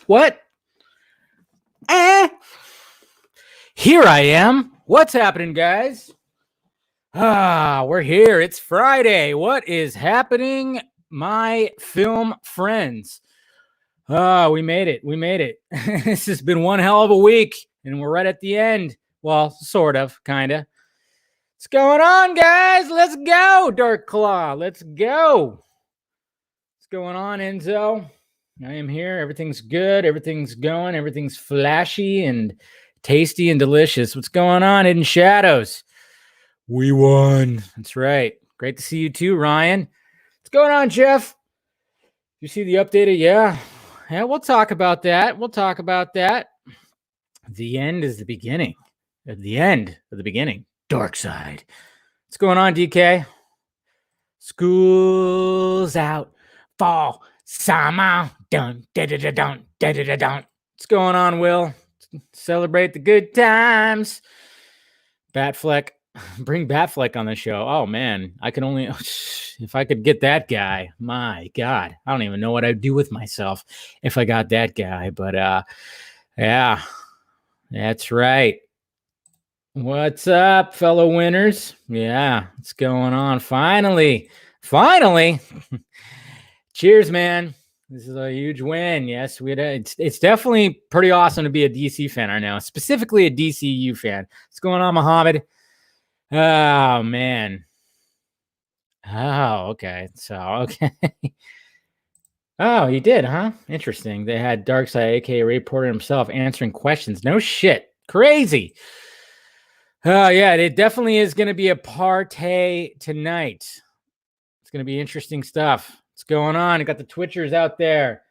What? Here I am. What's happening, guys? We're here. It's Friday. What is happening, my film friends? We made it. We made it. This has been one hell of a week, and we're right at the end. Well, sort of, kind of. What's going on, guys? Let's go, Dark Claw. Let's go. What's going on, Enzo? I am here. Everything's good. Everything's going. Everything's flashy and tasty and delicious. What's going on, Hidden Shadows? We won. That's right. Great to see you too, Ryan. What's going on, Jeff? You see the updated? Yeah, we'll talk about that. The end is the beginning. At the end of the beginning. Dark side. What's going on, DK? School's out. Fall. Summer. Dun, da, da, da, dun, da, da, da, dun. What's going on, Will? Celebrate the good times. Batfleck. Bring Batfleck on the show. Oh, man. I can only... If I could get that guy, my God. I don't even know what I'd do with myself if I got that guy. But, yeah. That's right. What's up, fellow winners? Yeah, what's going on? Finally. Cheers, man. This is a huge win. Yes, it's definitely pretty awesome to be a DC fan right now, specifically a DCU fan. What's going on, Muhammad? Oh, man. Oh, okay. Okay. Oh, he did, huh? Interesting. They had Darkseid, aka Ray Porter himself, answering questions. No shit. Crazy. Oh, yeah, it definitely is going to be a party tonight. It's going to be interesting stuff. What's going on? I got the Twitchers out there.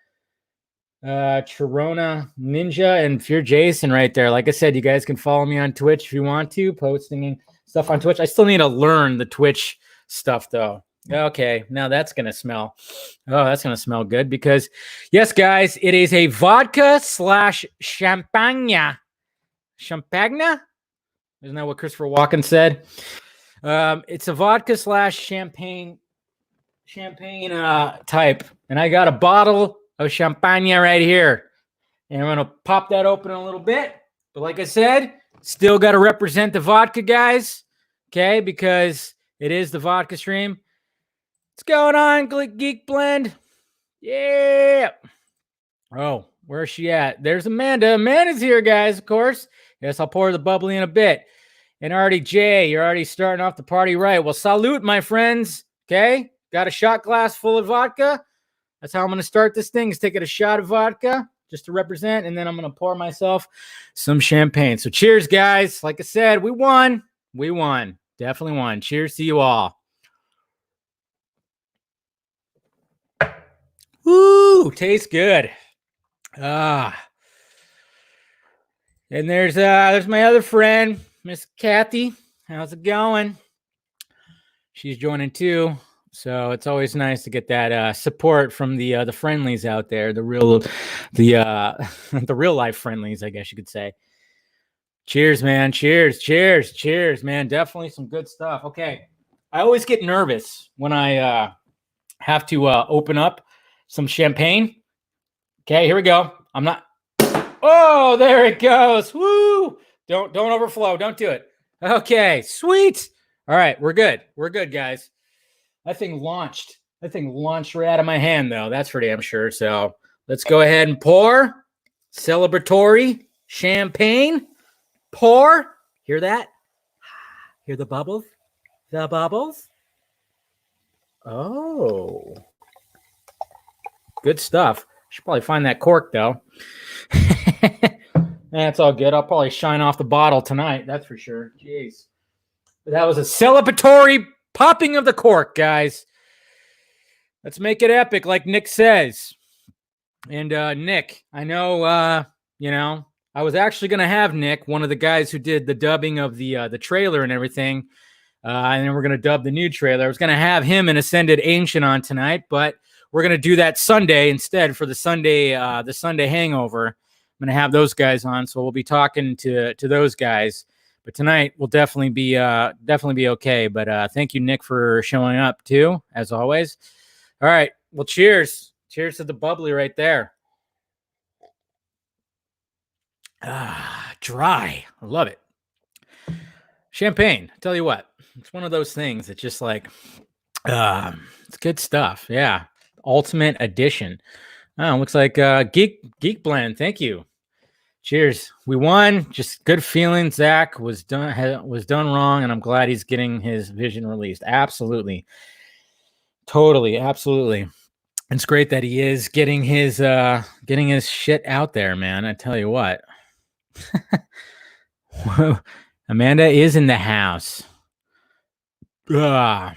Chirona Ninja and Fear Jason right there. Like I said, you guys can follow me on Twitch if you want to, posting stuff on Twitch. I still need to learn the Twitch stuff, though. Okay, now that's going to smell. Oh, that's going to smell good because, yes, guys, it is a vodka / champagne. Champagne? Isn't that what Christopher Walken said? It's a vodka / champagne type. And I got a bottle of champagne right here. And I'm going to pop that open in a little bit. But like I said, still got to represent the vodka, guys. Okay, because it is the vodka stream. What's going on, Geek Blend? Yeah. Oh, where's she at? There's Amanda. Amanda's here, guys, of course. Yes, I'll pour the bubbly in a bit. And already, Jay, you're already starting off the party right. Well, salute, my friends. Okay? Got a shot glass full of vodka. That's how I'm going to start this thing, is taking a shot of vodka just to represent, and then I'm going to pour myself some champagne. So cheers, guys. Like I said, we won. We won. Definitely won. Cheers to you all. Woo! Tastes good. And there's my other friend, Miss Kathy. How's it going? She's joining too. So it's always nice to get that support from the friendlies out there, the real life friendlies, I guess you could say. Cheers, man. Cheers, man. Definitely some good stuff. Okay. I always get nervous when I have to open up some champagne. Okay, here we go. I'm not. Oh, there it goes. Woo! Don't overflow. Don't do it. Okay, sweet. All right, we're good. We're good, guys. That thing launched right out of my hand, though. That's for damn sure. So let's go ahead and pour. Celebratory champagne. Pour. Hear that? Hear the bubbles? The bubbles? Oh. Good stuff. Should probably find that cork, though. That's all good. I'll probably shine off the bottle tonight. That's for sure. Jeez. But that was a celebratory popping of the cork, guys. Let's make it epic, like Nick says. And Nick, I know, I was actually going to have Nick, one of the guys who did the dubbing of the trailer and everything. And then we're going to dub the new trailer. I was going to have him and Ascended Ancient on tonight, but we're going to do that Sunday instead for the Sunday hangover. I'm going to have those guys on, so we'll be talking to those guys. But tonight will definitely be okay. But thank you, Nick, for showing up too, as always. All right. Well, cheers. Cheers to the bubbly right there. Dry. I love it. Champagne. I tell you what, it's one of those things that just like, it's good stuff. Yeah. Ultimate edition. Oh, looks like Geek Blend. Thank you. Cheers. We won. Just good feeling. Zach was done wrong, and I'm glad he's getting his vision released. Absolutely. Totally. Absolutely. It's great that he is getting his shit out there, man. I tell you what. Amanda is in the house. You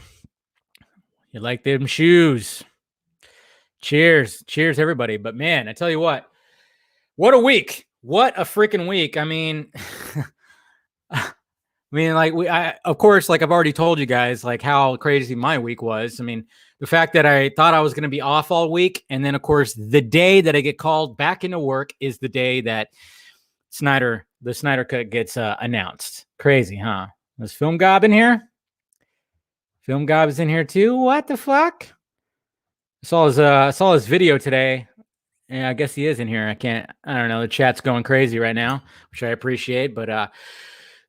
like them shoes? Cheers. Cheers, everybody. But man, I tell you what a week. What a freaking week. I mean, of course, like I've already told you guys, like how crazy my week was. I mean, the fact that I thought I was going to be off all week. And then, of course, the day that I get called back into work is the day that the Snyder Cut gets announced. Crazy, huh? Was Film Gob in here? Film Gob is in here too. What the fuck? I saw his video today. Yeah, I guess he is in here. I don't know. The chat's going crazy right now, which I appreciate. But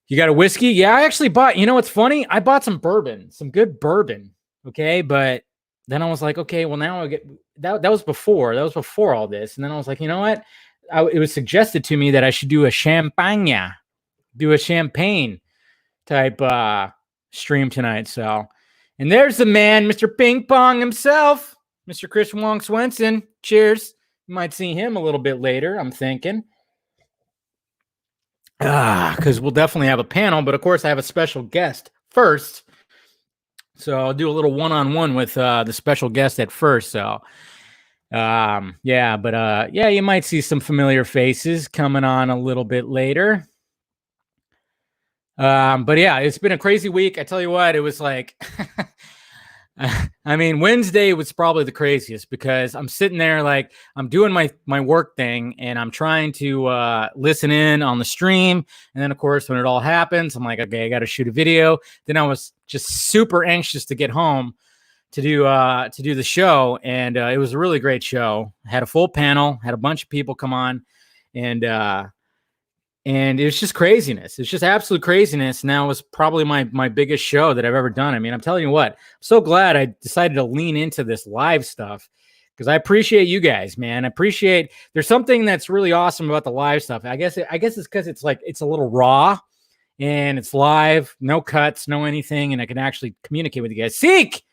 you got a whiskey? Yeah, I actually bought, you know what's funny? I bought some bourbon, some good bourbon. Okay. But then I was like, okay, well now I get that was before all this. And then I was like, you know what? It was suggested to me that I should do a champagne type stream tonight. So, and there's the man, Mr. Ping Pong himself, Mr. Chris Wong Swenson. Cheers. You might see him a little bit later, I'm thinking. Because we'll definitely have a panel, but of course I have a special guest first. So I'll do a little one-on-one with the special guest at first. So yeah, you might see some familiar faces coming on a little bit later. But yeah, it's been a crazy week. I tell you what, it was like, I mean, Wednesday was probably the craziest because I'm sitting there like I'm doing my work thing and I'm trying to listen in on the stream. And then of course, when it all happens, I'm like, okay, I got to shoot a video. Then I was just super anxious to get home to do the show. And it was a really great show. I had a full panel, had a bunch of people come on, and it was just craziness. It's just absolute craziness. And that was probably my biggest show that I've ever done. I mean, I'm telling you what, I'm so glad I decided to lean into this live stuff because I appreciate you guys, man. I appreciate, there's something that's really awesome about the live stuff. I guess it's because it's like, it's a little raw and it's live, no cuts, no anything. And I can actually communicate with you guys. Seek.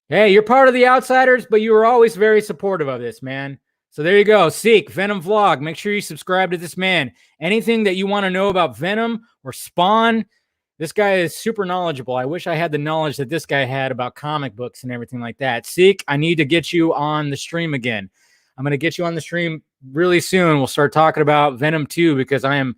Hey, you're part of the Outsiders, but you were always very supportive of this, man. So there you go. Seek Venom Vlog. Make sure you subscribe to this man. Anything that you want to know about Venom or Spawn, this guy is super knowledgeable. I wish I had the knowledge that this guy had about comic books and everything like that. Seek, I need to get you on the stream again. I'm going to get you on the stream really soon. We'll start talking about Venom 2 because I am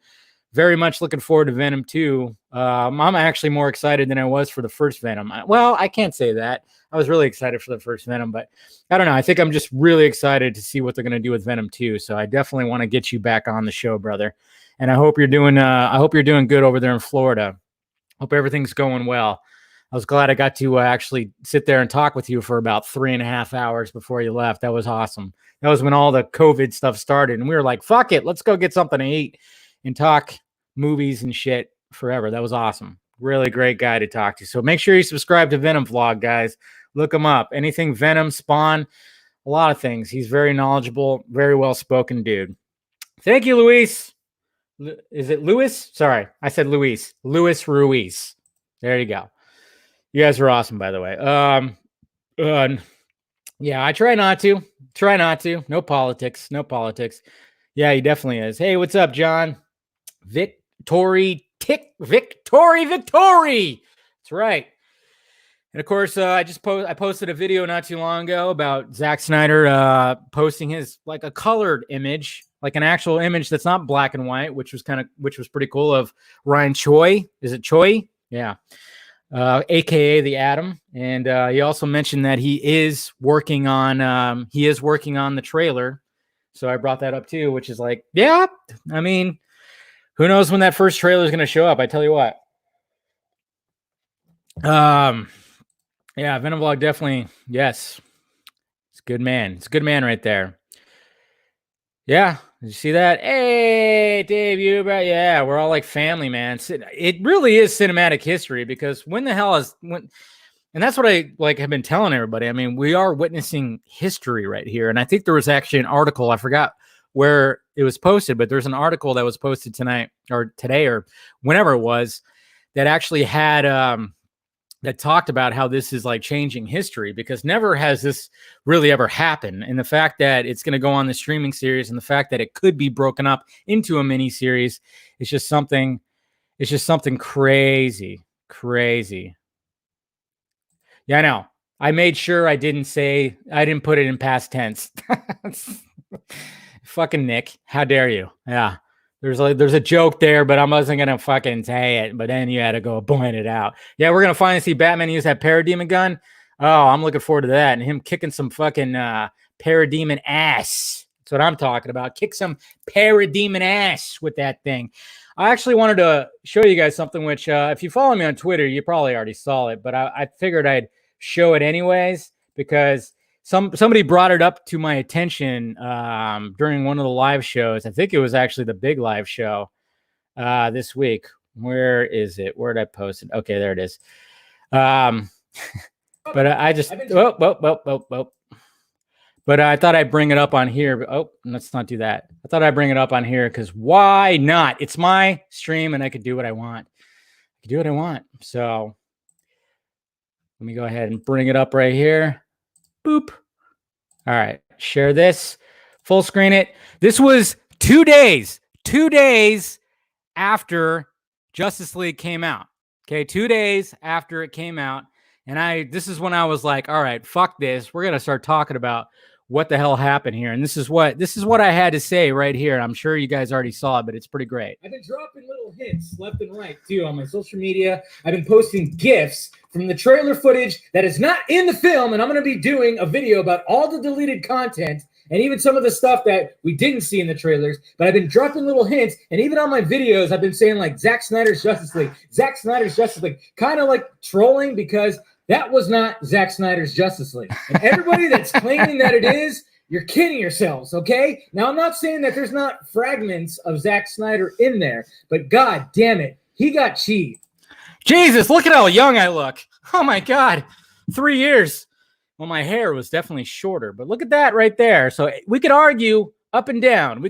very much looking forward to Venom 2. I'm actually more excited than I was for the first Venom. Well, I can't say that. I was really excited for the first Venom, but I don't know. I think I'm just really excited to see what they're going to do with Venom 2. So I definitely want to get you back on the show, brother. And I hope you're doing good over there in Florida. Hope everything's going well. I was glad I got to actually sit there and talk with you for about 3.5 hours before you left. That was awesome. That was when all the COVID stuff started. And we were like, fuck it. Let's go get something to eat and talk movies and shit forever. That was awesome. Really great guy to talk to. So make sure you subscribe to Venom Vlog, guys. Look him up. Anything Venom, Spawn, a lot of things. He's very knowledgeable, very well-spoken dude. Thank you, Luis. Is it Luis? Sorry, I said Luis. Luis Ruiz. There you go. You guys are awesome, by the way. Yeah, I try not to. No politics. Yeah, he definitely is. Hey, what's up, John? Victory. That's right. And of course, I posted a video not too long ago about Zack Snyder posting his like a colored image, like an actual image that's not black and white, which was pretty cool, of Ryan Choi. Is it Choi? Yeah. AKA the Atom. And he also mentioned that he is working on the trailer. So I brought that up too, which is like, yeah, I mean, who knows when that first trailer is going to show up? I tell you what. Yeah, Venom Vlog definitely. Yes. It's a good man. It's a good man right there. Yeah. Did you see that? Hey, Dave, you, bro. Yeah, we're all like family, man. It really is cinematic history because when the hell is when, and that's what I like have been telling everybody. I mean, we are witnessing history right here. And I think there was actually an article, I forgot where it was posted, but there's an article that was posted tonight or today or whenever it was that actually had that talked about how this is like changing history because never has this really ever happened. And the fact that it's going to go on the streaming series and the fact that it could be broken up into a mini series, it's just something crazy. Yeah, I know. I made sure I didn't put it in past tense. Fucking Nick, how dare you? Yeah. There's a joke there, but I wasn't gonna fucking say it. But then you had to go point it out. Yeah, we're gonna finally see Batman use that parademon gun. Oh, I'm looking forward to that and him kicking some fucking parademon ass. That's what I'm talking about. Kick some parademon ass with that thing. I actually wanted to show you guys something which, if you follow me on Twitter, you probably already saw it, but I figured I'd show it anyways because somebody brought it up to my attention during one of the live shows. I think it was actually the big live show this week. Where is it? Where did I post it? Okay, there it is. But I just But I thought I'd bring it up on here. But, let's not do that. I thought I'd bring it up on here because why not? It's my stream and I could do what I want. So let me go ahead and bring it up right here. Boop. All right. Share this. Full screen it. This was 2 days after Justice League came out. Okay. 2 days after it came out. And this is when I was like, all right, fuck this. We're going to start talking about what the hell happened here. And this is what I had to say right here. I'm sure you guys already saw it, but it's pretty great. I've been dropping little hints left and right too on my social media. I've been posting GIFs from the trailer footage that is not in the film. And I'm going to be doing a video about all the deleted content and even some of the stuff that we didn't see in the trailers. But I've been dropping little hints. And even on my videos, I've been saying like Zack Snyder's Justice League, kind of like trolling because that was not Zack Snyder's Justice League. And everybody that's claiming that it is, you're kidding yourselves, okay? Now, I'm not saying that there's not fragments of Zack Snyder in there, but God damn it, he got cheap. Jesus, look at how young I look. Oh, my God. 3 years. Well, my hair was definitely shorter, but look at that right there. So we could argue up and down.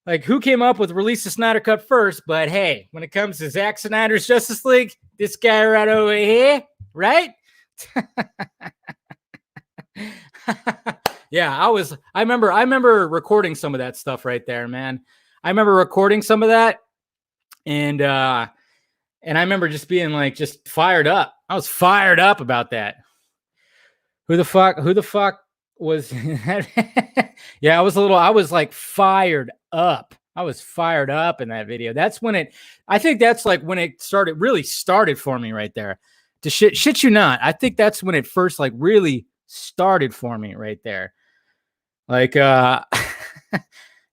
Like, who came up with release the Snyder Cut first? But hey, when it comes to Zack Snyder's Justice League, this guy right over here, right? Yeah, I remember recording some of that stuff right there, man. I remember recording some of that, and I remember just being like, just fired up. I was fired up about that. Who the fuck was that? Yeah, I was like fired up. I was fired up in that video. That's when I think that's like when it really started for me right there. To shit you not. I think that's when it first like really started for me right there. Like,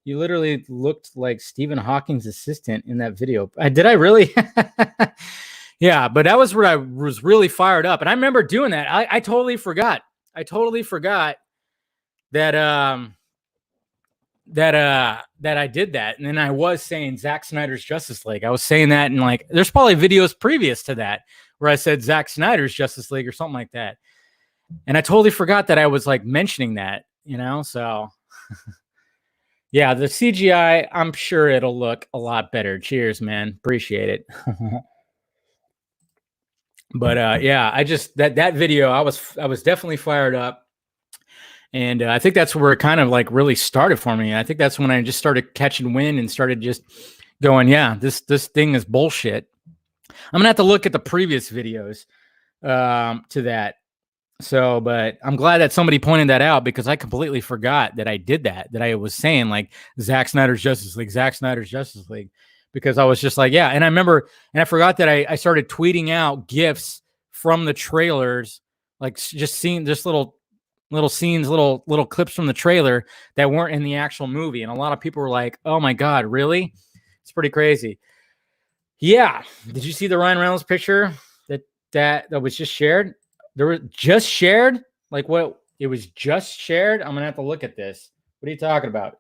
you literally looked like Stephen Hawking's assistant in that video. Did I really? Yeah, but that was where I was really fired up. And I remember doing that. I totally forgot. That I did that. And then I was saying Zack Snyder's Justice League. I was saying that, and like there's probably videos previous to that where I said Zack Snyder's Justice League or something like that. And I totally forgot that I was like mentioning that, so yeah, the CGI, I'm sure it'll look a lot better. Cheers, man. Appreciate it. But yeah, I just that video, I was definitely fired up. And I think that's where it kind of like really started for me. I think that's when I just started catching wind and started just going, yeah, this thing is bullshit. I'm going to have to look at the previous videos to that. So, but I'm glad that somebody pointed that out because I completely forgot that I did that I was saying like Zack Snyder's Justice League, because I was just like, yeah. And I remember, and I forgot that I started tweeting out GIFs from the trailers, like just seeing just little scenes, little clips from the trailer that weren't in the actual movie. And a lot of people were like, oh my God, really? It's pretty crazy. Yeah. Did you see the Ryan Reynolds picture that was just shared? There was just shared? Like what? It was just shared? I'm going to have to look at this. What are you talking about?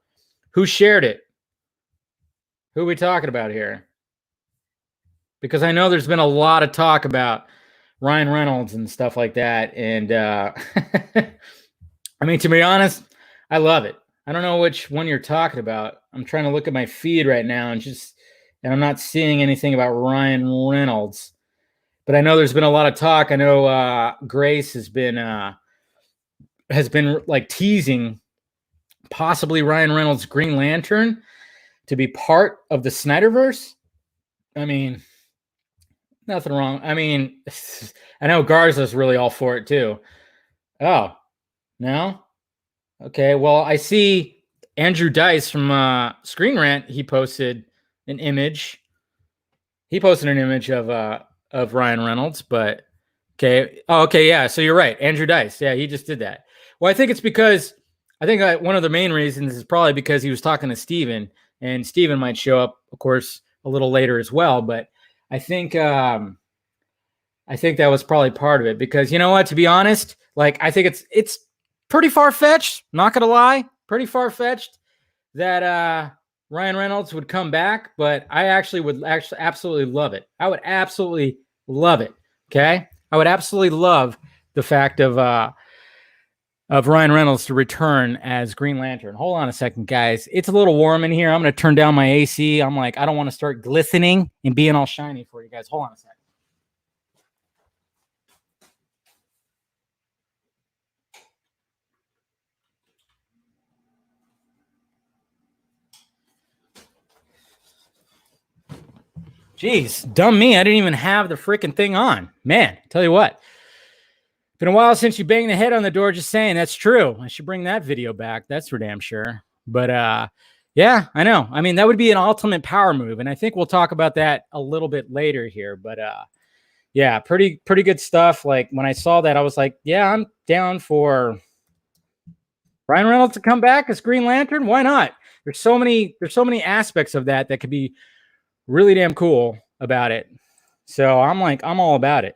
Who shared it? Who are we talking about here? Because I know there's been a lot of talk about Ryan Reynolds and stuff like that. And I mean, to be honest, I love it. I don't know which one you're talking about. I'm trying to look at my feed right now and I'm not seeing anything about Ryan Reynolds. But I know there's been a lot of talk. I know Grace has been like teasing possibly Ryan Reynolds' Green Lantern to be part of the Snyderverse. I mean, nothing wrong. I mean, I know Garza's really all for it too. Oh, no? Okay, well, I see Andrew Dice from Screen Rant. He posted an image. Of Ryan Reynolds, but okay. Oh, okay, yeah. So you're right, Andrew Dice. Yeah, he just did that. Well, I think it's because one of the main reasons is probably because he was talking to Steven, and Steven might show up, of course, a little later as well. But I think that was probably part of it, because you know what? To be honest, like I think it's pretty far fetched. Not gonna lie, pretty far fetched that Ryan Reynolds would come back, but I would absolutely love it. I would absolutely love it. Okay, I would absolutely love the fact of Ryan Reynolds to return as Green Lantern. Hold on a second, guys. It's a little warm in here. I'm going to turn down my AC. I'm like, I don't want to start glistening and being all shiny for you guys. Hold on a second. Jeez, dumb me. I didn't even have the freaking thing on. Man, tell you what. Been a while since you banged the head on the door. Just saying, that's true. I should bring that video back. That's for damn sure. But yeah, I know. I mean, that would be an ultimate power move, and I think we'll talk about that a little bit later here. But yeah, pretty good stuff. Like when I saw that, I was like, yeah, I'm down for Ryan Reynolds to come back as Green Lantern. Why not? There's so many aspects of that could be really damn cool about it. So I'm all about it.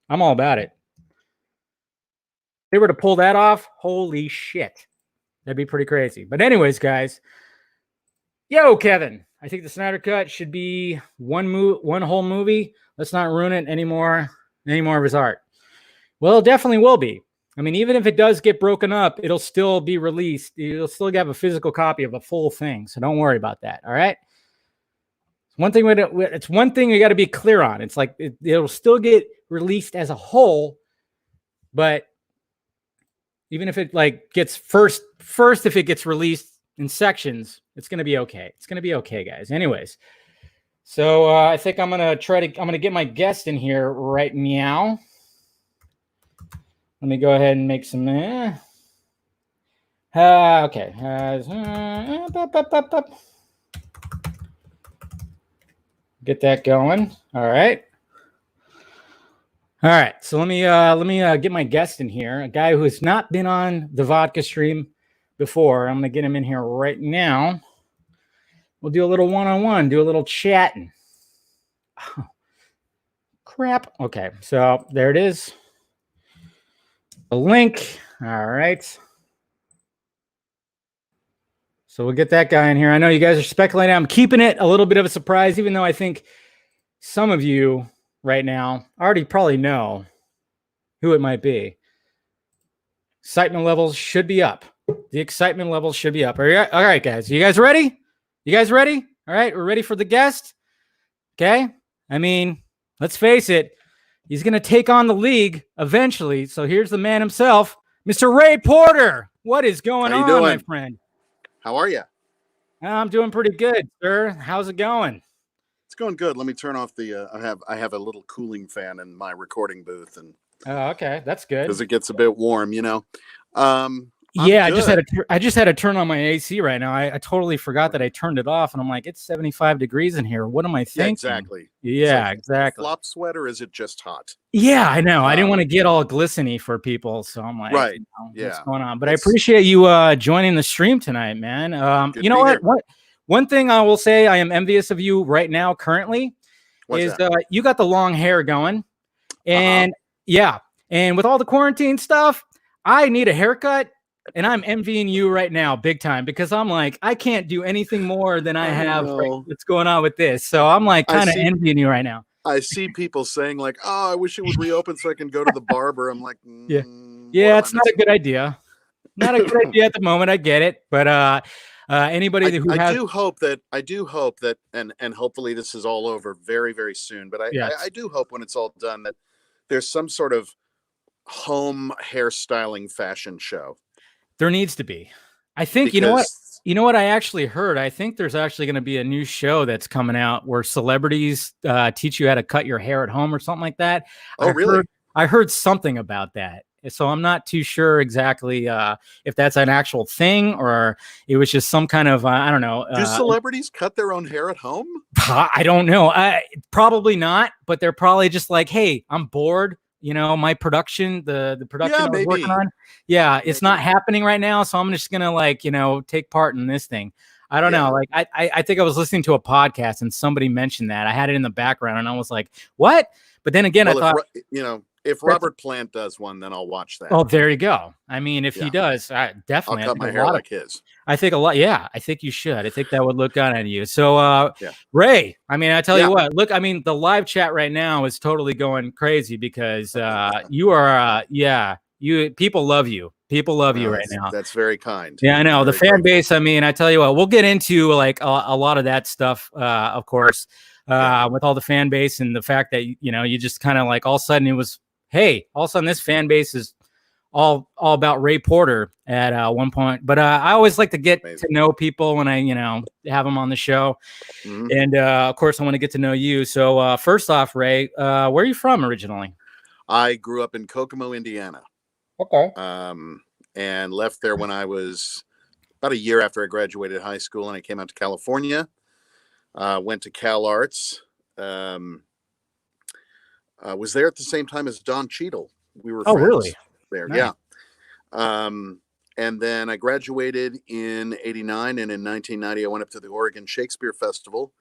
I'm all about it. If they were to pull that off, holy shit. That'd be pretty crazy. But anyways, guys. Yo, Kevin. I think the Snyder Cut should be one whole movie. Let's not ruin it any more of his art. Well, it definitely will be. I mean, even if it does get broken up, it'll still be released. You'll still have a physical copy of a full thing. So don't worry about that. All right. It's one thing you got to be clear on. It's like it'll still get released as a whole, but even if it like gets first if it gets released in sections, it's going to be okay. It's going to be okay, guys. Anyways, so I think I'm going to get my guest in here right meow. Let me go ahead and make some okay. Get that going. All right. So let me get my guest in here, a guy who has not been on the Vodka stream before. I'm going to get him in here right now. We'll do a little one-on-one, do a little chatting. Oh, crap. Okay, so there it is. The link. All right. So we'll get that guy in here. I know you guys are speculating. I'm keeping it a little bit of a surprise, even though I think some of you right now already probably know who it might be. Excitement levels should be up. The excitement levels should be up. All right, guys. You guys ready? All right, we're ready for the guest. Okay. I mean, let's face it. He's going to take on the league eventually. So here's the man himself, Mr. Ray Porter. What is going on, my friend? How are you? I'm doing pretty good, sir. How's it going? It's going good. Let me turn off the. I have a little cooling fan in my recording booth, and okay, that's good because it gets a bit warm, you know. Yeah, I just had to turn on my AC right now. I totally forgot that I turned it off, and I'm like, it's 75 degrees in here. What am I thinking? Yeah, exactly. Yeah, exactly. Flop sweat, or is it just hot? Yeah, I know. I didn't want to get all glistening for people, so I'm like, right, what's going on? But I appreciate you joining the stream tonight, man. You know what? One thing I will say, I am envious of you right now, currently, is you got the long hair going, and yeah, and with all the quarantine stuff, I need a haircut. And I'm envying you right now, big time, because I'm like, I can't do anything more than I have right, what's going on with this. So I'm like kind of envying you right now. I see people saying like, "Oh, I wish it would reopen so I can go to the barber." I'm like, yeah, it's not a good idea. Not a good idea at the moment. I get it, but anybody who I do hope that, and hopefully this is all over very, very soon. But I do hope when it's all done that there's some sort of home hairstyling fashion show. There needs to be. I think because, you know what I actually heard. I think there's actually going to be a new show that's coming out where celebrities teach you how to cut your hair at home or something like that. Oh, really? I heard something about that. So I'm not too sure exactly if that's an actual thing or it was just some kind of, I don't know. Do celebrities cut their own hair at home? I don't know. Probably not, but they're probably just like, hey, I'm bored. You know, my production, the production I was working on. Yeah, it's not happening right now. So I'm just going to like, you know, take part in this thing. I don't know. Like, I think I was listening to a podcast and somebody mentioned that. I had it in the background and I was like, what? But then again, I thought, if Robert Plant does one, then I'll watch that. Oh, there you go. I mean, if he does, definitely. I'll cut my hair like his. I think a lot. Yeah, I think you should. I think that would look good on you. So, Ray, I mean, I tell you what, look, I mean, the live chat right now is totally going crazy because you are, people love you. People love you right now. That's very kind. Yeah, I know. The fan base, I mean, I tell you what, we'll get into like a lot of that stuff, of course, with all the fan base and the fact that, you know, you just kind of like all of a sudden it was, hey, all of a sudden this fan base is all about Ray Porter at one point. But I always like to get to know people when I, you know, have them on the show. Mm-hmm. And of course, I want to get to know you. So first off, Ray, where are you from originally? I grew up in Kokomo, Indiana. Okay. And left there when I was about a year after I graduated high school, and I came out to California. Went to Cal Arts. Was there at the same time as Don Cheadle. We were friends really? There. Nice. Yeah. And then I graduated in 89, and in 1990 I went up to the Oregon Shakespeare Festival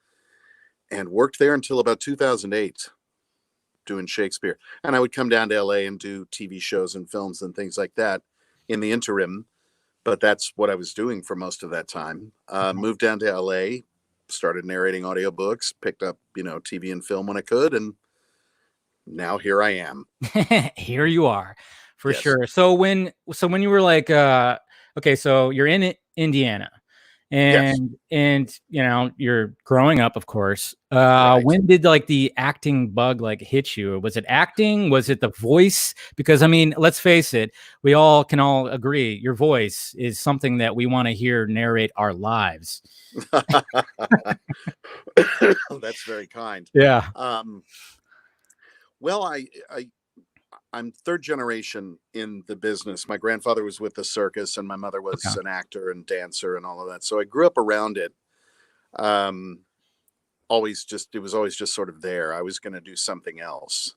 and worked there until about 2008 doing Shakespeare. And I would come down to LA and do TV shows and films and things like that in the interim, but that's what I was doing for most of that time. Moved down to LA, started narrating audiobooks, picked up, you know, TV and film when I could, and now here I am. Here you are, for sure. So when you were like, okay, so you're in Indiana, and you know you're growing up, of course. Right. When did like the acting bug like hit you? Was it acting? Was it the voice? Because I mean, let's face it, we can all agree your voice is something that we want to hear narrate our lives. That's very kind. Yeah. Well, I'm third generation in the business. My grandfather was with the circus, and my mother was an actor and dancer and all of that. So I grew up around it. It was always just sort of there. I was going to do something else.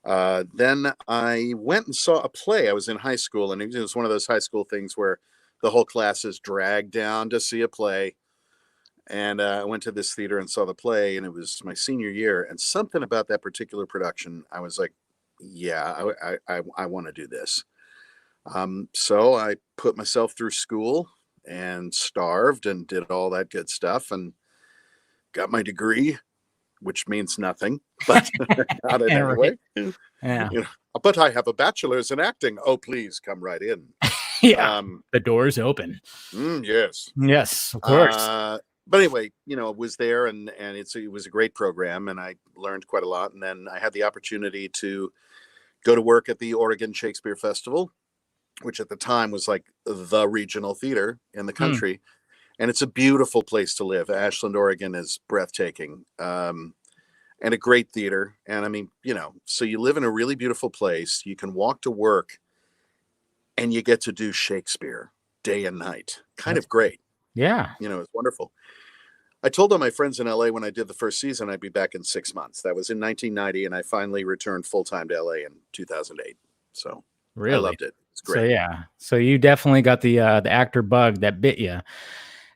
Then I went and saw a play. I was in high school, and it was one of those high school things where the whole class is dragged down to see a play. And I went to this theater and saw the play, and it was my senior year. And something about that particular production, I was like, yeah, I want to do this. So I put myself through school and starved and did all that good stuff and got my degree, which means nothing, but got it anyway. Yeah. You know, but I have a bachelor's in acting. Oh, please come right in. Yeah. The door's open. Yes. Yes, of course. But anyway, you know, it was there, and it was a great program, and I learned quite a lot. And then I had the opportunity to go to work at the Oregon Shakespeare Festival, which at the time was like the regional theater in the country. And it's a beautiful place to live. Ashland, Oregon is breathtaking, and a great theater. And I mean, you know, so you live in a really beautiful place. You can walk to work and you get to do Shakespeare day and night. Kind of great. Yeah. You know, it's wonderful. I told all my friends in LA when I did the first season, I'd be back in 6 months. That was in 1990. And I finally returned full-time to LA in 2008. So really? I loved it. It's great. So, yeah. So you definitely got the actor bug that bit you.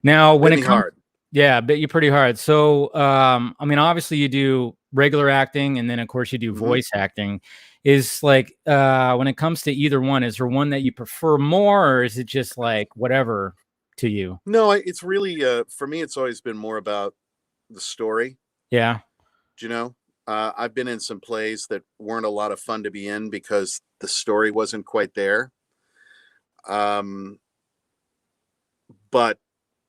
Now, when it comes hard. Yeah, bit you pretty hard. So, I mean, obviously you do regular acting and then of course you do voice acting. is like when it comes to either one, is there one that you prefer more, or is it just like whatever to you? No, it's really for me. It's always been more about the story. Yeah. Do you know? I've been in some plays that weren't a lot of fun to be in because the story wasn't quite there. But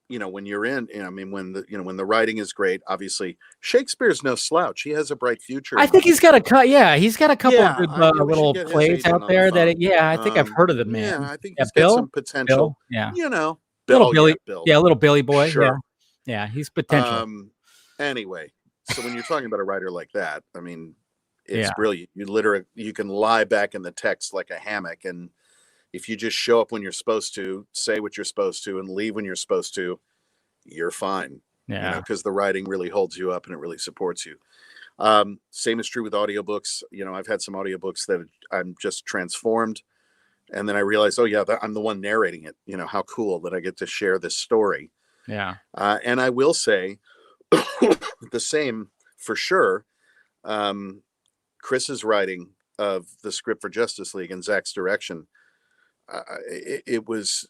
when you're in, I mean, when the writing is great, obviously Shakespeare's no slouch. He has a bright future. I think he's got a cut. Yeah, he's got a couple of good We should little get his plays agent out on the there phone. I think I've heard of the man. Yeah, I think Yeah, he's got some potential. Yeah. Bill, Billy. Bill. Yeah, little Billy boy. Sure. Yeah, he's potential. Anyway, so when you're talking about a writer like that, I mean, it's brilliant. You can lie back in the text like a hammock, and if you just show up when you're supposed to, say what you're supposed to, and leave when you're supposed to, you're fine. Yeah. Because the writing really holds you up and it really supports you. Same is true with audiobooks. I've had some audiobooks that I'm just transformed, and then I realized, oh yeah, I'm the one narrating it. How cool that I get to share this story. Yeah. And I will say the same for sure. Chris's writing of the script for Justice League and Zach's direction, it was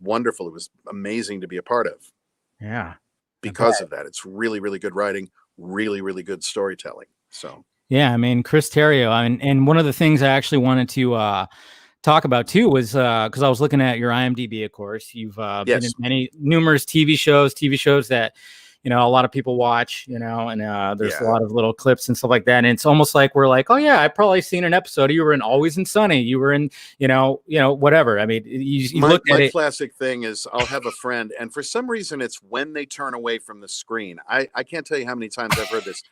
wonderful. It was amazing to be a part of. Yeah. Because of that, it's really, really good writing, really, really good storytelling. So yeah, I mean, Chris Terrio, and one of the things I actually wanted to talk about too was because I was looking at your IMDb. Of course, you've been in numerous TV shows that a lot of people watch, and there's a lot of little clips and stuff like that. And it's almost like we're like, oh yeah, I've probably seen an episode. You were in Always and Sunny. You were in, whatever. I mean, you look at it. My classic thing is I'll have a friend, and for some reason it's when they turn away from the screen. I can't tell you how many times I've heard this.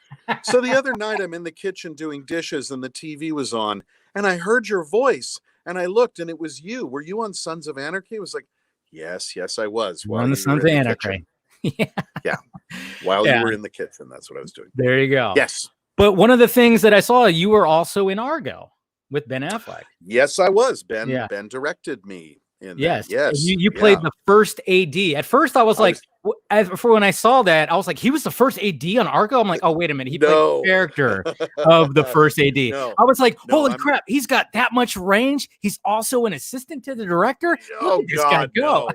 So the other night I'm in the kitchen doing dishes and the TV was on and I heard your voice and I looked and it was you. Were you on Sons of Anarchy? It was like, yes, I was. On the Sons of Anarchy. Yeah. While you were in the kitchen, that's what I was doing. There you go. Yes. But one of the things that I saw, you were also in Argo with Ben Affleck. Yes, I was. Ben directed me in that. Yes. You played the first AD. At first I was like, for when I saw that, I was like, he was the first AD on Argo. I'm like, oh, wait a minute. He played the character of the first AD. I was like, holy crap, he's got that much range. He's also an assistant to the director. Oh, God, go.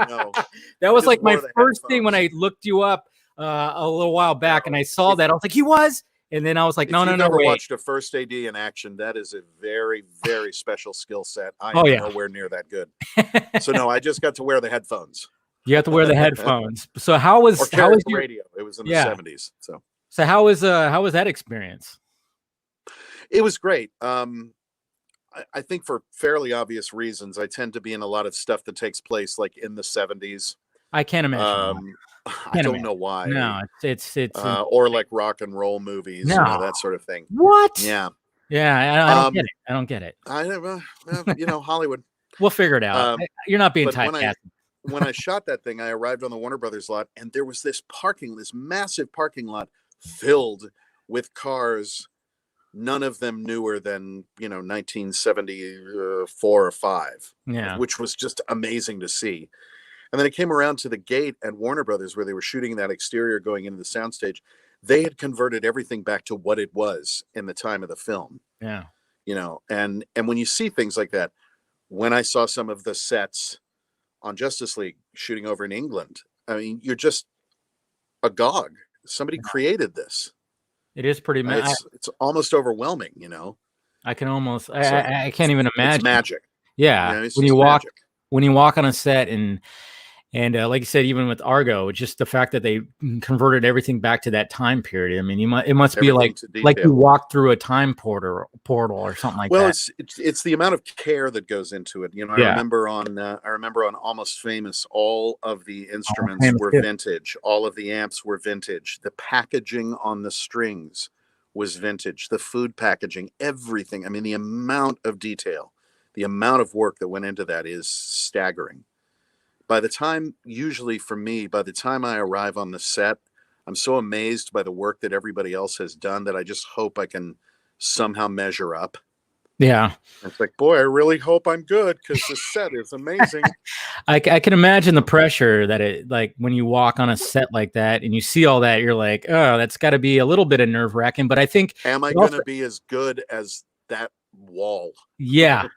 No. That was like my first thing when I looked you up a little while back and I saw that. I was like, he was. And then I was like, no, never watched a first AD in action. That is a very, very special skill set. I am nowhere near that good. So no, I just got to wear the headphones. You have to wear the headphones. So how was your radio? It was in the 70s. So how was that experience? It was great. I think for fairly obvious reasons, I tend to be in a lot of stuff that takes place like in the 70s. I can't imagine. I don't know why. No, it's or like rock and roll movies, that sort of thing. What? Yeah. I don't get it. Hollywood. We'll figure it out. You're not being typecast. When I shot that thing, I arrived on the Warner Brothers lot, and there was this massive parking lot filled with cars. None of them newer than 1974 or 5. Yeah, which was just amazing to see. And then it came around to the gate at Warner Brothers where they were shooting that exterior going into the soundstage. They had converted everything back to what it was in the time of the film. Yeah. And when you see things like that, when I saw some of the sets on Justice League shooting over in England, I mean, you're just agog. Somebody created this. It is pretty it's almost overwhelming, I can almost I can't even imagine. It's magic. Yeah. When you walk on a set and like you said, even with Argo, just the fact that they converted everything back to that time period. I mean, it must be like you walked through a time portal or something like that. Well, it's the amount of care that goes into it. I remember on Almost Famous, all of the instruments were vintage. All of the amps were vintage. The packaging on the strings was vintage. The food packaging, everything. I mean, the amount of detail, the amount of work that went into that is staggering. Usually for me, by the time I arrive on the set, I'm so amazed by the work that everybody else has done that I just hope I can somehow measure up. Yeah. It's like, boy, I really hope I'm good because the set is amazing. I can imagine the pressure that it, like when you walk on a set like that and you see all that, you're like, oh, that's got to be a little bit of nerve wracking. But I think, am I going to be as good as that wall. Yeah.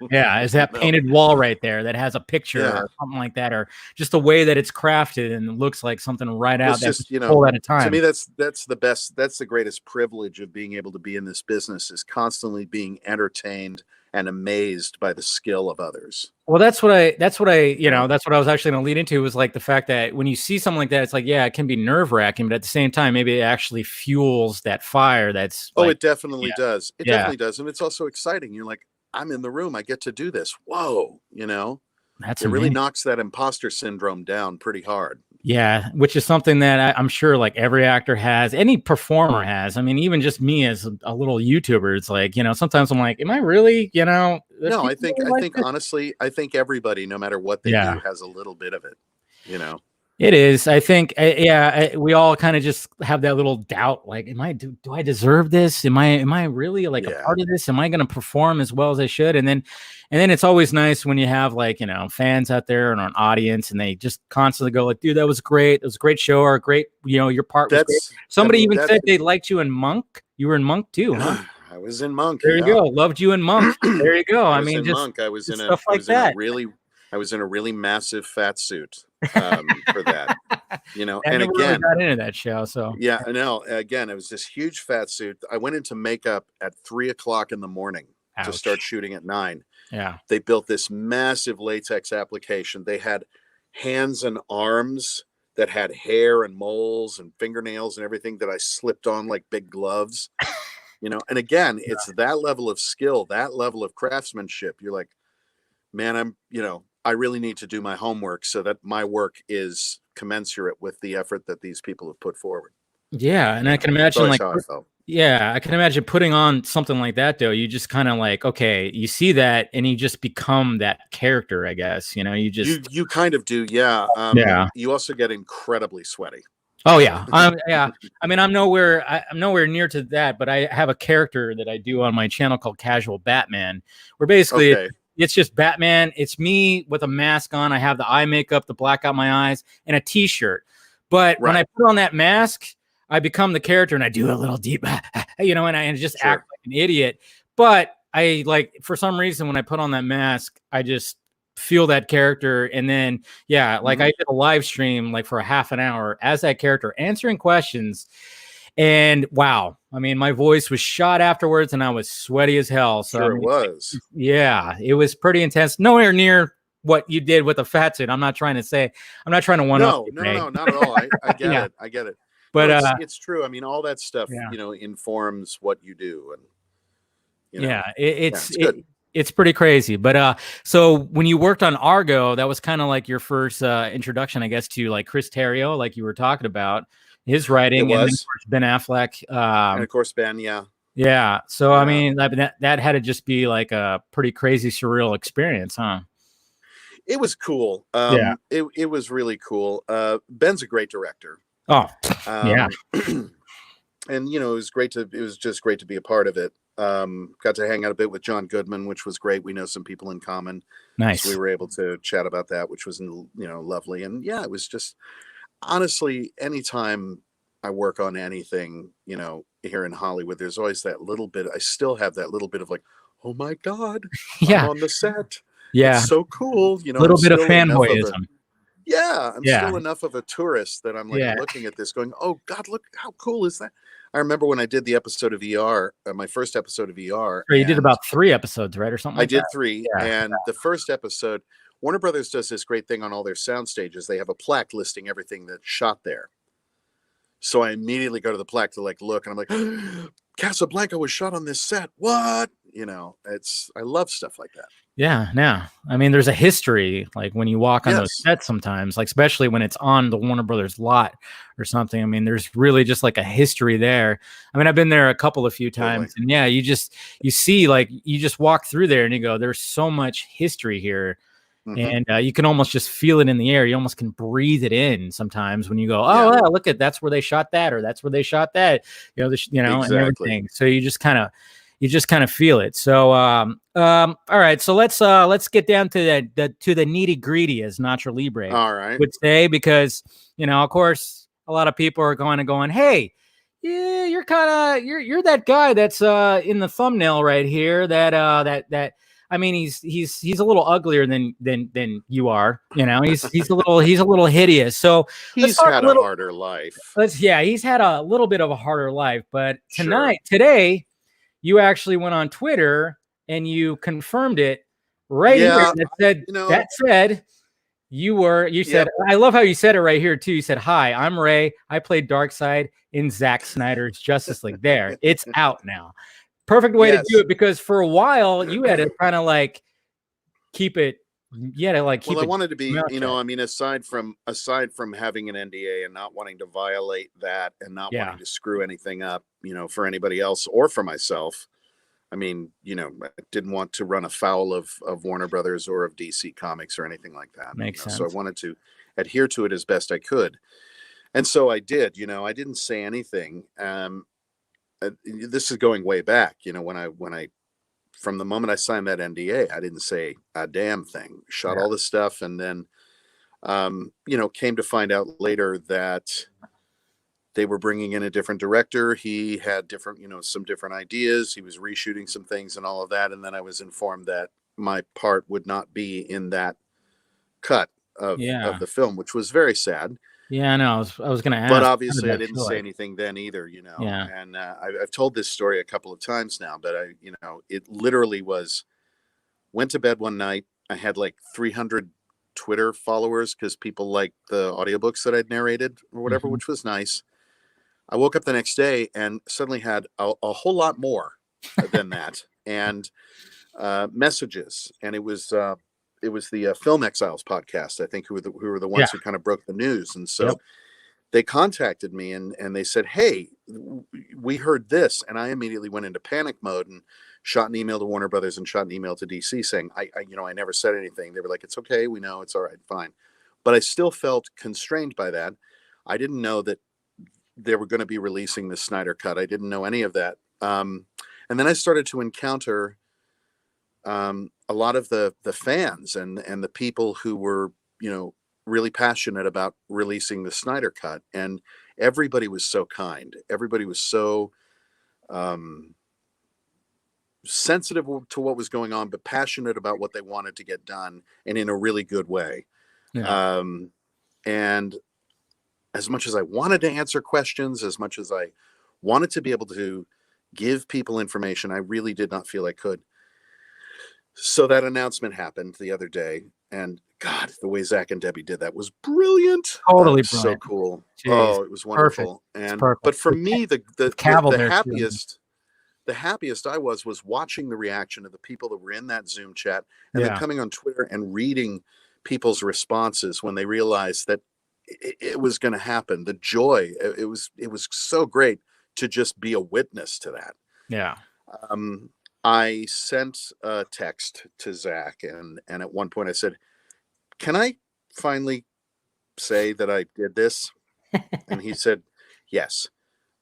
Is that painted wall right there that has a picture or something like that, or just the way that it's crafted and it looks like something right out that's just pulled at a time. To me, that's the best. That's the greatest privilege of being able to be in this business, is constantly being entertained and amazed by the skill of others. Well, that's what I that's what I was actually going to lead into, was like the fact that when you see something like that, it's like, yeah, it can be nerve wracking, but at the same time, maybe it actually fuels that fire. That's it definitely does. It definitely does. And it's also exciting. You're like, I'm in the room. I get to do this. Whoa. That's it really knocks that imposter syndrome down pretty hard. Yeah, which is something that I'm sure like every actor has, any performer has. I mean, even just me as a little YouTuber, it's like, sometimes I'm like, am I really, No, I think honestly, I think everybody, no matter what they do, has a little bit of it, It is. I think, we all kind of just have that little doubt. Like, do I deserve this? Am I really like a part of this? Am I going to perform as well as I should? And then it's always nice when you have like, fans out there and an audience, and they just constantly go like, dude, that was great. It was a great show, or great, your part was great. Somebody even said they liked you in Monk. You were in Monk too, huh? I was in Monk. There you go. Loved you in Monk. There you go. I mean, just Monk. I was in I was in a really massive fat suit for that, and again, really got into that show. So yeah, I know. Again, it was this huge fat suit. I went into makeup at 3:00 in the morning to start shooting at 9. Yeah, they built this massive latex application. They had hands and arms that had hair and moles and fingernails and everything that I slipped on like big gloves. And again, it's that level of skill, that level of craftsmanship. You're like, man, I really need to do my homework so that my work is commensurate with the effort that these people have put forward. Yeah, and I can imagine like how I felt. Yeah, I can imagine putting on something like that though. You just kind of like, okay, you see that and you just become that character, I guess. You kind of do, yeah. You also get incredibly sweaty. Oh yeah, yeah. I mean, I'm nowhere near to that, but I have a character that I do on my channel called Casual Batman, where basically it's just Batman. It's me with a mask on. I have the eye makeup to black out my eyes, and a T-shirt. But when I put on that mask, I become the character, and I do a little deep, and I just act like an idiot. But I for some reason, when I put on that mask, I just feel that character. And then, I did a live stream like for a half an hour as that character, answering questions. And wow, I mean, my voice was shot afterwards, and I was sweaty as hell. So it was. Yeah, it was pretty intense. Nowhere near what you did with the fat suit. I'm not trying to one up. No, not at all. I get it. I get it. But it's true. I mean, all that stuff, informs what you do, and it's good. It's pretty crazy. But so when you worked on Argo, that was kind of like your first introduction, I guess, to like Chris Terrio, like you were talking about his writing, and then, of course, Ben Affleck, and of course Ben, yeah. So I mean, that had to just be like a pretty crazy, surreal experience, huh? It was cool. It was really cool. Ben's a great director. Oh, yeah. And it was just great to be a part of it. Got to hang out a bit with John Goodman, which was great. We know some people in common. Nice. So we were able to chat about that, which was lovely. And it was just, honestly, anytime I work on anything, here in Hollywood, there's always that little bit. I still have that little bit of like, oh my God, I'm on the set. Yeah. It's so cool. A little bit of fanboyism. I'm still enough of a tourist that I'm like looking at this going, oh God, look, how cool is that? I remember when I did the episode of ER, my first episode of ER. Sure, you did about 3 episodes, right? Or something like that? I did 3. And the first episode, Warner Brothers does this great thing on all their sound stages. They have a plaque listing everything that's shot there. So I immediately go to the plaque to like look, and I'm like, Casablanca was shot on this set. What? I love stuff like that. Yeah. I mean, there's a history, like when you walk on those sets sometimes, like especially when it's on the Warner Brothers lot or something. I mean, there's really just like a history there. I mean, I've been there a few times, and you see, like, you just walk through there and you go, there's so much history here. And you can almost just feel it in the air. You almost can breathe it in sometimes when you go, look at, that's where they shot that, or that's where they shot that, exactly. And everything. So you just kind of feel it. So, all right. So let's get down to the nitty gritty, as Nacho Libre all right. would say, because, of course, a lot of people are going, hey, Yeah, you're kind of you're that guy that's in the thumbnail right here. That I mean, he's a little uglier than you are. You know, he's a little hideous. So let's He's talk a had a little. harder life. Yeah, he's had a little bit of a harder life. But Sure. today, you actually went on Twitter and you confirmed it right here. Yeah, you That know, said. You said, yep. I love how you said it right here too. You said, "Hi, I'm Ray. I played Darkseid in Zack Snyder's Justice League." There, it's out now. Perfect way to do Yes. it, because for a while you had to kind of like keep it. You had to like Well, keep I it wanted to be, mouth shut. I mean, aside from having an NDA and not wanting to violate that and not Yeah, wanting to screw anything up, for anybody else or for myself. I mean, I didn't want to run afoul of Warner Brothers or of DC Comics or anything like that. makes So I sense. wanted to adhere to it as best I could, and so I did. I didn't say anything. This is going way back. When I from the moment I signed that NDA, I didn't say a damn thing. Shot Yeah, all this stuff, and then came to find out later that they were bringing in a different director. He had different, some different ideas. He was reshooting some things and all of that. And then I was informed that my part would not be in that cut of yeah, the film, which was very sad. yeah. I know. I was gonna But ask, how did obviously, I that didn't feel say like? anything then either, Yeah, And I've told this story a couple of times now, but it literally was went to bed one night. I had like 300 Twitter followers because people liked the audiobooks that I'd narrated or whatever, hmm which was nice. I woke up the next day and suddenly had a whole lot more than that, and messages. And it was the Film Exiles podcast, I think, who were the yeah, ones who kind of broke the news. And yep. so they contacted me and they said, "Hey, we heard this," and I immediately went into panic mode and shot an email to Warner Brothers and shot an email to DC saying, I never said anything. They were like, "It's okay, we know, it's all right, fine," but I still felt constrained by that. I didn't know that they were going to be releasing the Snyder cut. I didn't know any of that. And then I started to encounter a lot of the fans and the people who were, really passionate about releasing the Snyder cut. And everybody was so kind. Everybody was so um, sensitive to what was going on, but passionate about what they wanted to get done and in a really good way. Yeah. Um, and as much as I wanted to answer questions, as much as I wanted to be able to give people information, I really did not feel I could. So that announcement happened the other day, and God, the way Zach and Debbie did that was brilliant. Oh, it Totally was so brilliant. cool. Jeez, Oh, it was perfect. wonderful. It's And perfect but for me, with Cavill the there too. happiest I was watching the reaction of the people that were in that Zoom chat, and then Yeah, coming on Twitter and reading people's responses when they realized that it was going to happen. The joy, it was so great to just be a witness to that. yeah. Um, I sent a text to Zach, and at one point I said, "Can I finally say that I did this?" And he said, "Yes."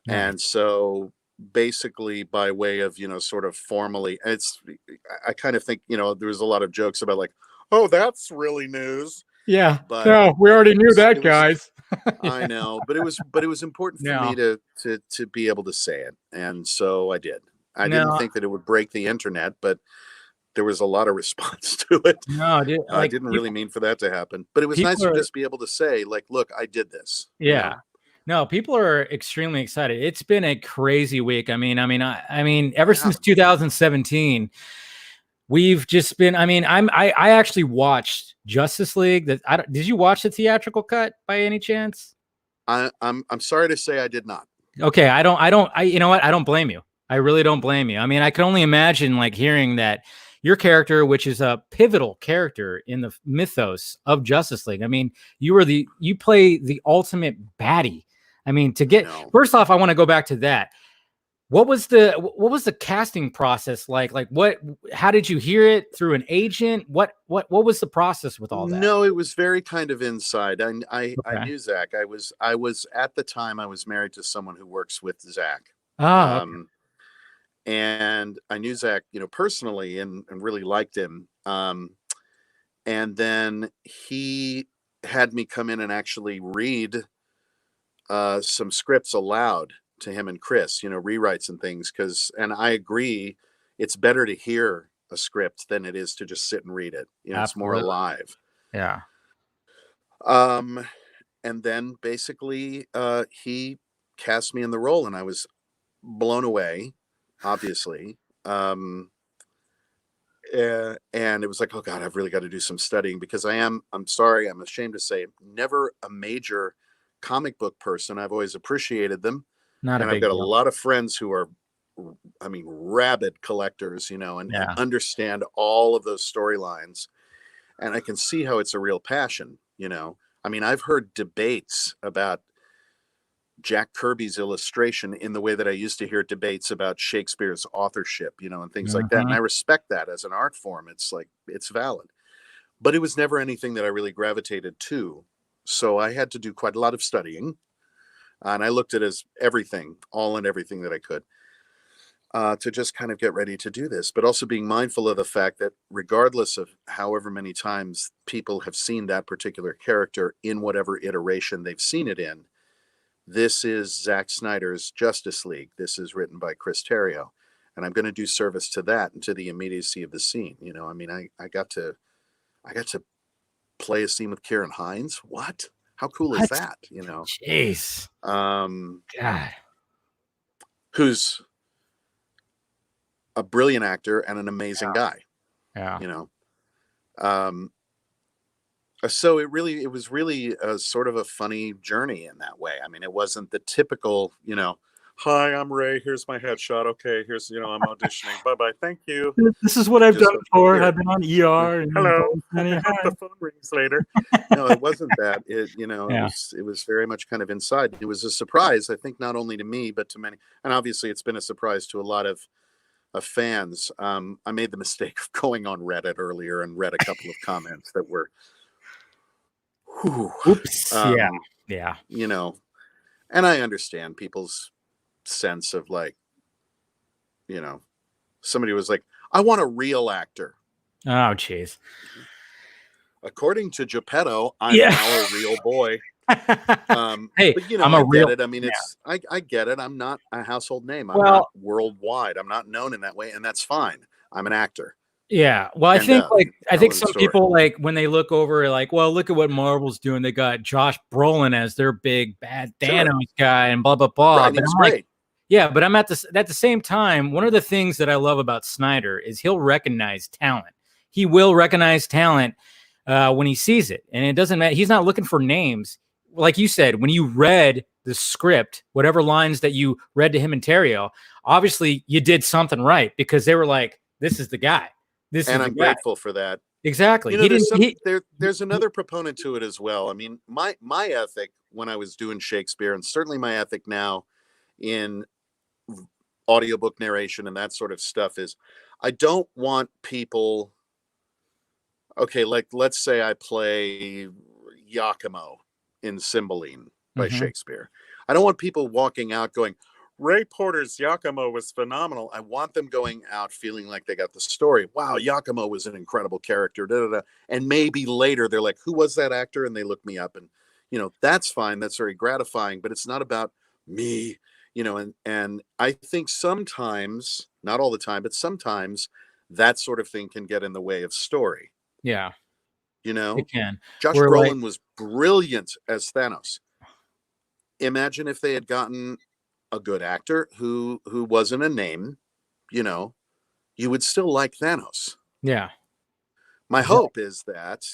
Nice. And so basically, by way of, sort of formally, I kind of think, there was a lot of jokes about like, "Oh, that's really news," Yeah. but No, we already knew it that, was guys. I Yeah. know, but it was important for me No, to be able to say it, and so I did. I didn't no, think that it would break the internet, but there was a lot of response to it. no, dude. I Like didn't really mean for that to happen, but it was nice people to are, just be able to say, like, "Look, I did this." yeah. No, people are extremely excited. It's been a crazy week. I mean, ever Yeah, since 2017, we've just been. I actually watched Justice League. Did you watch the theatrical cut by any chance? I'm sorry to say I did not. Okay, you know what? I don't blame you. I really don't blame you. I mean, I can only imagine like hearing that your character, which is a pivotal character in the mythos of Justice League. I mean, you play the ultimate baddie. I mean, I know. first off, I want to go back to that. What was the casting process like? Like how did you hear it through an agent? What was the process with all that? No, it was very kind of inside. I Okay. knew Zach. I was at the time I was married to someone who works with Zach. Oh, okay. Um, and I knew Zach, personally and really liked him. And then he had me come in and actually read some scripts aloud to him and Chris, rewrites and things, and I agree, it's better to hear a script than it is to just sit and read it. It's more Absolutely. alive. Yeah. And then basically he cast me in the role, and I was blown away, obviously. And it was like, oh God, I've really got to do some studying, because I'm sorry, I'm ashamed to say, never a major comic book person. I've always appreciated them. Not a And I've big got a deal. lot of friends who are, rabid collectors, and Yeah. understand all of those storylines. And I can see how it's a real passion, I've heard debates about Jack Kirby's illustration in the way that I used to hear debates about Shakespeare's authorship, and things like that. And I respect that as an art form. It's like, it's valid. But it was never anything that I really gravitated to. So I had to do quite a lot of studying. And I looked at it as everything, all and everything that I could, to just kind of get ready to do this. But also being mindful of the fact that regardless of however many times people have seen that particular character in whatever iteration they've seen it in, this is Zack Snyder's Justice League. This is written by Chris Terrio. And I'm going to do service to that and to the immediacy of the scene. I got to play a scene with Kieran Hines. What? How cool is that? Jeez. God. Who's a brilliant actor and an amazing guy. Yeah. So it was really a sort of a funny journey in that way. It wasn't the typical, hi, I'm Ray. Here's my headshot. Okay, here's, I'm auditioning. Bye-bye. Thank you. This is what I've done before. I've been on ER. Hello. I hope the phone rings later. No, it wasn't that. It was very much kind of inside. It was a surprise, I think, not only to me, but to many. And obviously it's been a surprise to a lot of fans. I made the mistake of going on Reddit earlier and read a couple of comments that were, oops. Yeah. And I understand people's sense of like, somebody was like, I want a real actor. Oh, jeez. According to Geppetto, I'm now a real boy. Hey, but I'm I a real, get it. I get it. I'm not a household name. I'm Well- not worldwide. I'm not known in that way, and that's fine. I'm an actor. Yeah. Well, I think some story. people, when they look over, well, look at what Marvel's doing. They got Josh Brolin as their big bad Thanos guy and blah, blah, blah. Right, but it's I'm great. like, yeah, but I'm at the same time, one of the things that I love about Snyder is he'll recognize talent. He will recognize talent when he sees it. And it doesn't matter. He's not looking for names. Like you said, when you read the script, whatever lines that you read to him and Terrio, obviously you did something right, because they were like, this is the guy. I'm grateful for that. Exactly. There's another proponent to it as well. My ethic when I was doing Shakespeare, and certainly my ethic now in audiobook narration and that sort of stuff, is I don't want people, okay, let's say I play Iachimo in Cymbeline by Shakespeare. I don't want people walking out going, Ray Porter's Iachimo was phenomenal. I want them going out feeling like they got the story. Wow, Iachimo was an incredible character. Da, da, da. And maybe later they're like, who was that actor? And they look me up, and that's fine. That's very gratifying. But it's not about me, and I think sometimes, not all the time, but sometimes that sort of thing can get in the way of story. Yeah. It can. Josh Brolin was brilliant as Thanos. Imagine if they had gotten a good actor who wasn't a name, you would still like Thanos. Yeah. My hope is that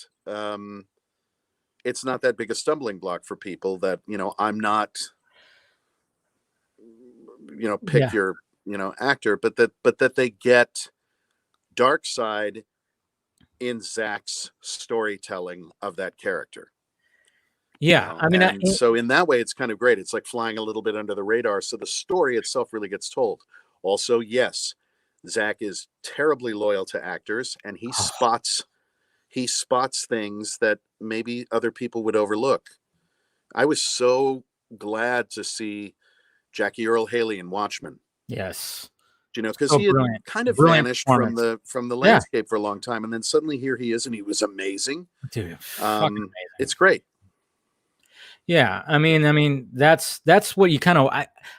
it's not that big a stumbling block for people, that, I'm not, pick your, actor, but that they get Darkseid in Zack's storytelling of that character. Yeah. So in that way, it's kind of great. It's like flying a little bit under the radar. So the story itself really gets told. Also, yes, Zack is terribly loyal to actors, and he spots things that maybe other people would overlook. I was so glad to see Jackie Earle Haley in Watchmen. Yes. Because he had kind of vanished from the landscape for a long time, and then suddenly here he is, and he was amazing. Dude, amazing. It's great. Yeah, I mean that's what you kind of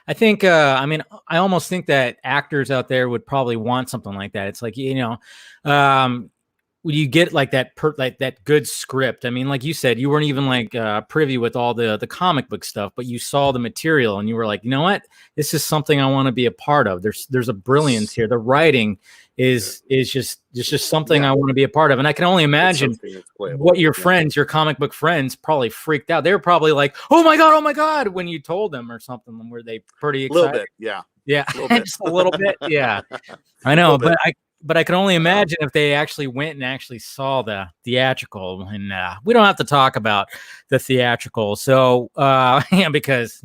I think I mean I almost think that actors out there would probably want something like that. It's like, um when you get like like that good script. I mean, like you said, you weren't even like privy with all the comic book stuff, but you saw the material and you were like, you know what, this is something I want to be a part of. There's a brilliance here. The writing is just something Yeah, I want to be a part of, and I can only it's imagine something that's playable. what your Yeah, friends, your comic book friends, probably freaked out. They were probably like, oh my god," when you told them or something. Were they pretty a little excited? bit. Yeah, Yeah, a little bit. just a little bit. Yeah, I A little know, bit. but I can only Um, imagine if they actually went and actually saw the theatrical. And we don't have to talk about the theatrical, so yeah, because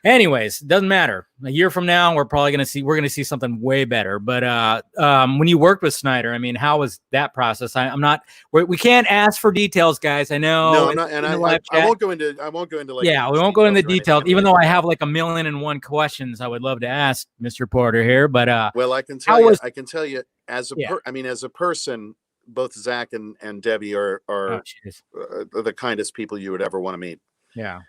anyways, doesn't matter. A year from now, we're gonna see something way better. But when you worked with Snyder, I mean, how was that process? I'm not. We can't ask for details, guys. I know no, I'm it's not, and in the I, live chat. I won't go into like Yeah, we huge won't go into details or anything. details, I even mean, though I have like a million and one questions I would love to ask Mr. Porter here. But well, how was? I can tell you Yeah. I mean, as a person, both Zach and Debbie Oh, are jeez. the kindest people you would ever want to meet. Yeah.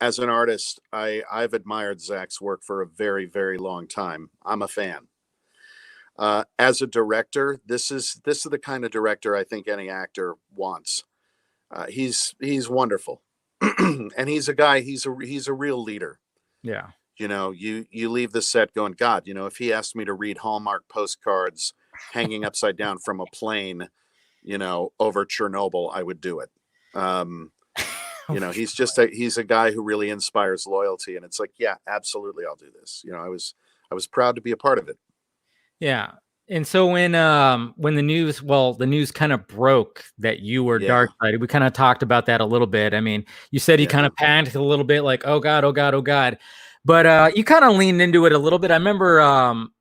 As an artist, I've admired Zach's work for a very, very long time. I'm a fan. As a director, this is the kind of director I think any actor wants. He's wonderful, and he's a guy. He's a real leader. Yeah. You know, you leave the set going, God, you know, if he asked me to read Hallmark postcards hanging upside down from a plane, you know, over Chernobyl, I would do it. You know, he's a guy who really inspires loyalty, and it's like, yeah, absolutely, I'll do this. You know, I was proud to be a part of it. Yeah. And so when the news kind of broke that you were Yeah, dark sided, we kind of talked about that a little bit. I mean, you said you kind yeah, of panicked a little bit, like, oh God, oh God, oh God. But you kind of leaned into it a little bit. I remember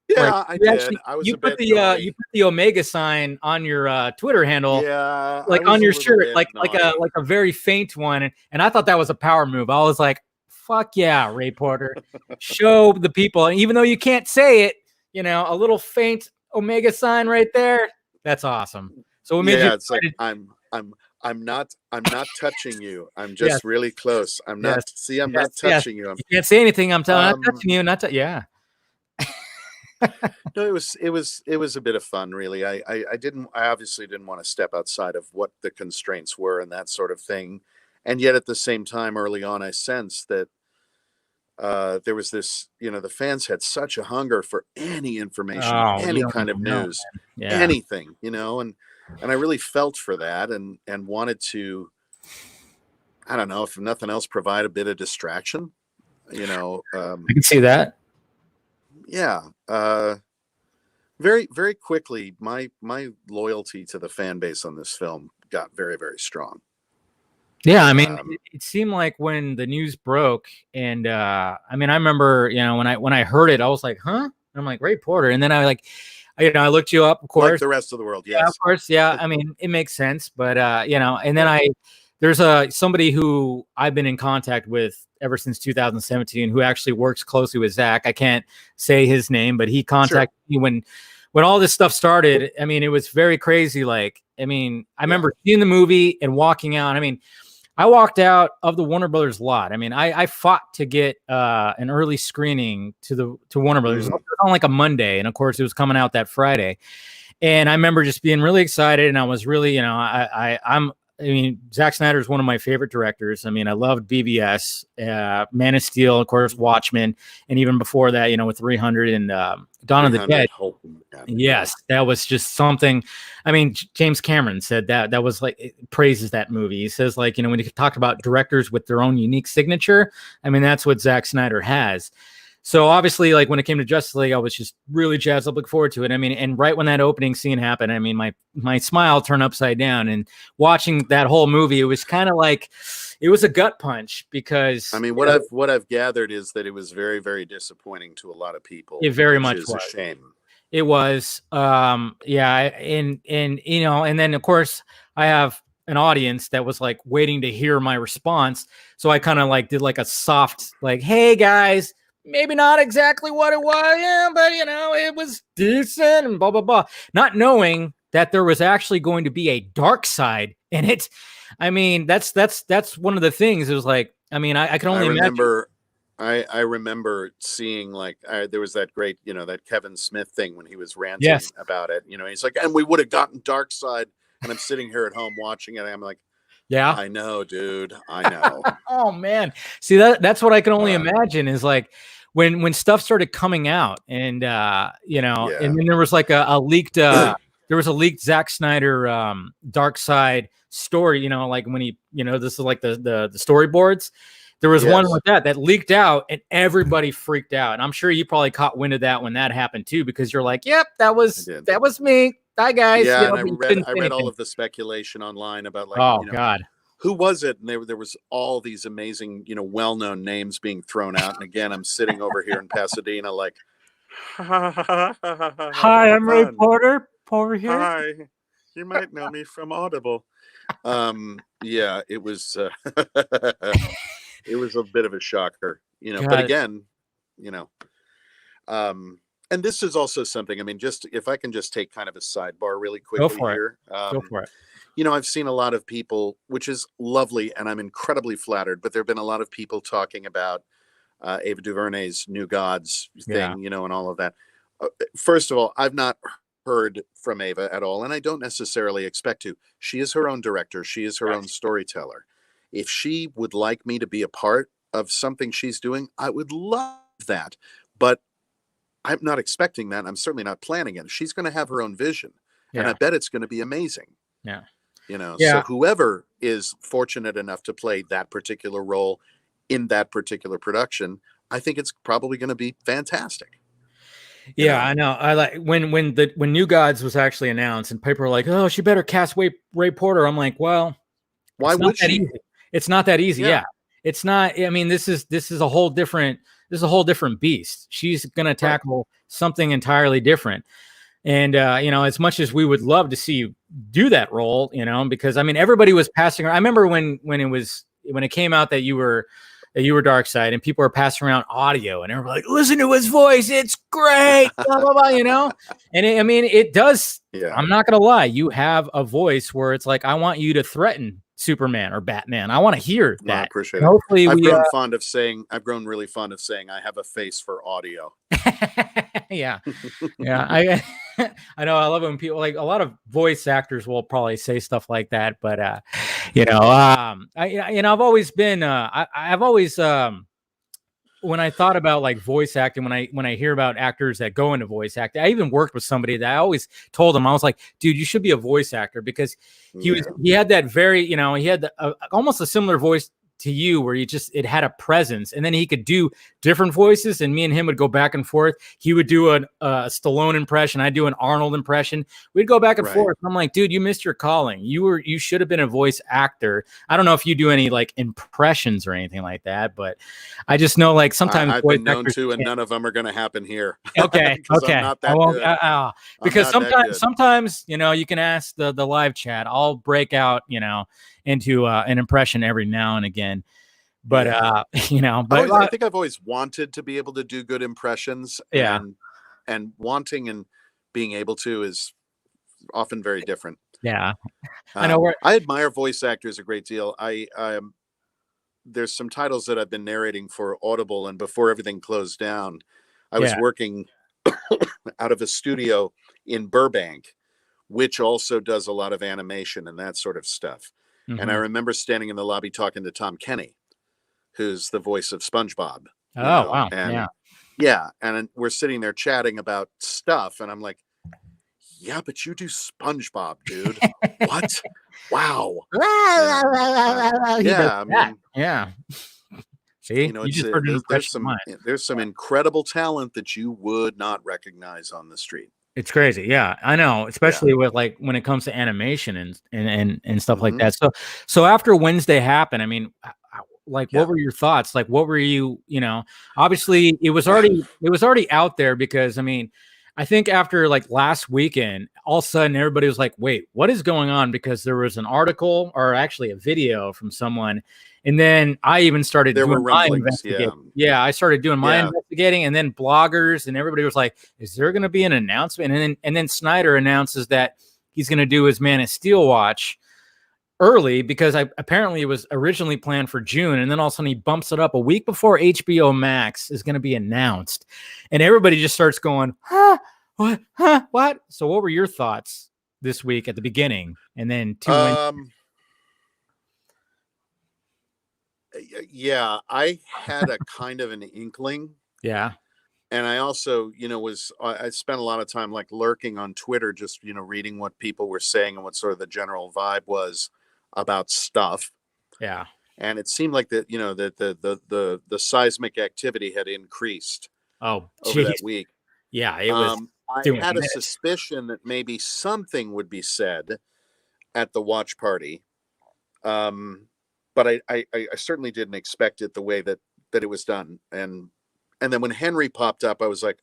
like yeah. I did. I was a bit you naughty. put the Omega sign on your Twitter handle, Yeah, I like on was a your little shirt, bit naughty. like a very faint one. And I thought that was a power move. I was like, fuck yeah, Ray Porter. Show the people. And even though you can't say it, a little faint Omega sign right there. That's awesome. So what made you Yeah, it's like excited? I'm not touching you. I'm Yes, just really close. I'm yes, not see I'm yes, not yes. touching you. You can't say anything. I'm not Um touching you. Not yeah. no, it was a bit of fun, really. I obviously didn't want to step outside of what the constraints were and that sort of thing. And yet at the same time, early on, I sensed that there was this, you know, the fans had such a hunger for any information, Oh, you any don't kind of even know, news, man. Yeah. anything, you know, and I really felt for that and wanted to, I don't know, if nothing else, provide a bit of distraction, you know. I can see that. Yeah. Very, very quickly, my loyalty to the fan base on this film got very, very strong. Yeah, I mean, Um, it seemed like when the news broke, and I mean, I remember, when I heard it, I was like, "Huh?" And I'm like, "Ray Porter," and then I looked you up, of like course. the rest of the world, Yeah, of yes. course. Yeah, I mean, it makes sense, but and then there's somebody who I've been in contact with ever since 2017 who actually works closely with Zach. I can't say his name, but he Sure. contacted me when all this stuff started. I mean, it was very crazy. Like, I mean, I Yeah. remember seeing the movie and walking out. I mean, I walked out of the Warner Brothers lot. I mean, I fought to get an early screening to Warner Brothers. It was Mm. on like a Monday, and of course, it was coming out that Friday. And I remember just being really excited, and I was really, I mean, Zack Snyder is one of my favorite directors. I mean, I loved BVS, Man of Steel, of course, Watchmen, and even before that, with 300 and Dawn of the Dead. 300 hope. Yeah. Yes, that was just something. I mean, James Cameron said that was like, praises that movie. He says, like, when you talk about directors with their own unique signature, I mean, that's what Zack Snyder has. So obviously, like, when it came to Justice League, I was just really jazzed up, looking forward to it. I mean, and right when that opening scene happened, I mean, my smile turned upside down. And watching that whole movie, it was kind of like, it was a gut punch because I mean, what I've gathered is that it was very, very disappointing to a lot of people, it very which much is a was. shame. It was, yeah, and and then of course I have an audience that was like waiting to hear my response, so I kind of like did like a soft, like, "Hey guys, maybe not exactly what it was, yeah, but it was decent," and blah blah blah, not knowing that there was actually going to be a dark side in it. I mean, that's one of the things. It was like, I mean, I can only imagine. I remember seeing like there was that great, that Kevin Smith thing when he was ranting Yes. about it. He's like, and we would have gotten Dark Side, and I'm sitting here at home watching it. And I'm like, Yeah. I know, dude. I know. Oh man. See, that's what I can only imagine is like when stuff started coming out, and and then there was like a leaked Zack Snyder Dark Side story, like when he, this is like the storyboards. There was one with that leaked out, and everybody freaked out. And I'm sure you probably caught wind of that when that happened too, because you're like, yep, that was me. Hi guys. Yeah, and I read all of the speculation online about like, God, who was it? And there was all these amazing, well-known names being thrown out. And again, I'm sitting over here in Pasadena, like, hi, I'm Ray Porter over here. Hi, you might know me from Audible. Yeah, it was it was a bit of a shocker, but again, and this is also something, I mean, just if I can just take kind of a sidebar really quickly here. Go for it. I've seen a lot of people, which is lovely, and I'm incredibly flattered, but there have been a lot of people talking about Ava DuVernay's New Gods thing, and all of that. First of all, I've not heard from Ava at all, and I don't necessarily expect to. She is her own director. She is her own storyteller. If she would like me to be a part of something she's doing, I would love that. But I'm not expecting that. I'm certainly not planning it. She's going to have her own vision, and I bet it's going to be amazing. Yeah. So whoever is fortunate enough to play that particular role in that particular production, I think it's probably going to be fantastic. Yeah, I know. I like when New Gods was actually announced, and people were like, "Oh, she better cast Ray Porter." I'm like, "Well, why would she? Easy. It's not that easy." Yeah, it's not. I mean, this is a whole different beast. She's going to tackle something entirely different. And as much as we would love to see you do that role, because I mean, everybody was passing around. I remember when it came out that you were Darkseid, and people were passing around audio, and everybody like, listen to his voice, it's great, blah blah blah, And it does. Yeah. I'm not gonna lie, you have a voice where it's like, I want you to threaten Superman or Batman. I want to hear that. I appreciate it. Hopefully, I've grown really fond of saying I have a face for audio. Yeah. I know. I love when people, like, a lot of voice actors will probably say stuff like that, but I've always been I've always when I thought about like voice acting, when I hear about actors that go into voice acting, I even worked with somebody that I always told him, I was like, dude, you should be a voice actor, because he had that very, he had almost a similar voice to you, where it had a presence, and then he could do different voices, and me and him would go back and forth. He would do a Stallone impression, I'd do an Arnold impression. We'd go back and forth. I'm like, dude, you missed your calling. You should have been a voice actor. I don't know if you do any like impressions or anything like that, but I just know, like, sometimes I've been known to, and none of them are going to happen here. Okay. I'm not that good. Because sometimes you can ask the live chat. I'll break out into an impression every now and again, but I think I've always wanted to be able to do good impressions, and wanting and being able to is often very different. I know. I admire voice actors a great deal. There's some titles that I've been narrating for Audible, and before everything closed down, I was working out of a studio in Burbank, which also does a lot of animation and that sort of stuff. Mm-hmm. And I remember standing in the lobby talking to Tom Kenny, who's the voice of SpongeBob. Wow. And and we're sitting there chatting about stuff, and I'm like, yeah, but you do SpongeBob, dude. What? Wow. See, there's some incredible talent that you would not recognize on the street. It's crazy. Yeah, I know, especially with like when it comes to animation and stuff like that. So after Wednesday happened, I mean, like, what were your thoughts? Like, what were you, obviously it was already out there, because I mean, I think after like last weekend, all of a sudden everybody was like, wait, what is going on? Because there was an article, or actually a video from someone. And then I even started doing my investigating. Yeah, I started doing my investigating, and then bloggers and everybody was like, is there going to be an announcement? And then Snyder announces that he's going to do his Man of Steel watch early because apparently it was originally planned for June, and then all of a sudden he bumps it up a week before HBO Max is going to be announced, and everybody just starts going, "Huh? What? Huh? What?" So, what were your thoughts this week at the beginning, and then yeah, I had a kind of an inkling. Yeah. And I also, I spent a lot of time like lurking on Twitter, just, reading what people were saying and what sort of the general vibe was about stuff. Yeah. And it seemed like that, that the seismic activity had increased over that week. Yeah, it was. I had a suspicion that maybe something would be said at the watch party. But I certainly didn't expect it the way that it was done. And then when Henry popped up, I was like,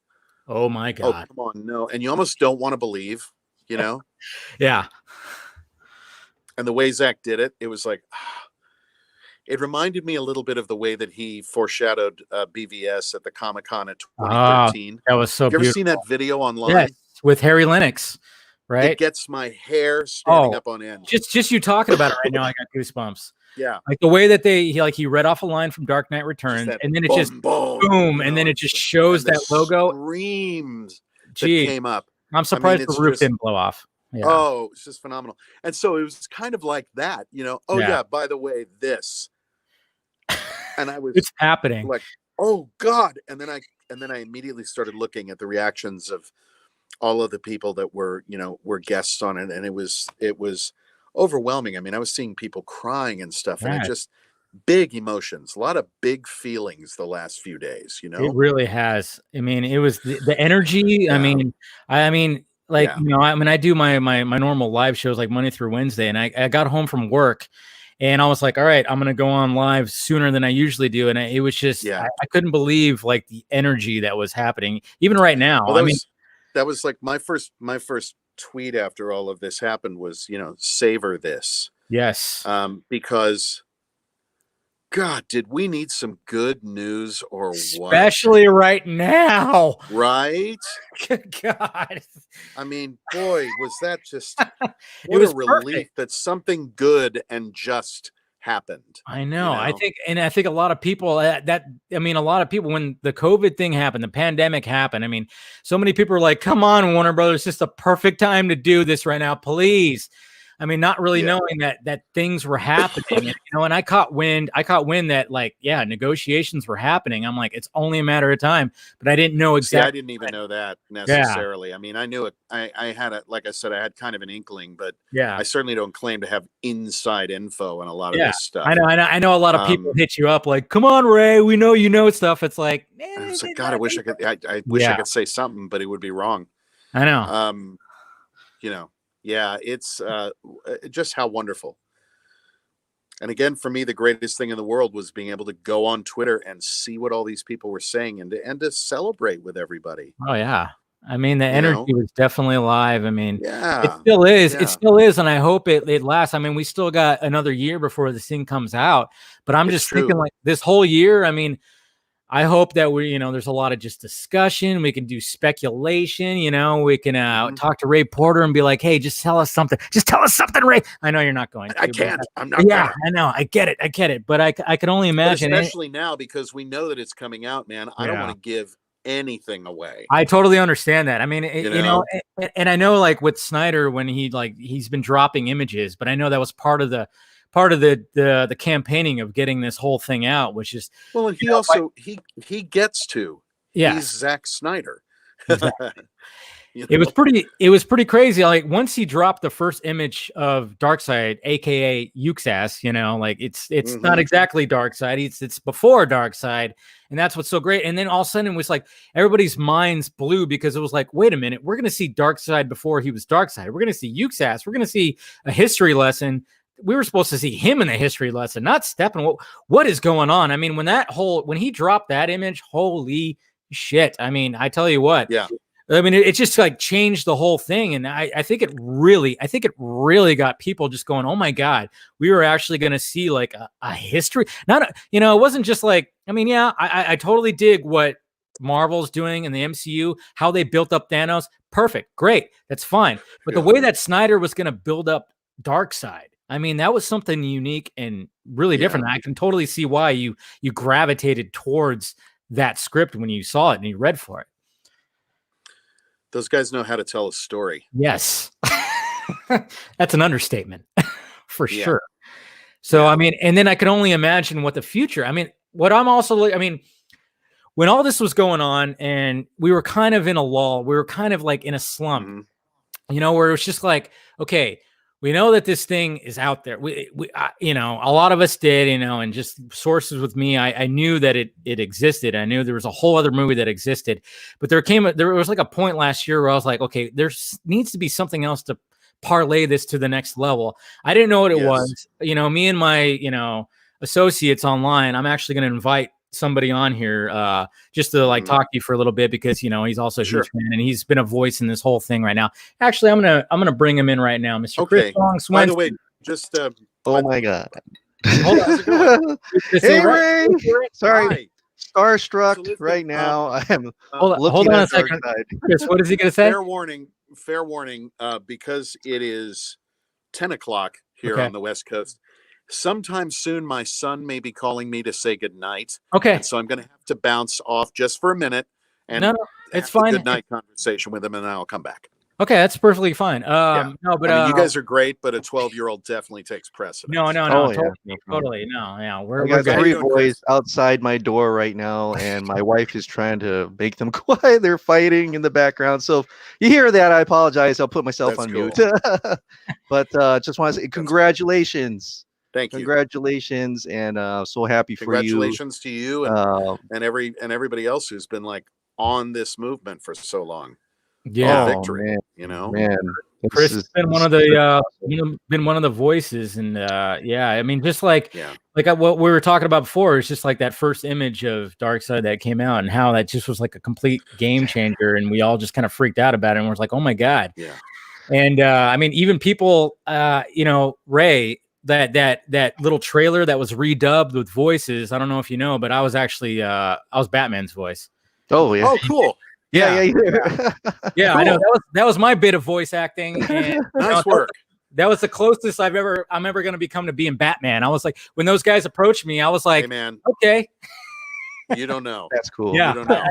oh my God. Oh, come on, no. And you almost don't want to believe, Yeah. And the way Zach did it, it was like, it reminded me a little bit of the way that he foreshadowed BVS at the Comic-Con in 2013. That was so beautiful. You ever seen that video online? Yes, with Harry Lennox, right? It gets my hair standing up on end. Just you talking about it right now, I got goosebumps. Yeah. Like the way that he read off a line from Dark Knight Returns, and then it just boom, and then it just shows that logo. Screams that came up. I'm surprised the roof didn't blow off. Yeah. Oh, it's just phenomenal. And so it was kind of like that, yeah, by the way, this. And I was it's happening. Like, oh God. And then I immediately started looking at the reactions of all of the people that were guests on it. And it was overwhelming. I mean, I was seeing people crying and stuff, and it just big emotions, a lot of big feelings the last few days, It really has. I mean, it was the energy. Yeah. I mean, like, I do my normal live shows like Monday through Wednesday, and I got home from work and I was like, all right, I'm going to go on live sooner than I usually do. And it was just, I couldn't believe like the energy that was happening even right now. Well, that was like my first tweet after all of this happened was, savor this. Yes. Because God, did we need some good news or what? Especially right now. Right? Good God. I mean, boy, was that just what a relief that something good and just happened. I know. I think a lot of people a lot of people, when the COVID thing happened, the pandemic happened, I mean, so many people are like, come on, Warner Brothers, it's just the perfect time to do this right now, please. I mean, not really knowing that things were happening, and I caught wind that negotiations were happening. I'm like, it's only a matter of time, but I didn't know exactly. See, I didn't even know that necessarily. Yeah. I mean, I knew it. I had like I said, I had kind of an inkling, but I certainly don't claim to have inside info on a lot of this stuff. I know a lot of people hit you up like, come on, Ray, we know stuff. It's like, it's like, God, I wish I could. I wish I could say something, but it would be wrong. I know. Yeah, it's just how wonderful. And again, for me, the greatest thing in the world was being able to go on Twitter and see what all these people were saying and to celebrate with everybody. Oh, yeah. I mean, the energy was definitely alive. I mean, it still is. Yeah. It still is. And I hope it lasts. I mean, we still got another year before this thing comes out. But I'm just thinking like this whole year, I mean, I hope that there's a lot of just discussion. We can do speculation. We can talk to Ray Porter and be like, hey, just tell us something. Just tell us something, Ray. I know you're not going to. I can't. I'm not. Yeah, I know. I get it. But I can only imagine. But especially now because we know that it's coming out, man. I don't want to give anything away. I totally understand that. I mean, and I know like with Snyder when he's been dropping images, but I know that was part of the campaigning of getting this whole thing out, which is and he also he gets to he's Zack Snyder. Exactly. It was pretty crazy. Like once he dropped the first image of Darkseid, aka Yuxas, like it's not exactly Darkseid, it's before Darkseid, and that's what's so great. And then all of a sudden it was like everybody's minds blew because it was like, wait a minute, we're gonna see Darkseid before he was Darkseid. We're gonna see Yuxas. We're gonna see a history lesson. We were supposed to see him in a history lesson, not Steppenwolf. What is going on? I mean, when he dropped that image, holy shit. I mean, I tell you what. Yeah. I mean, it just like changed the whole thing. And I think it really got people just going, oh my God, we were actually going to see like a history. It wasn't just like, I mean, I totally dig what Marvel's doing in the MCU, how they built up Thanos. Perfect. Great. That's fine. But the way that Snyder was going to build up Darkseid, I mean, that was something unique and really different. I can totally see why you gravitated towards that script when you saw it and you read for it. Those guys know how to tell a story. Yes. That's an understatement for sure. So, I mean, and then I can only imagine what the future, I mean, what I'm also, I mean, when all this was going on and we were kind of in a lull, we were kind of like in a slump, you know, where it was just like, okay, we know that this thing is out there. You know, a lot of us did, you know, and just sources with me, I knew that it existed. I knew there was a whole other movie that existed, but there was like a point last year where I was like, okay, there needs to be something else to parlay this to the next level. I didn't know what it was. You know, me and my, you know, associates online, I'm actually going to invite somebody on here just to like talk to you for a little bit, because you know he's also a huge fan and he's been a voice in this whole thing right now. Actually, I'm gonna bring him in right now, Mr. Chris Swenson. By the way, just oh my god, hold on. Hey Ray, sorry, starstruck right now. I am hold on a second. Chris, what is he gonna say? Fair warning, because it is 10 o'clock here on the West Coast. Sometime soon, my son may be calling me to say goodnight. Okay. And so I'm going to have to bounce off just for a minute and it's fine. Good night conversation with him, and then I'll come back. Okay, that's perfectly fine. No, but I mean, you guys are great, but a 12-year-old definitely takes precedence. No, totally. No, yeah, we're got 3 boys outside my door right now, and my wife is trying to make them quiet. They're fighting in the background. So if you hear that, I apologize. I'll put myself on mute. But just want to say congratulations. Thank you. Congratulations, and so happy for you. Congratulations to you and everybody else who's been like on this movement for so long. Yeah, victory. Man. You know, man. Chris has been one of the voices, and I mean, just like what we were talking about before, it's just like that first image of Darkseid that came out, and how that just was like a complete game changer, and we all just kind of freaked out about it, and was like, oh my god. Yeah. And I mean, even people, you know, Ray. That little trailer that was redubbed with voices. I don't know if you know, but I was actually I was Batman's voice. Oh yeah. Oh cool. Yeah. Cool. I know that was my bit of voice acting. And, nice work. That was the closest I'm ever going to become to being Batman. I was like, when those guys approached me, I was like, hey, man, okay. You don't know. That's cool. Yeah. You don't know.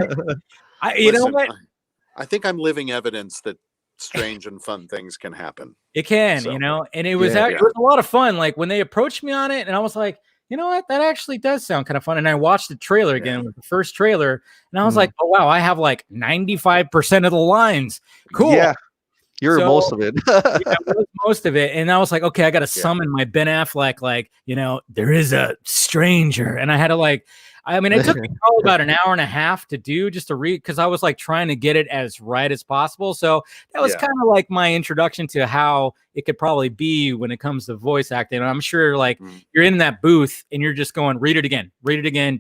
You know what? I think I'm living evidence that strange and fun things can happen. It can, you know, and it was it was a lot of fun. Like when they approached me on it, and I was like, you know what, that actually does sound kind of fun. And I watched the trailer again with the first trailer, and I was like, oh wow, I have like 95% of the lines. Cool. Yeah, you're most of it. Most of it, and I was like, okay, I got to summon my Ben Affleck, like, you know, there is a stranger, and I had to like. I mean, it took me probably about an hour and a half to do, just to read, because I was like trying to get it as right as possible. So that was kind of like my introduction to how it could probably be when it comes to voice acting. And I'm sure like you're in that booth and you're just going, read it again,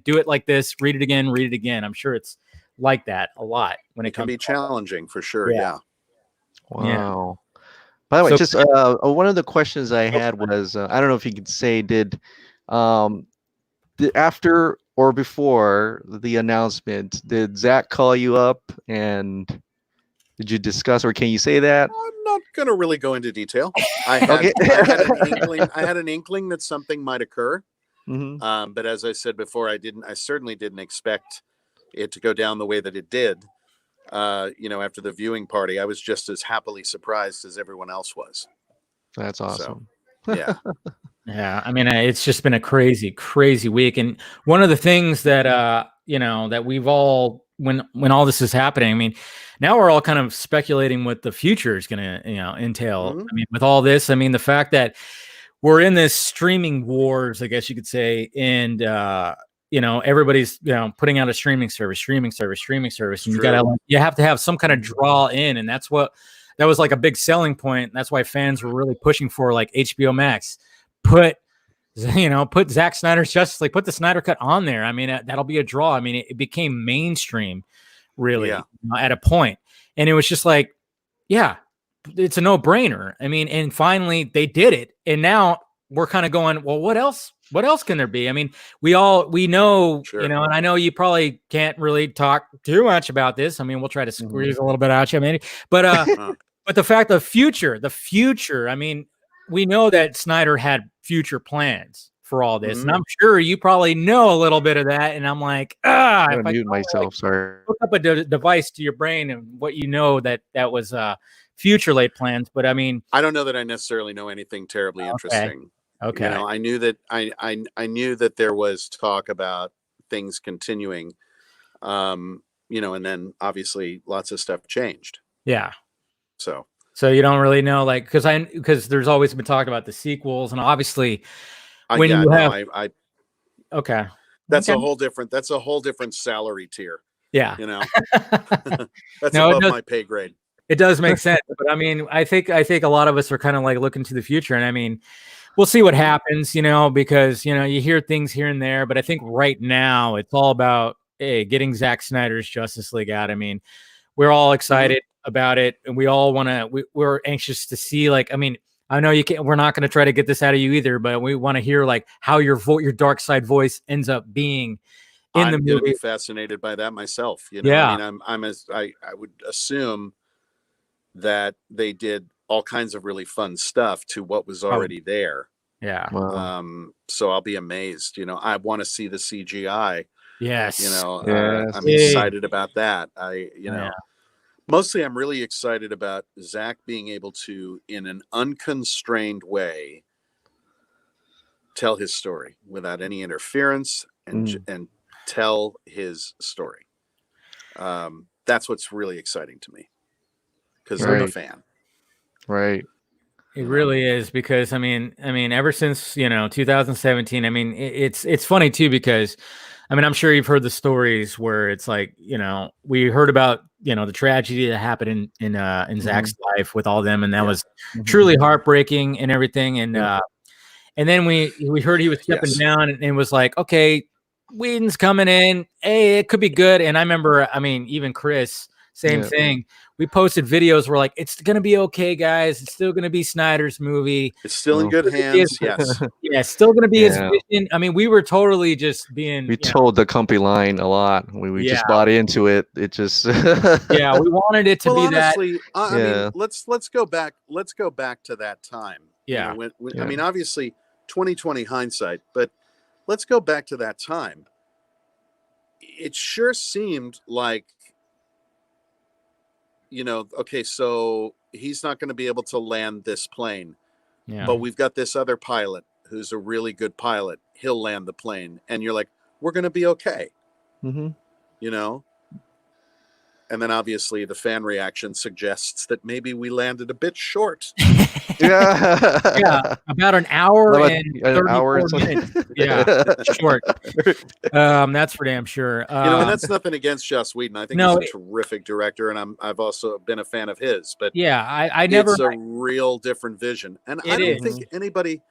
do it like this, read it again. I'm sure it's like that a lot when it comes. Can be challenging for sure. Yeah. Wow. By the way, just one of the questions I had was, I don't know if you could say, did after or before the announcement, did Zach call you up and did you discuss, or can you say that? I'm not going to really go into detail. I had an inkling that something might occur. But as I said before, I certainly didn't expect it to go down the way that it did. You know, after the viewing party, I was just as happily surprised as everyone else was. That's awesome. So, yeah. Yeah, I mean, it's just been a crazy, crazy week. And one of the things that, you know, that we've all, when all this is happening, I mean, now we're all kind of speculating what the future is going to, you know, entail. I mean, with all this, I mean, the fact that we're in this streaming wars, I guess you could say, and, you know, everybody's, you know, putting out a streaming service, and you have to have some kind of draw in. And that was like a big selling point. That's why fans were really pushing for like HBO Max. Put Zack Snyder's Justice League, put the Snyder Cut on there. I mean, that'll be a draw. I mean, it became mainstream, really, you know, at a point. And it was just like, yeah, it's a no-brainer. I mean, and finally they did it. And now we're kind of going, well, what else? What else can there be? I mean, we know, you know, and I know you probably can't really talk too much about this. I mean, we'll try to squeeze a little bit out you, maybe. But but the fact, the future, I mean, we know that Snyder had future plans for all this, Mm-hmm. and I'm sure you probably know a little bit of that. And I'm like, I'm gonna mute myself. Sorry. Hook up a device to your brain and what you know that was future late plans. But I mean, I don't know that I necessarily know anything terribly interesting. Okay. You know, I knew that I knew that there was talk about things continuing. You know, and then obviously lots of stuff changed. Yeah. So you don't really know, like, because there's always been talk about the sequels, and obviously when you have okay, that's a whole different salary tier. Yeah, you know, that's above my pay grade. It does make sense, but I mean, I think a lot of us are kind of like looking to the future, and I mean, we'll see what happens, you know, because you know you hear things here and there, but I think right now it's all about getting Zack Snyder's Justice League out. I mean, we're all excited about it, and we all want to. We're anxious to see, like, I mean, I know you can't. We're not going to try to get this out of you either, but we want to hear like how your dark side voice ends up being in the movie. I'm going to be fascinated by that myself. You know, yeah. I mean, I would assume that they did all kinds of really fun stuff to what was already there. Yeah. Wow. So I'll be amazed. You know, I want to see the CGI. Yes. You know, yes. I'm excited about that. You know, mostly I'm really excited about Zack being able to, in an unconstrained way, tell his story without any interference and tell his story. That's what's really exciting to me because I'm a fan. Right. It really is, because I mean, ever since 2017. I mean, it's funny too, because I mean, I'm sure you've heard the stories where it's like, we heard about the tragedy that happened in Zack's life with all them, and that was truly heartbreaking and everything. And then we heard he was stepping down, and it was like, okay, Whedon's coming in. Hey, it could be good. And I remember, I mean, even Chris, same thing. We posted videos where like, it's going to be okay, guys. It's still going to be Snyder's movie. It's still in good hands. Yes. Yeah, it's still going to be his vision. I mean, we were totally just being. We told the company line a lot. We just bought into it. It just. Yeah, we wanted it to be honestly, that. I mean, let's go back. Let's go back to that time. Yeah. When, I mean, obviously, 2020 hindsight, but let's go back to that time. It sure seemed like, okay, so he's not going to be able to land this plane, but we've got this other pilot who's a really good pilot. He'll land the plane. And you're like, we're going to be okay. And then obviously the fan reaction suggests that maybe we landed a bit short. Yeah, about an hour and 34 minutes. Yeah, short. That's for damn sure. And that's nothing against Joss Whedon. I think he's a terrific director, and I've also been a fan of his. But yeah, I never. It's a real different vision, and I don't think anybody.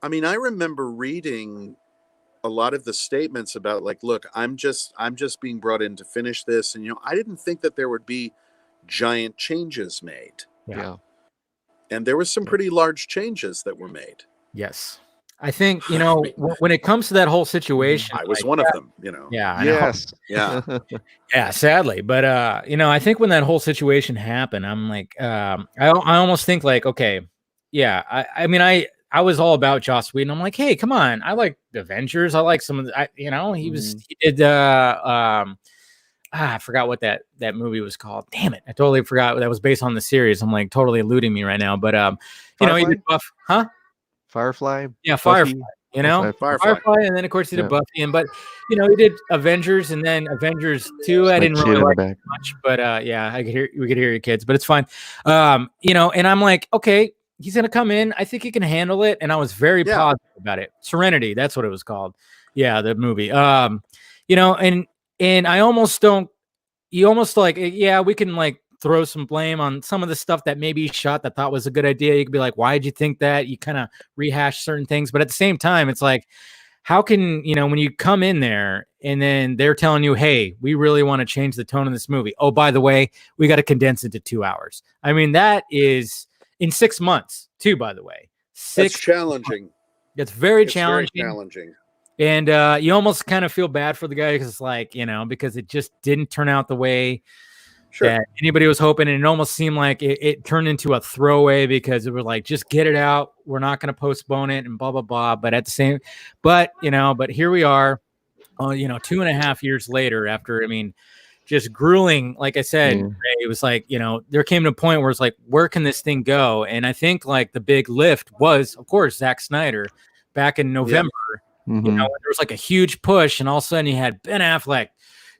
I mean, I remember reading a lot of the statements about like, look, I'm just being brought in to finish this, and I didn't think that there would be giant changes made. Yeah. And there was some pretty large changes that were made. Yes. I think, when it comes to that whole situation, I was one of them, Yeah. Yes. Yeah. Yeah, sadly. But, I think when that whole situation happened, I'm like, I almost think like, okay, yeah, I mean, I was all about Joss Whedon. I'm like, hey, come on. I like the Avengers. I like some of the, he did, I forgot what that movie was called. Damn it. I totally forgot that was based on the series. I'm like totally eluding me right now, but, he did Firefly. Yeah. Firefly, Firefly. And then of course he did Buffy, but he did Avengers, and then Avengers 2. I didn't really like it much, but, we could hear your kids, but it's fine. And I'm like, okay, he's going to come in. I think he can handle it. And I was very positive about it. Serenity. That's what it was called. Yeah. The movie, and I almost don't, you almost like, we can like throw some blame on some of the stuff that maybe he shot that thought was a good idea. You could be like, why did you think that? You kind of rehash certain things, but at the same time, it's like, how can, when you come in there and then they're telling you, hey, we really want to change the tone of this movie. Oh, by the way, we got to condense it to 2 hours. I mean, that is in 6 months too, by the way. That's challenging. It's very challenging. Very challenging. And you almost kind of feel bad for the guy because it's like, because it just didn't turn out the way Sure. that anybody was hoping, and it almost seemed like it turned into a throwaway because it was like, just get it out. We're not going to postpone it and blah, blah, blah. But at the same, but here we are, 2.5 years later after, just grueling. Like I said, it was like, there came to a point where it's like, where can this thing go? And I think like the big lift was, of course, Zack Snyder back in November, there was like a huge push, and all of a sudden you had Ben Affleck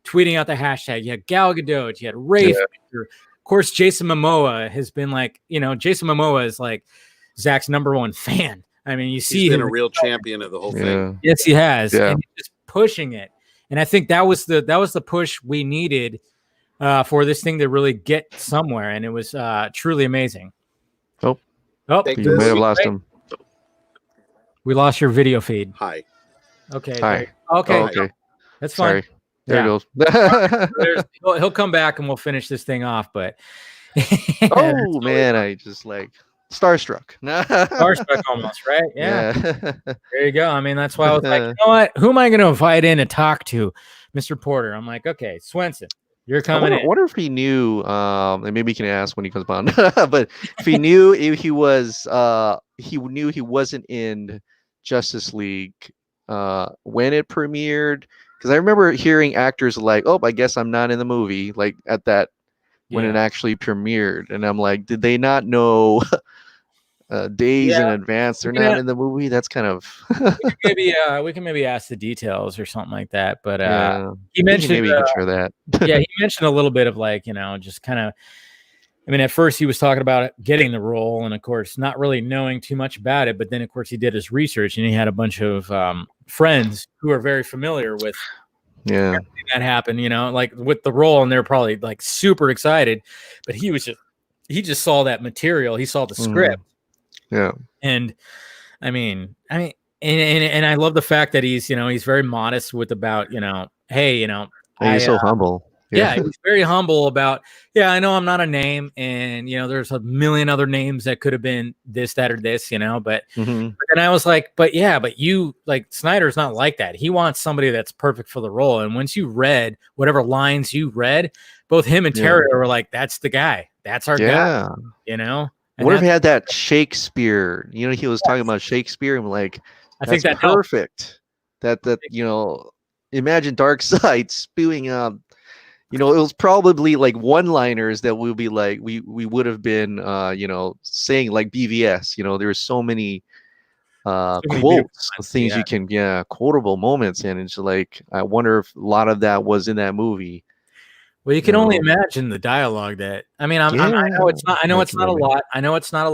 tweeting out the hashtag. You had Gal Gadot, you had Ray Fisher. Of course, Jason Momoa has been like, Jason Momoa is like Zach's #1 fan. I mean, you see he's been him a real champion of the whole thing. Yes, he has. Yeah. And he's just pushing it. And I think that was the push we needed for this thing to really get somewhere. And it was truly amazing. Oh, you may have lost him. We lost your video feed. Hi. Okay. Hi. Okay. Oh, okay. That's fine. Sorry. There it goes. He'll come back and we'll finish this thing off. But oh man, I just like starstruck. Starstruck almost, right? Yeah. There you go. I mean, that's why I was like, you know what? Who am I going to invite in to talk to? Mr. Porter. I'm like, okay, Swenson, you're coming in. I wonder if he knew, and maybe we can ask when he comes on, but if he knew if he was, he knew he wasn't in Justice League when it premiered. Because I remember hearing actors like, oh, I guess I'm not in the movie, like at that, when it actually premiered. And I'm like, did they not know days in advance they're not in the movie? That's kind of we can maybe ask the details or something like that. But he mentioned maybe you can share that. He mentioned a little bit of like, just kind of, at first he was talking about getting the role, and of course not really knowing too much about it, but then of course he did his research, and he had a bunch of friends who are very familiar with everything that happened, like with the role, and they're probably like super excited. But he just saw that material, he saw the script. And and I love the fact that he's very modest with about hey, he's so humble. He's very humble about, I know I'm not a name, and there's a million other names that could have been this, that, or this, but but then I was like, but you, like, Snyder's not like that. He wants somebody that's perfect for the role. And once you read whatever lines you read, both him and Terry were like, that's the guy, that's our guy, What if he had that Shakespeare? He was talking about Shakespeare, and like, I think that's perfect. Helped. That imagine Darkseid spewing out. It was probably like one-liners that we'll be like, we would have been, saying like BVS. There were so many quotes, things you can, quotable moments, and it's like, I wonder if a lot of that was in that movie. Well, you can only imagine the dialogue that, I know it's not. I know it's not a lot. I know it's not a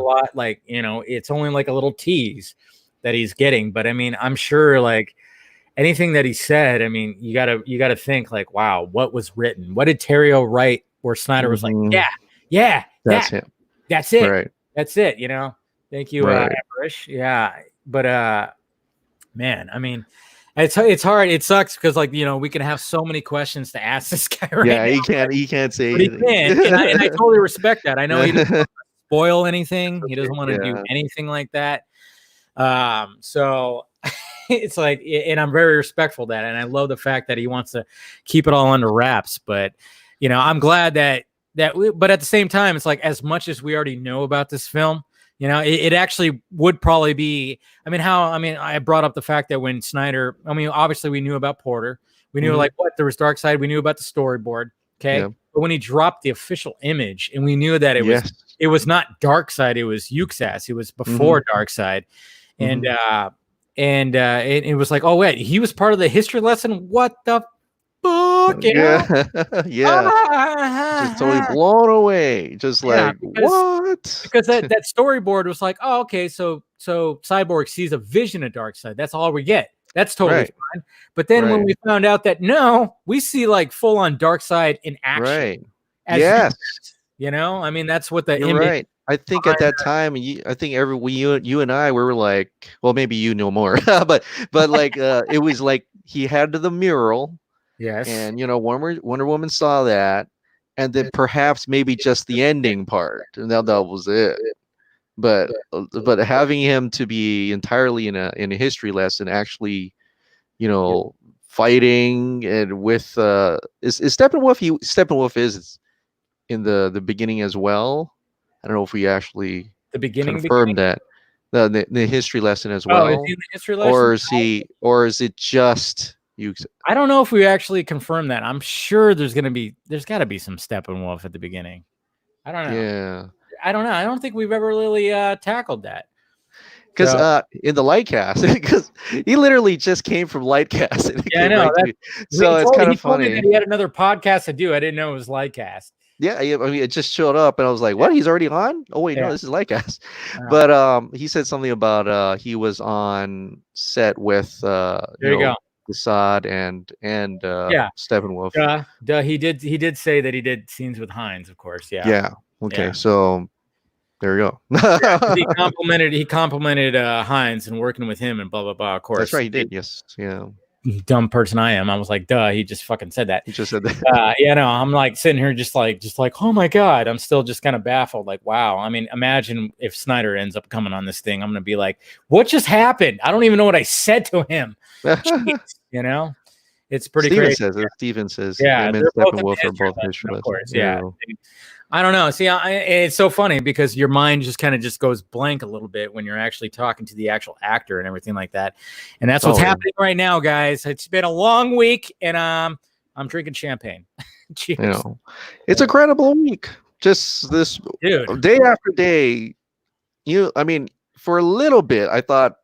lot. Like, it's only like a little tease that he's getting. But I'm sure like anything that he said, you gotta think like, wow, what was written? What did Terrio write? Where Snyder was like, that's him. That's it. Right. That's it. Thank you, Emmerich. Yeah, but man, it's hard. It sucks because like we can have so many questions to ask this guy right now. He can't say anything. He can, and I totally respect that. I know he doesn't want to spoil anything. He doesn't want to do anything like that. So it's like, and I'm very respectful of that, and I love the fact that he wants to keep it all under wraps. But I'm glad that but at the same time, it's like, as much as we already know about this film, it actually would probably be, I brought up the fact that when Snyder, obviously we knew about Porter. We knew like what there was Darkseid. We knew about the storyboard. Okay. Yeah. But when he dropped the official image, and we knew that it was not Darkseid, it was Yuxas. It was before Darkseid. And it was like, oh wait, he was part of the history lesson. What the fuck? Just totally blown away. Just like, what? Because that storyboard was like, oh, okay, so Cyborg sees a vision of Darkseid. That's all we get. That's totally fine. But then when we found out that no, we see like full on Darkseid in action. Yes. That's what the You're image. Right. I think at that time, I think you and I were like, well, maybe you know more, but like it was like he had the mural. Yes. And Wonder Woman saw that, and then perhaps maybe just the ending part, and that was it. But having him to be entirely in a history lesson, actually, fighting and with is Steppenwolf. Steppenwolf is in the beginning as well. I don't know if we actually The beginning confirmed that the history lesson as Oh, is well, he in the history lesson? or is it just you? I don't know if we actually confirmed that. I'm sure there's got to be some Steppenwolf at the beginning. I don't know. Yeah, I don't know. I don't think we've ever really tackled that. because in the Lightcast, because he literally just came from Lightcast. And Yeah, I know. So it's kind of funny. Told me that he had another podcast to do. I didn't know it was Lightcast. Yeah, I mean, it just showed up, and I was like, "What? He's already on? Oh wait, no, this is Lightcast." But he said something about he was on set with Assad and Steppenwolf. Duh. He did say that he did scenes with Hines, of course. Yeah. Yeah. Okay. Yeah. So there you go. He complimented Hines and working with him and blah blah blah. Of course. That's right. He did. Yes. Yeah. Dumb person I am. I was like, duh. He just fucking said that. He just said that. Yeah. No. I'm like sitting here just like, oh my god. I'm still just kind of baffled. Like, wow. I mean, imagine if Snyder ends up coming on this thing. I'm gonna be like, what just happened? I don't even know what I said to him. Jeez, it's pretty crazy. Steven says, yeah, they're both history, of course. Yeah. I don't know. See, it's so funny because your mind just kind of just goes blank a little bit when you're actually talking to the actual actor and everything like that. And that's what's happening right now, guys. It's been a long week, and I'm drinking champagne. Cheers. It's a credible week. Just this day after day. I mean, for a little bit, I thought,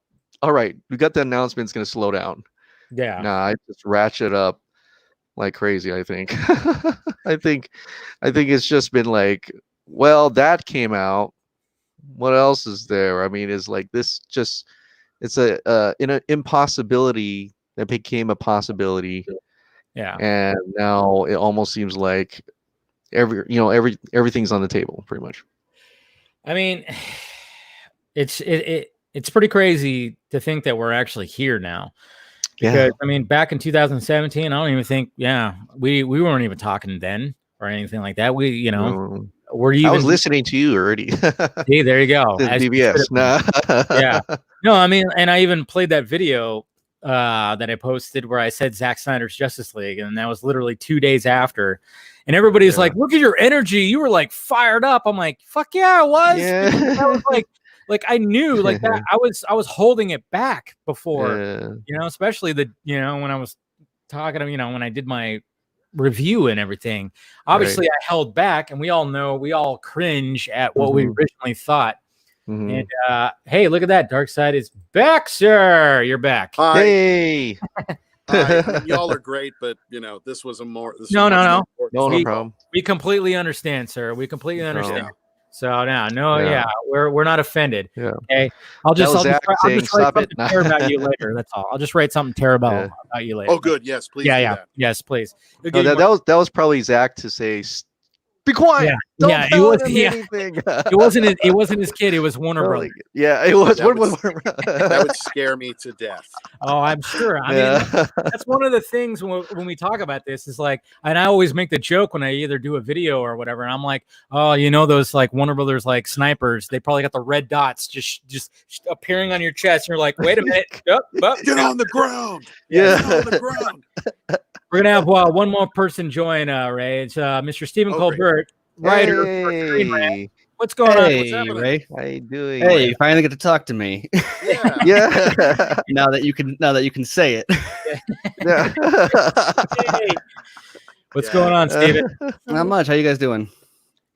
all right, we got the announcement. It's going to slow down. Yeah. Nah, I just ratchet up like crazy. I think. I think it's just been like, well, that came out. What else is there? I mean, it's like this. It's an impossibility that became a possibility. Yeah. And now it almost seems like everything's on the table, pretty much. I mean, it's pretty crazy to think that we're actually here now. Because I mean, back in 2017, I don't even think, we weren't even talking then or anything like that. Were you? I was listening to you already. See, there you go. BBS. Yeah. No, I mean, and I even played that video that I posted where I said Zack Snyder's Justice League, and that was literally 2 days after. And everybody's like, "Look at your energy! You were like fired up." I'm like, "Fuck yeah, I was." Yeah. I was like I knew like that. I was holding it back before, especially when I was talking to, when I did my review and everything. Obviously, I held back, and we all cringe at what we originally thought. And hey, look at that. Darkseid is back, sir. You're back. Hi. Hey. I mean, y'all are great, but this was no problem. We completely understand, sir. We completely understand. So now, we're not offended. Yeah. Okay. I'll just write something terrible about you later. That's all. I'll just write something terrible about you later. Oh, good. Yes, please. Yeah. Yes, please. No, that was probably Zach to say, be quiet. It wasn't his kid. It was Warner Brothers. Yeah, it was. That would scare me to death. Oh, I'm sure. I mean, that's one of the things when we talk about this is like, and I always make the joke when I either do a video or whatever. And I'm like, oh, those like Warner Brothers like snipers. They probably got the red dots just appearing on your chest. And you're like, wait a minute, get on the ground. Yeah, get on the ground. We're gonna have one more person join, Ray. It's Mr. Stephen Colbert, writer. Hey. What's going on? What's happening? Ray? How you doing? Hey, you finally get to talk to me. Yeah. now that you can say it. Yeah. Hey. What's going on, Steven? Not much. How you guys doing?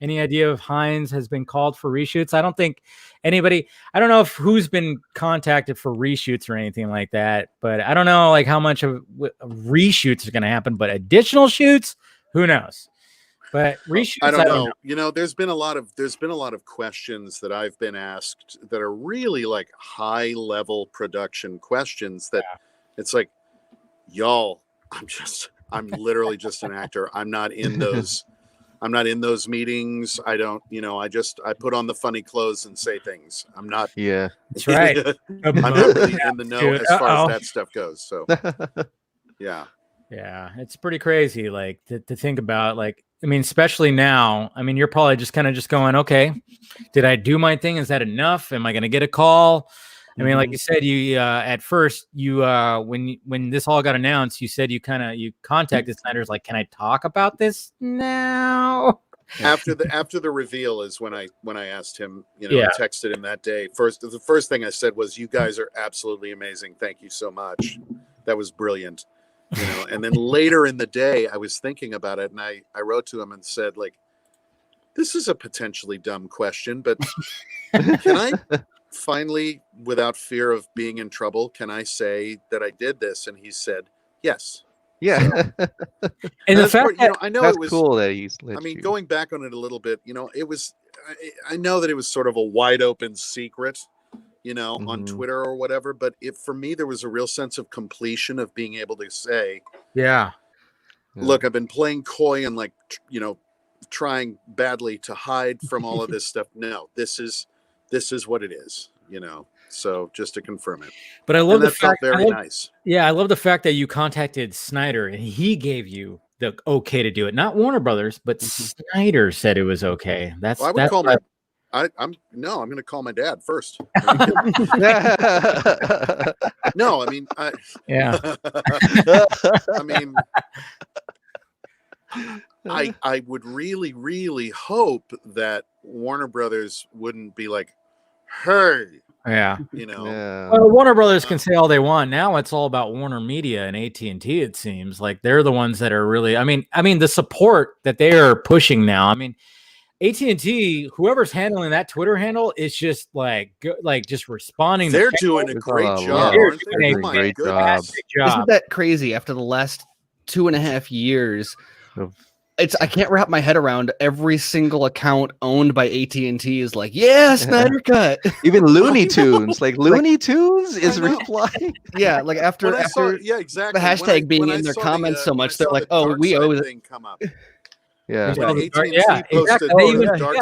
Any idea if Hines has been called for reshoots? I don't think anybody. I don't know if who's been contacted for reshoots or anything like that. But I don't know like how much of reshoots are going to happen. But additional shoots, who knows? But reshoots, I don't know. There's been a lot of questions that I've been asked that are really like high level production questions that it's like, y'all, I'm literally just an actor. I'm not in those. I'm not in those meetings. I don't, I put on the funny clothes and say things. I'm not. Yeah, that's right. I'm not really in the know as far as that stuff goes. So, yeah. Yeah. It's pretty crazy. Like to think about, like, I mean, especially now, I mean, you're probably just kind of just going, okay, did I do my thing? Is that enough? Am I going to get a call? I mean, like you said, you at first you when this all got announced, you said you contacted Snyder's like, can I talk about this now? After the reveal is when I asked him, I texted him that day. The first thing I said was, "You guys are absolutely amazing. Thank you so much. That was brilliant." And then later in the day, I was thinking about it, and I wrote to him and said, like, this is a potentially dumb question, but can I finally, without fear of being in trouble, can I say that I did this? And he said, yes. Yeah. So, and the fact that I know that's it was cool that he's. I mean, going back on it a little bit, it was. I know that it was sort of a wide open secret, on Twitter or whatever. But for me, there was a real sense of completion of being able to say, look, I've been playing coy and trying badly to hide from all of this stuff. No, this is what it is, So just to confirm it. But I love the fact very nice. Yeah, I love the fact that you contacted Snyder and he gave you the okay to do it. Not Warner Brothers, but Snyder said it was okay. I'm going to call my dad first. No, I mean, I mean, I would really, really hope that Warner Brothers wouldn't be like, hey, Well, Warner Brothers can say all they want. Now it's all about Warner Media and AT&T. It seems like they're the ones that are really. I mean, the support that they are pushing now. I mean, AT&T, whoever's handling that Twitter handle, is just just responding. They're doing a great job. They're doing a great job. Isn't that crazy? After the last 2.5 years, I can't wrap my head around every single account owned by AT&T is like, Snyder Cut. Even Looney Tunes, Looney Tunes is replying. Yeah, like after exactly. The hashtag being in their comments so much, they're like, oh, we owe it. Come up. Yeah. When AT&T posted the Dark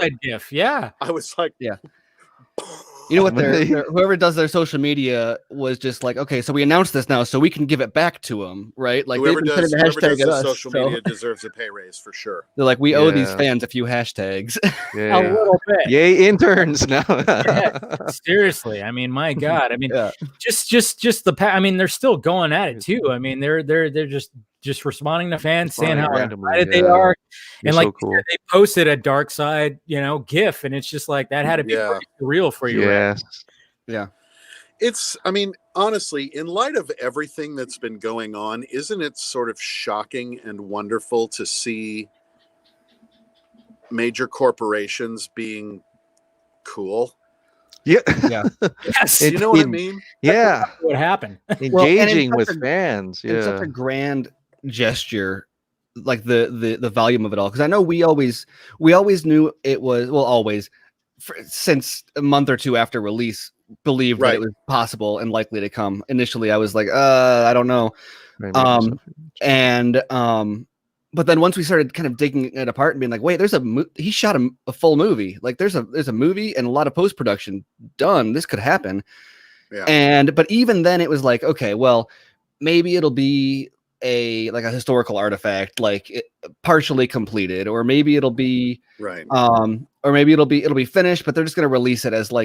Side GIF. Yeah. I was like, You know what? Whoever does their social media was just like, okay, so we announced this now, so we can give it back to them, right? Like whoever does the social media deserves a pay raise for sure. They're like, we owe these fans a few hashtags. A little bit. Yay, interns now. Seriously, I mean, my God, I mean, just the. I mean, they're still going at it too. I mean, they're just responding to fans, saying how excited they are, and so cool. They posted a Dark Side, GIF, and it's just like that had to be real for you. Yes. Yeah. I mean, honestly, in light of everything that's been going on, isn't it sort of shocking and wonderful to see major corporations being cool? Yeah. Yes. You know what I mean? Yeah. What happened? Engaging with fans. Yeah. It's such a grand gesture, like the volume of it all. Because I know we always knew it was, always, since a month or two after release, believed that it was possible and likely to come. Initially, I was like, I don't know. But then once we started kind of digging it apart and being like, wait, he shot a full movie. Like there's a movie and a lot of post-production done. This could happen. Yeah. But even then it was like, okay, well, maybe it'll be a historical artifact, partially completed, or maybe it'll be or maybe it'll be finished, but they're just going to release it as for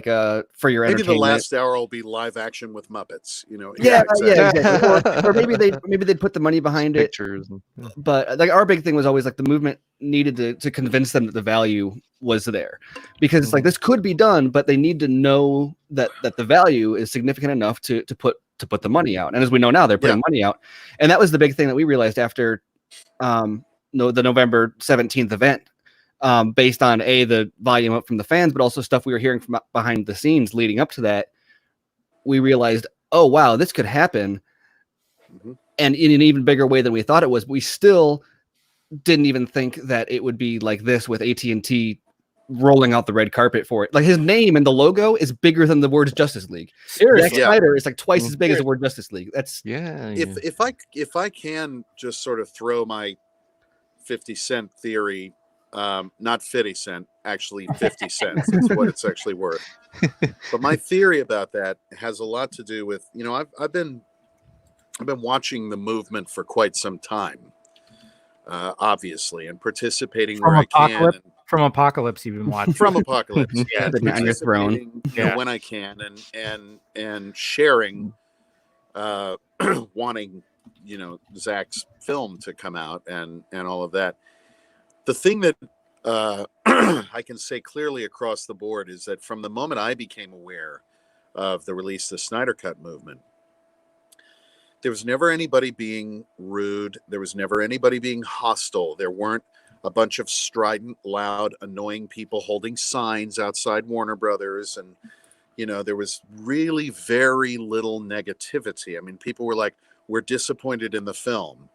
your entertainment. Maybe the last hour will be live action with Muppets, exactly. or maybe they'd put the money behind Pictures. But our big thing was always the movement needed to convince them that the value was there, because it's this could be done, but they need to know that the value is significant enough to put the money out. And as we know now, they're putting money out. And that was the big thing that we realized after the November 17th event, based on the volume up from the fans, but also stuff we were hearing from behind the scenes leading up to that. We realized, oh, wow, this could happen. Mm-hmm. And in an even bigger way than we thought it was. We still didn't even think that it would be like this, with AT&T rolling out the red carpet for it. Like his name and the logo is bigger than the words Justice League. Seriously, Snyder is twice as big as the word Justice League. That's If I can just sort of throw my 50 cent theory, not 50 cent, actually 50 cents is what it's actually worth. But my theory about that has a lot to do with, I've been watching the movement for quite some time, obviously, and participating where I can. From Apocalypse, you've been watching. From Apocalypse, Yeah, and on your throne. participating, you know, when I can, and sharing, wanting, you know, Zach's film to come out and all of that. The thing that I can say clearly across the board is that from the moment I became aware of the release of the Snyder Cut movement, there was never anybody being rude. There was never anybody being hostile. There weren't a bunch of strident, loud, annoying people holding signs outside Warner Brothers. And, you know, there was really very little negativity. I mean, people were like, we're disappointed in the film.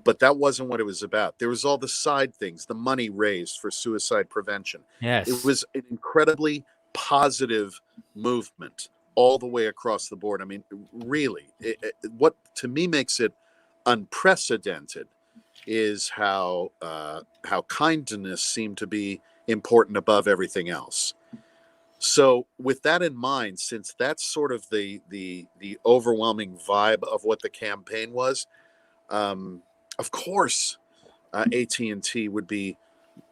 But that wasn't what it was about. There was all the side things, the money raised for suicide prevention. Yes. It was an incredibly positive movement all the way across the board. I mean, really, what to me makes it unprecedented is how kindness seemed to be important above everything else. So with that in mind, since that's sort of the overwhelming vibe of what the campaign was, of course, AT&T would be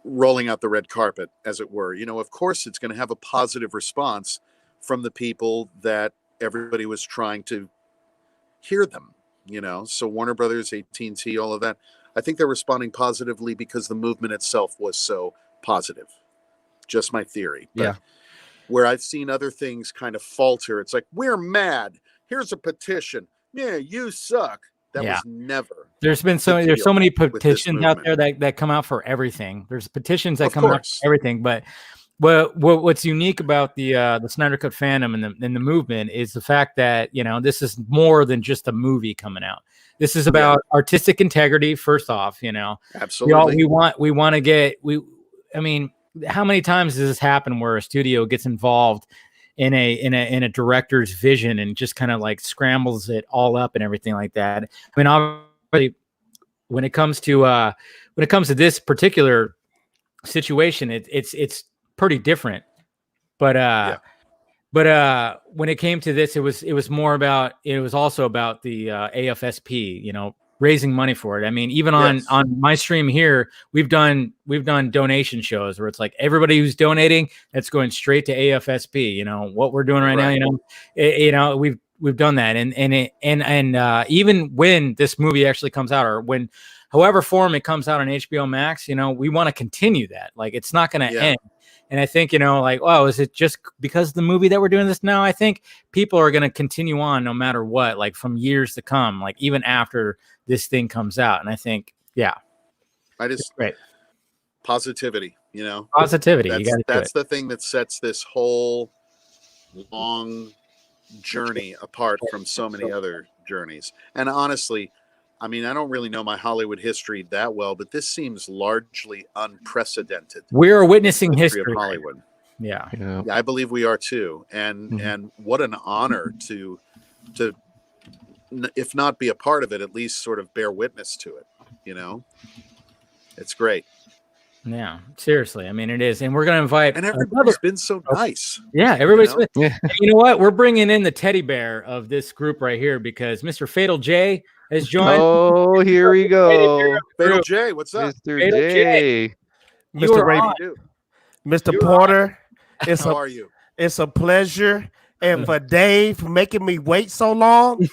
rolling out the red carpet, as it were. You know, of course, it's going to have a positive response from the people that everybody was trying to hear them. You know, so Warner Brothers, AT&T, all of that. I think they're responding positively because the movement itself was so positive. Just my theory. But Yeah. where I've seen other things kind of falter, it's like, we're mad. Here's a petition. Yeah, you suck. That was never. There's so many petitions out there that come out for everything. There's petitions that come out for everything, but what's unique about the Snyder Cut fandom and the movement is the fact that, you know, this is more than just a movie coming out. This is about artistic integrity. First off, you know, absolutely. We want to get I mean, how many times does this happen where a studio gets involved in a director's vision and just kind of like scrambles it all up and everything like that? I mean, obviously, when it comes to this particular situation, it's pretty different. But when it came to this, it was also about the AFSP, you know, raising money for it. I mean, even on my stream here, we've done donation shows where it's like everybody who's donating, that's going straight to AFSP. You know what we're doing right now. You know, we've done that, and even when this movie actually comes out, or when however form it comes out on HBO Max, you know, we want to continue that. Like, it's not going to end. And I think, you know, like, oh, is it just because of the movie that we're doing this now? I think people are going to continue on no matter what, like from years to come, like even after this thing comes out. And I think, great positivity, you know, positivity. That's the thing that sets this whole long journey apart from so many other journeys. And honestly, I mean, I don't really know my Hollywood history that well, but this seems largely unprecedented. We're witnessing history of Hollywood. Yeah, I believe we are too. And what an honor to, if not be a part of it, at least sort of bear witness to it. You know, it's great. Yeah, seriously. I mean, it is. And we're going to invite. And everybody's been so nice. Yeah, everybody's been. You know what? We're bringing in the teddy bear of this group right here because Mr. Fatal J has joined. Oh, here we go. Fatal J, what's up? Mr. J. Mr. Ray, Mr. Porter. How are you? It's a pleasure. And for Dave for making me wait so long.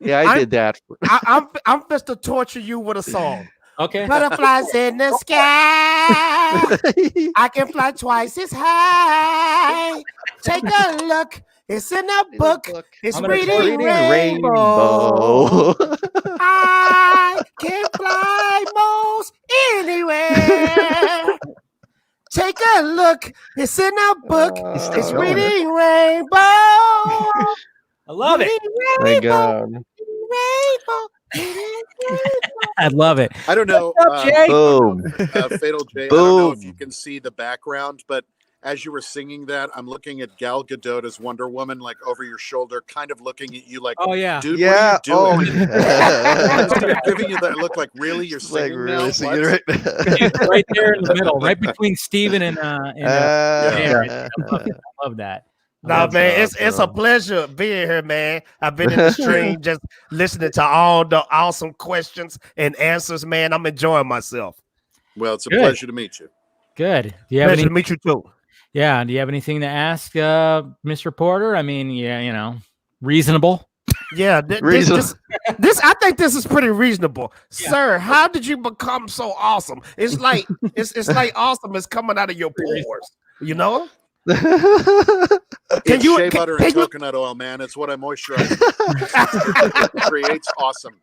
Yeah, I did that. I'm just to torture you with a song. Okay. Butterflies in the sky. I can fly twice as high. Take a look. It's in a book. It's reading rainbow. I can fly most anywhere. Take a look. It's in a book. It's reading rainbow. I love it. My God. Rainbow. I love it. I don't know. Boom. Fatal J. I don't know if you can see the background, but as you were singing that, I'm looking at Gal Gadot as Wonder Woman, like over your shoulder, kind of looking at you like, oh yeah, dude, yeah. what are you doing? Giving you that look like, really, you're singing like now? really singing right now. Right there in the middle, right between Steven and I love that. No, man, it's a pleasure being here, man. I've been in the stream just listening to all the awesome questions and answers, man. I'm enjoying myself. Well, it's a Good. pleasure to meet you. Good. Do you have Pleasure any? to meet you too. Yeah. Do you have anything to ask, Mr. Porter? I mean, yeah, reasonable. Yeah, this I think this is pretty reasonable, Yeah. sir. How did you become so awesome? It's like it's like awesome is coming out of your pores. You know? It's shea butter and coconut oil, man. It's what I moisturize. It creates awesome.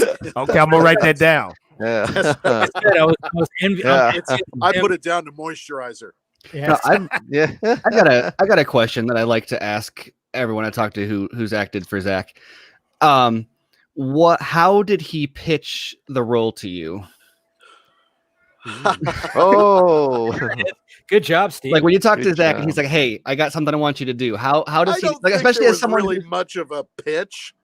Okay, I'm gonna write that down. Yeah. I put it down to moisturizer. Yeah. I got a question that I like to ask everyone I talk to who's acted for Zach. How did he pitch the role to you? Oh, good job, Steve. Like when you talk to Zach and he's like, "Hey, I got something I want you to do." How does he like, especially as someone really much of a pitch?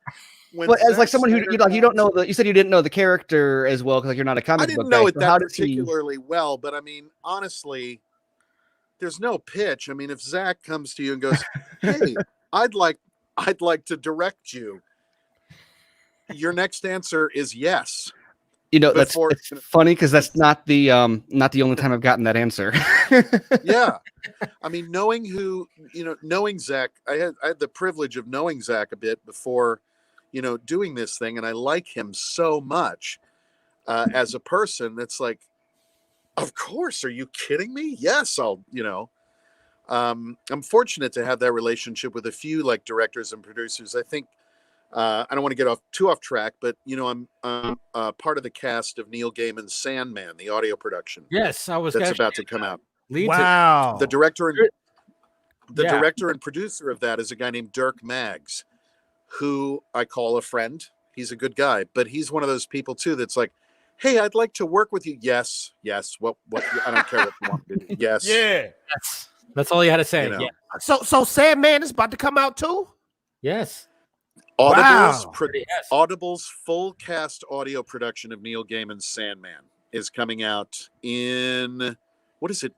But as like someone who you don't know you said you didn't know the character as well because like you're not a comic book guy. I didn't know it that particularly well, but I mean, honestly, there's no pitch. I mean, if Zach comes to you and goes, "Hey, I'd like to direct you," your next answer is yes. You know, it's funny because that's not the only time I've gotten that answer. Yeah, I mean, knowing Zach, I had the privilege of knowing Zach a bit before, doing this thing, and I like him so much as a person. That's like, of course, are you kidding me? Yes, I'll. I'm fortunate to have that relationship with a few like directors and producers. I think. I don't want to get too off track, but I'm part of the cast of Neil Gaiman's Sandman, the audio production. Yes, that's about to come out. Wow. The director and producer of that is a guy named Dirk Maggs, who I call a friend. He's a good guy, but he's one of those people too that's like, "Hey, I'd like to work with you." Yes. What? I don't care what you want to do. Yes. Yeah. That's all you had to say. Yeah. So Sandman is about to come out too? Yes. Audible's full cast audio production of Neil Gaiman's Sandman is coming out in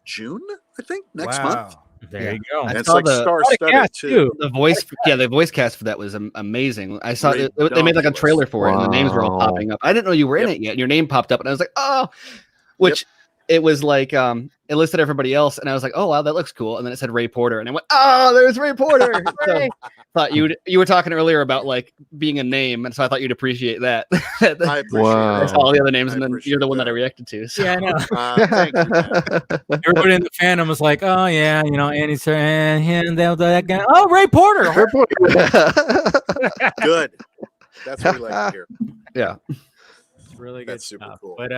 June? I think next month. There you go. And it's like star-studded too. The voice cast for that was amazing. I saw they made like a trailer for it, and the names were all popping up. I didn't know you were in it yet, and your name popped up, and I was like, oh, which. It was like it listed everybody else, and I was like, "Oh wow, that looks cool." And then it said Ray Porter, and I went, "Oh, there's Ray Porter." So thought you were talking earlier about like being a name, and so I thought you'd appreciate that. I appreciate that's all the other names, and then you're the one that I reacted to. So. Yeah, I know. Thank you, everybody in the fandom was like, "Oh yeah, Andy's and that guy. Oh, Ray Porter. Ray Porter. Good. That's what we like to hear. Yeah, it's really good. That's super cool. But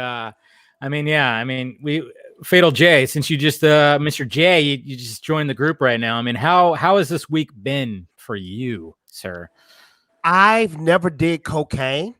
Fatal J, since you just Mr. J, you just joined the group right now. I mean, how has this week been for you, sir? I've never did cocaine.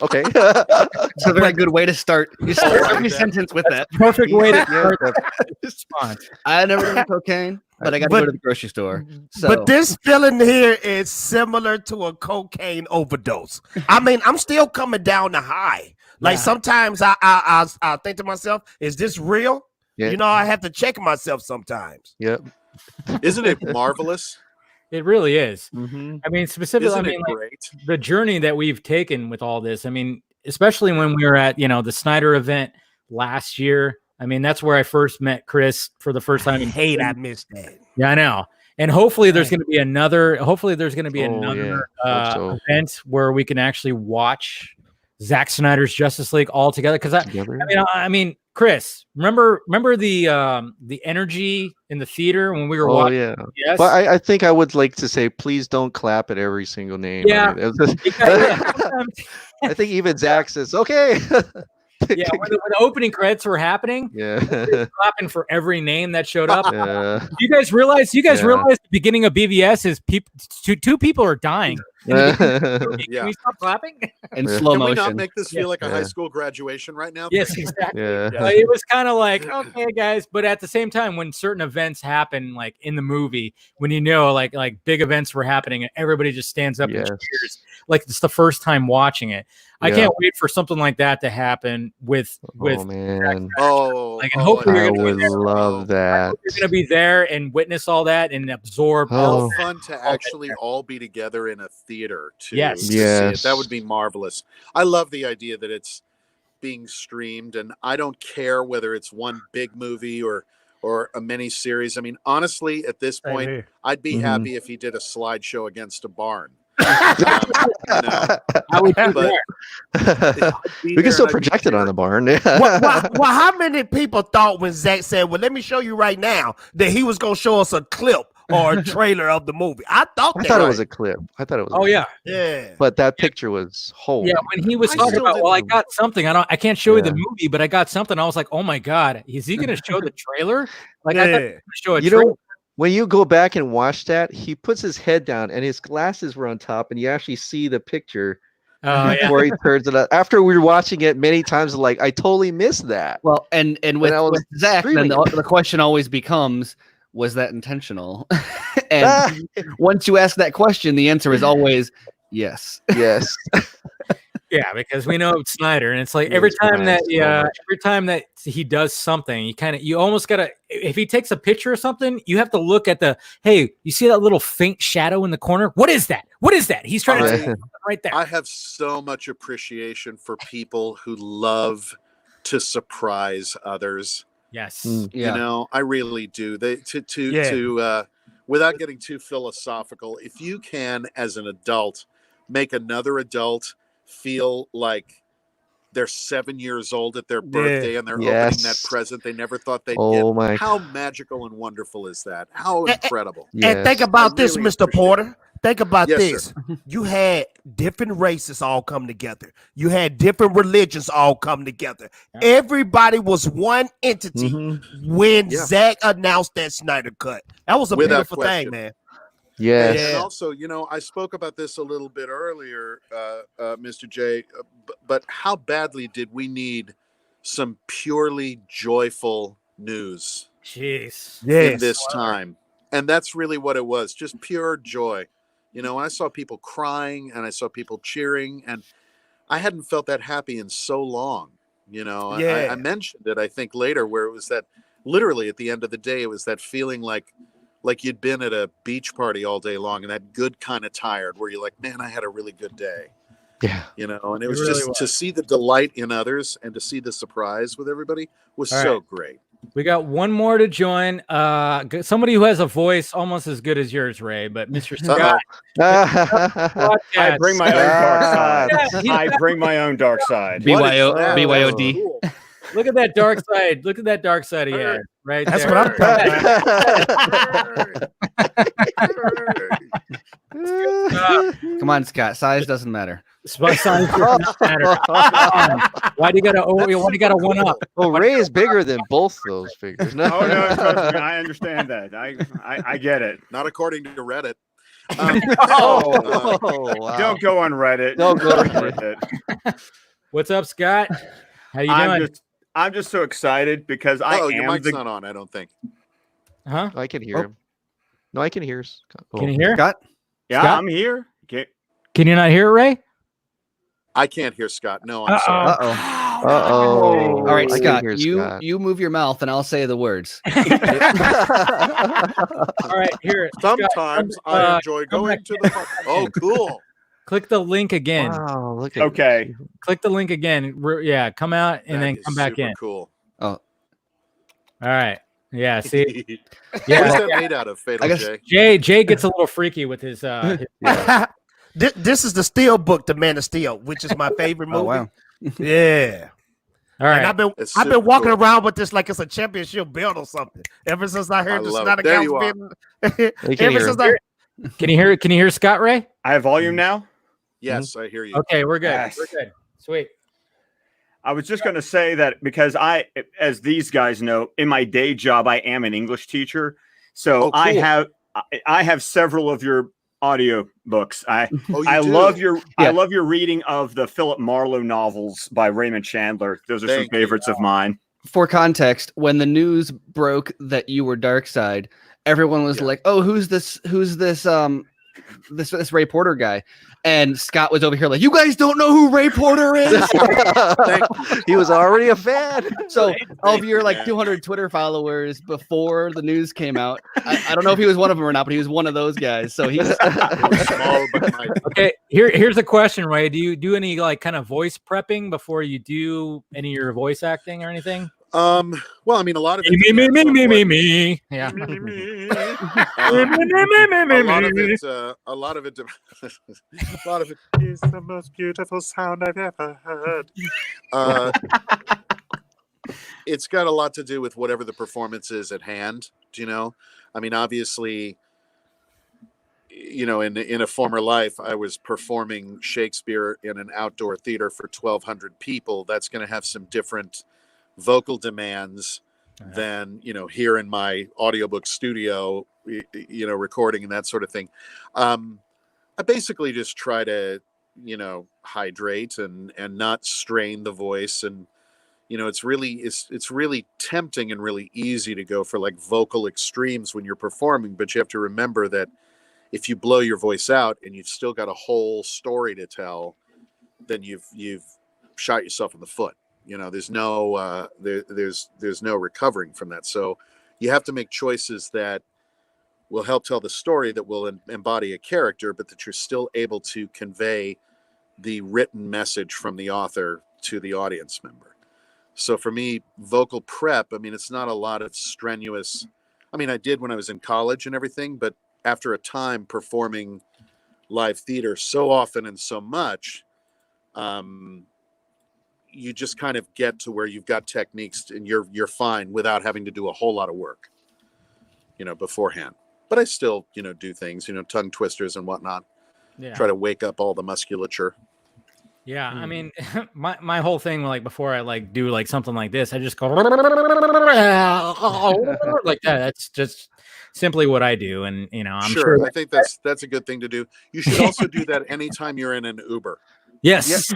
Okay. It's a very good way to start. You start every sentence with that. Perfect way to start the response. I never did cocaine, but I got to go to the grocery store. So. But this feeling here is similar to a cocaine overdose. I mean, I'm still coming down the high. Like sometimes I think to myself, is this real? Yeah. I have to check myself sometimes. Yep. Isn't it marvelous? It really is. Mm-hmm. I mean, specifically, great? The journey that we've taken with all this. I mean, especially when we were at, the Snyder event last year. I mean, that's where I first met Chris for the first time. I missed that. Yeah, I know. And hopefully there's going to be another event where we can actually watch Zack Snyder's Justice League all together. Because I mean, Chris, remember the energy in the theater when we were watching? Yeah. Yes. But I think I would like to say, please don't clap at every single name. Yeah. I think even Zach says, okay. Yeah, when the opening credits were happening, clapping for every name that showed up. You guys realize the beginning of BVS is two people are dying. Can we stop clapping? In slow motion. Can we not make this feel like a high school graduation right now? Yes, exactly. It was kind of like, okay, guys, but at the same time, when certain events happen, like in the movie, when like big events were happening, and everybody just stands up and cheers, like it's the first time watching it. I can't wait for something like that to happen with. Oh man! Hopefully I would love that. You're gonna be there and witness all that and absorb. How fun to actually all be together in a theater too. Yes. To see it. That would be marvelous. I love the idea that it's being streamed, and I don't care whether it's one big movie or a mini series. I mean, honestly, at this point, I'd be happy if he did a slideshow against a barn. I would we can still project it on the barn. Well, how many people thought when Zach said, "Well, let me show you right now," that he was gonna show us a clip or a trailer of the movie? I thought it was a clip. I thought it was. Oh yeah. But that picture was whole. Yeah, when he was talking about, well, I got something. I can't show you the movie, but I got something. I was like, oh my god, is he gonna show the trailer? Like, I thought he was gonna show a trailer. When you go back and watch that, he puts his head down and his glasses were on top, and you actually see the picture before he turns it up. After we were watching it many times, like, I totally missed that. Well, and with Zach, then the question always becomes, was that intentional? And once you ask that question, the answer is always yes. Yes. Yeah, because we know it's Snyder, and it's like every time that he does something, you almost gotta, if he takes a picture or something, you have to look at hey, you see that little faint shadow in the corner? What is that? What is that? He's trying to tell you something right there. I have so much appreciation for people who love to surprise others. Yes. You know, I really do. Without getting too philosophical, if you can, as an adult, make another adult feel like they're 7 years old at their birthday and they're opening that present they never thought they'd get. How magical and wonderful is that? How incredible. And think about this, Mr. Porter. Think about this. You had different races all come together. You had different religions all come together. Everybody was one entity when Zach announced that Snyder Cut. That was a beautiful thing, man. Yes. And also, you know, I spoke about this a little bit earlier, Mr. J, but how badly did we need some purely joyful news in this time? And that's really what it was, just pure joy. You know, I saw people crying and I saw people cheering, and I hadn't felt that happy in so long. You know, I mentioned it, I think, later, where it was that literally at the end of the day, it was that feeling like you'd been at a beach party all day long, and that good kind of tired where you're like, man, I had a really good day. Yeah. You know, and it was really just to see the delight in others and to see the surprise with everybody was so great. We got one more to join. Somebody who has a voice almost as good as yours, Ray, but Mr. Scott. I bring my own dark side. I bring my own dark side. BYOD. Cool. Look at that dark side. Look at that dark side he had right That's there. what I'm talking Come on, Scott. Size doesn't matter. Size doesn't matter. Why do you gotta one up? Well, Ray is bigger than both those figures. No, trust me, I understand that. I get it. Not according to Reddit. Wow. Don't go on Reddit. Don't go on Reddit. What's up, Scott? How you doing? I'm just so excited because your mic's not on, I don't think. Huh? I can hear him. No, I can hear Scott. Can you hear? Scott? Yeah, Scott? I'm here. Okay. Can you not hear it, Ray? I can't hear Scott. No, I'm sorry. Uh-oh. All right, I Scott. can hear You move your mouth and I'll say the words. All right, here. Sometimes I enjoy going to the Oh, cool. Click the link again. Wow, look at Okay. Click the link again. Yeah, come out and then come back in. Cool. Oh. All right. Yeah, see. What's that made out of, Fatal J? Jay gets a little freaky with his This is the Steel book, The Man of Steel, which is my favorite movie. Oh, wow. Yeah. All right. And I've been walking around with this like it's a championship belt or something. Ever since I heard this not Can you hear Scott Ray? I have volume now. Yes, I hear you. Okay, we're good. Yes. We're good. Sweet. I was just going to say that because as these guys know, in my day job, I am an English teacher. So cool. I have several of your audio books. I love your reading of the Philip Marlowe novels by Raymond Chandler. Those are some favorites of mine. For context, when the news broke that you were Darkseid, everyone was like, "Oh, who's this this Ray Porter guy, and Scott was over here like, you guys don't know who Ray Porter is. He was already a fan. So all of your like 200 Twitter followers before the news came out, I don't know if he was one of them or not, but he was one of those guys. So he's small but mighty. Okay, here's a question, Ray. Do you do any like kind of voice prepping before you do any of your voice acting or anything? Well, I mean, a lot of it. Me. Yeah. A lot of it is the most beautiful sound I've ever heard. It's got a lot to do with whatever the performance is at hand. Do you know? I mean, obviously, you know, in a former life, I was performing Shakespeare in an outdoor theater for 1,200 people. That's going to have some different vocal demands than, you know, here in my audiobook studio, you know, recording and that sort of thing. I basically just try to, you know, hydrate and not strain the voice. And, you know, it's really tempting and really easy to go for like vocal extremes when you're performing, but you have to remember that if you blow your voice out and you've still got a whole story to tell, then you've shot yourself in the foot. You know, there's no there's no recovering from that. So you have to make choices that will help tell the story, that will embody a character, but that you're still able to convey the written message from the author to the audience member. So for me, vocal prep, I mean, it's not a lot of strenuous. I mean, I did when I was in college and everything, but after a time performing live theater so often and so much, you just kind of get to where you've got techniques and you're fine without having to do a whole lot of work, you know, beforehand. But I still, you know, do things, you know, tongue twisters and whatnot. Yeah. Try to wake up all the musculature. Yeah, I mean, my whole thing, like before I like do like something like this, I just go like that. That's just simply what I do, and you know, I'm sure I think that's a good thing to do. You should also do that anytime you're in an Uber. Yes,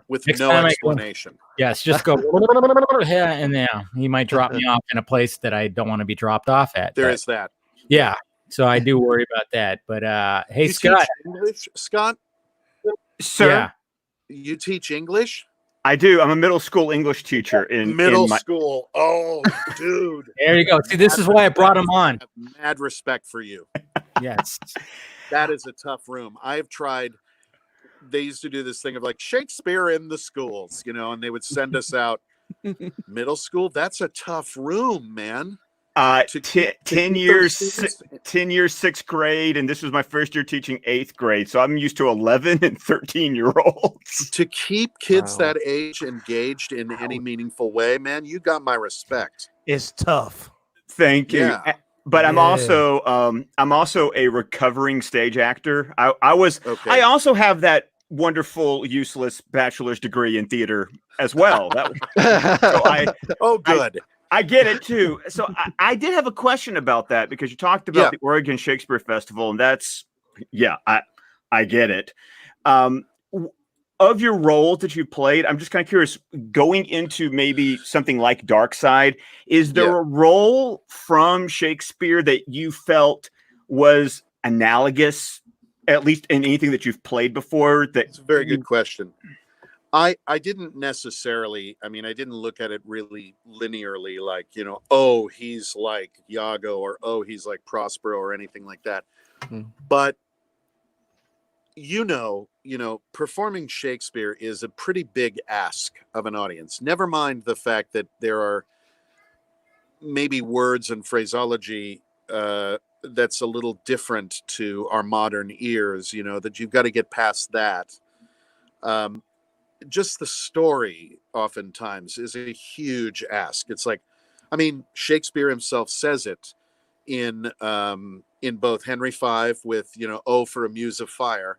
with no explanation. Yes, just go and yeah, you might drop me off in a place that I don't want to be dropped off at. There is that. Yeah, so I do worry about that. But hey, Scott, English, Scott. Sir, yeah. You teach English? I do. I'm a middle school English teacher in middle school. Oh, dude. There you go. See, this is why I brought him on. I have mad respect for you. Yes. That is a tough room. I've tried. They used to do this thing of like Shakespeare in the schools, you know, and they would send us out. Middle school. That's a tough room, man. 10 years, 6th grade, and this was my first year teaching 8th grade. So I'm used to 11 and 13-year-olds. To keep kids that age engaged in any meaningful way, man, you got my respect. It's tough. Thank you. Yeah. But I'm also a recovering stage actor. I also have that wonderful, useless bachelor's degree in theater as well. Good. I get it too. So I did have a question about that because you talked about the Oregon Shakespeare Festival, and that's I get it. Of your roles that you've played, I'm just kind of curious, going into maybe something like Dark Side, is there a role from Shakespeare that you felt was analogous, at least in anything that you've played before? That's a very good question. I didn't necessarily, I mean, I didn't look at it really linearly, like, you know, oh, he's like Iago, or oh, he's like Prospero, or anything like that. But you know, performing Shakespeare is a pretty big ask of an audience. Never mind the fact that there are maybe words and phraseology that's a little different to our modern ears, you know, that you've got to get past that. Just the story oftentimes is a huge ask. It's like, I mean, Shakespeare himself says it in both Henry V with, you know, Oh, for a Muse of Fire,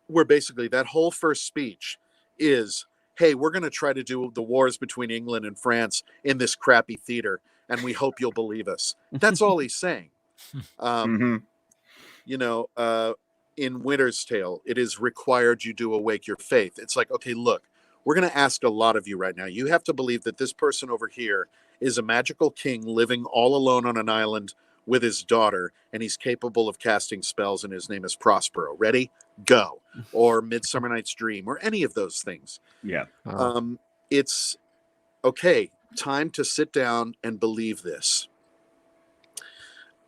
where basically that whole first speech is, hey, we're going to try to do the wars between England and France in this crappy theater, and we hope you'll believe us. That's all he's saying. You know, in Winter's Tale, it is required you do awake your faith. It's like, okay, look, we're going to ask a lot of you right now. You have to believe that this person over here is a magical king living all alone on an island with his daughter, and he's capable of casting spells, and his name is Prospero. Ready? Go. Or Midsummer Night's Dream, or any of those things. Yeah. It's okay. Time to sit down and believe this.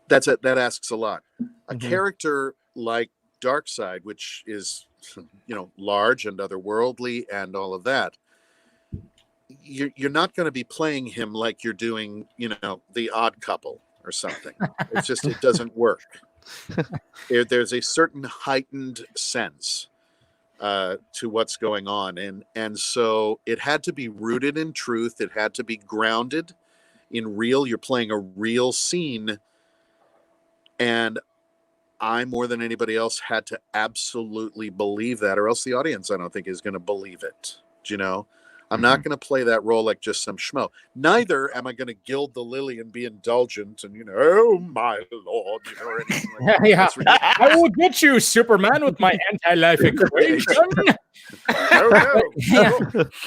That asks a lot. A character like Darkseid, which is, large and otherworldly and all of that, you're not going to be playing him like you're doing, The Odd Couple or something. It's just, it doesn't work. There's a certain heightened sense to what's going on. And so it had to be rooted in truth. It had to be grounded in real. You're playing a real scene. And I, more than anybody else, had to absolutely believe that, or else the audience, I don't think, is going to believe it. Do you know? I'm not going to play that role like just some schmo. Neither am I going to gild the lily and be indulgent and, oh my lord, or anything like that. Yeah. I will get you, Superman, with my anti-life equation. No.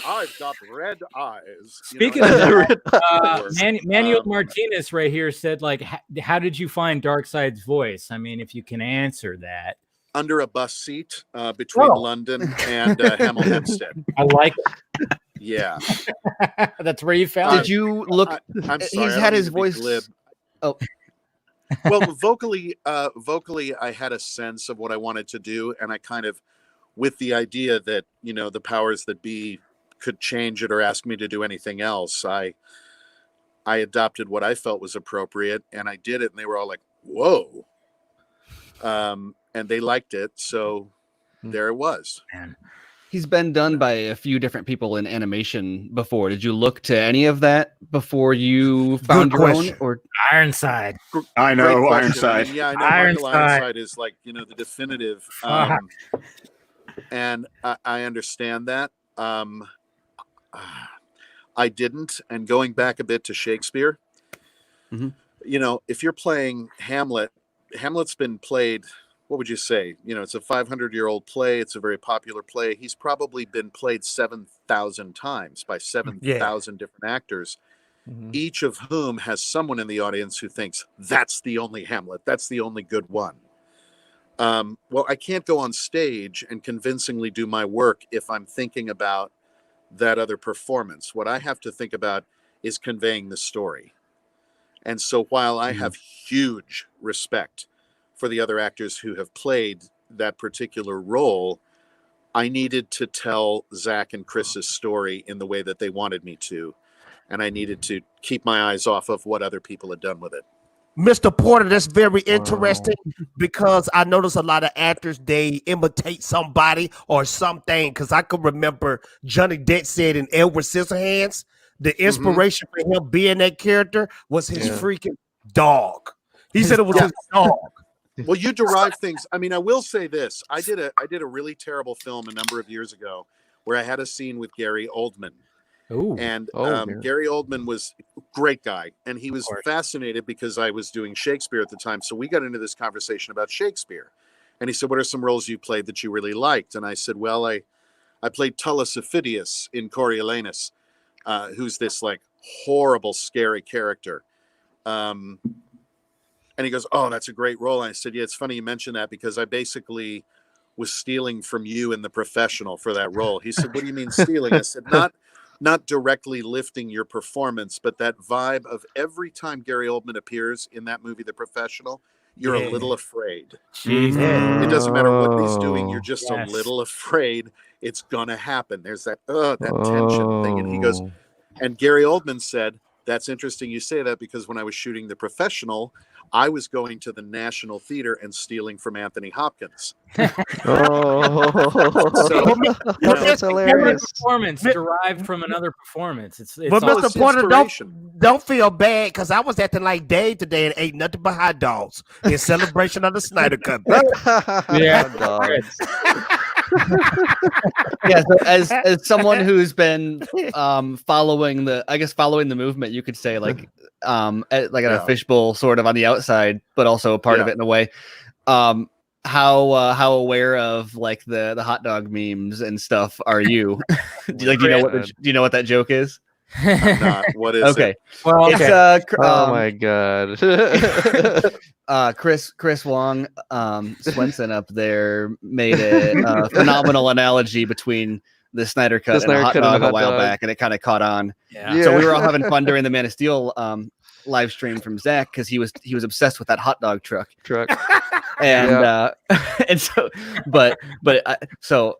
I've got red eyes. Speaking of that, Manuel Martinez right here said, like, how did you find Darkseid's voice? I mean, if you can answer that. Under a bus seat between London and Hemel Hempstead. I like it. Yeah. That's where you found it. Did you look? I'm sorry, he's had his voice. Oh. Well, vocally, I had a sense of what I wanted to do, and I kind of, with the idea that, the powers that be could change it or ask me to do anything else, I adopted what I felt was appropriate, and I did it, and they were all like, whoa. And they liked it, so there it was. Man. He's been done by a few different people in animation before. Did you look to any of that before you found your own? Or Ironside. I know Ironside. I know Michael Ironside is like, the definitive. And I understand that. I didn't. And going back a bit to Shakespeare, if you're playing Hamlet, Hamlet's been played, what would you say? It's a 500-year-old play. It's a very popular play. He's probably been played 7,000 times by 7,000 different actors, each of whom has someone in the audience who thinks that's the only Hamlet. That's the only good one. Well, I can't go on stage and convincingly do my work if I'm thinking about that other performance. What I have to think about is conveying the story. And so while I have huge respect for the other actors who have played that particular role, I needed to tell Zach and Chris's story in the way that they wanted me to. And I needed to keep my eyes off of what other people had done with it. Mr. Porter, that's very interesting because I notice a lot of actors, they imitate somebody or something. Because I could remember Johnny Depp said in Edward Scissorhands, the inspiration for him being that character was his freaking dog. He said it was his dog. Well, you derive things. I mean, I will say this. I did a really terrible film a number of years ago where I had a scene with Gary Oldman. Ooh. And Gary Oldman was a great guy. And he was fascinated because I was doing Shakespeare at the time. So we got into this conversation about Shakespeare. And he said, what are some roles you played that you really liked? And I said, well, I played Tullus Ophidius in Coriolanus, who's this like horrible, scary character. And he goes, oh, that's a great role. And I said, yeah, it's funny you mentioned that because I basically was stealing from you in The Professional for that role. He said, what do you mean stealing? I said, not directly lifting your performance, but that vibe of every time Gary Oldman appears in that movie, The Professional, you're a little afraid. It doesn't matter what he's doing. You're just a little afraid it's going to happen. There's that tension thing. And he goes, and Gary Oldman said, that's interesting you say that because when I was shooting The Professional, I was going to the National Theater and stealing from Anthony Hopkins. That's hilarious. Performance derived from another performance. It's but Mr. Porter, don't feel bad because I was acting like Dave today and ate nothing but hot dogs in celebration of the Snyder Cut. Yeah, so as someone who's been following the movement, you could say like at a fishbowl sort of on the outside, but also a part of it in a way. How aware of like the hot dog memes and stuff are you? Do you know what that joke is? I'm not. What is Okay. it? Well, It's Oh my god. Chris Wong Swenson up there made a phenomenal analogy between the Snyder Cut and a hot dog a while back, and it kind of caught on. yeah. So we were all having fun during the Man of Steel live stream from Zach because he was obsessed with that hot dog truck. And and so so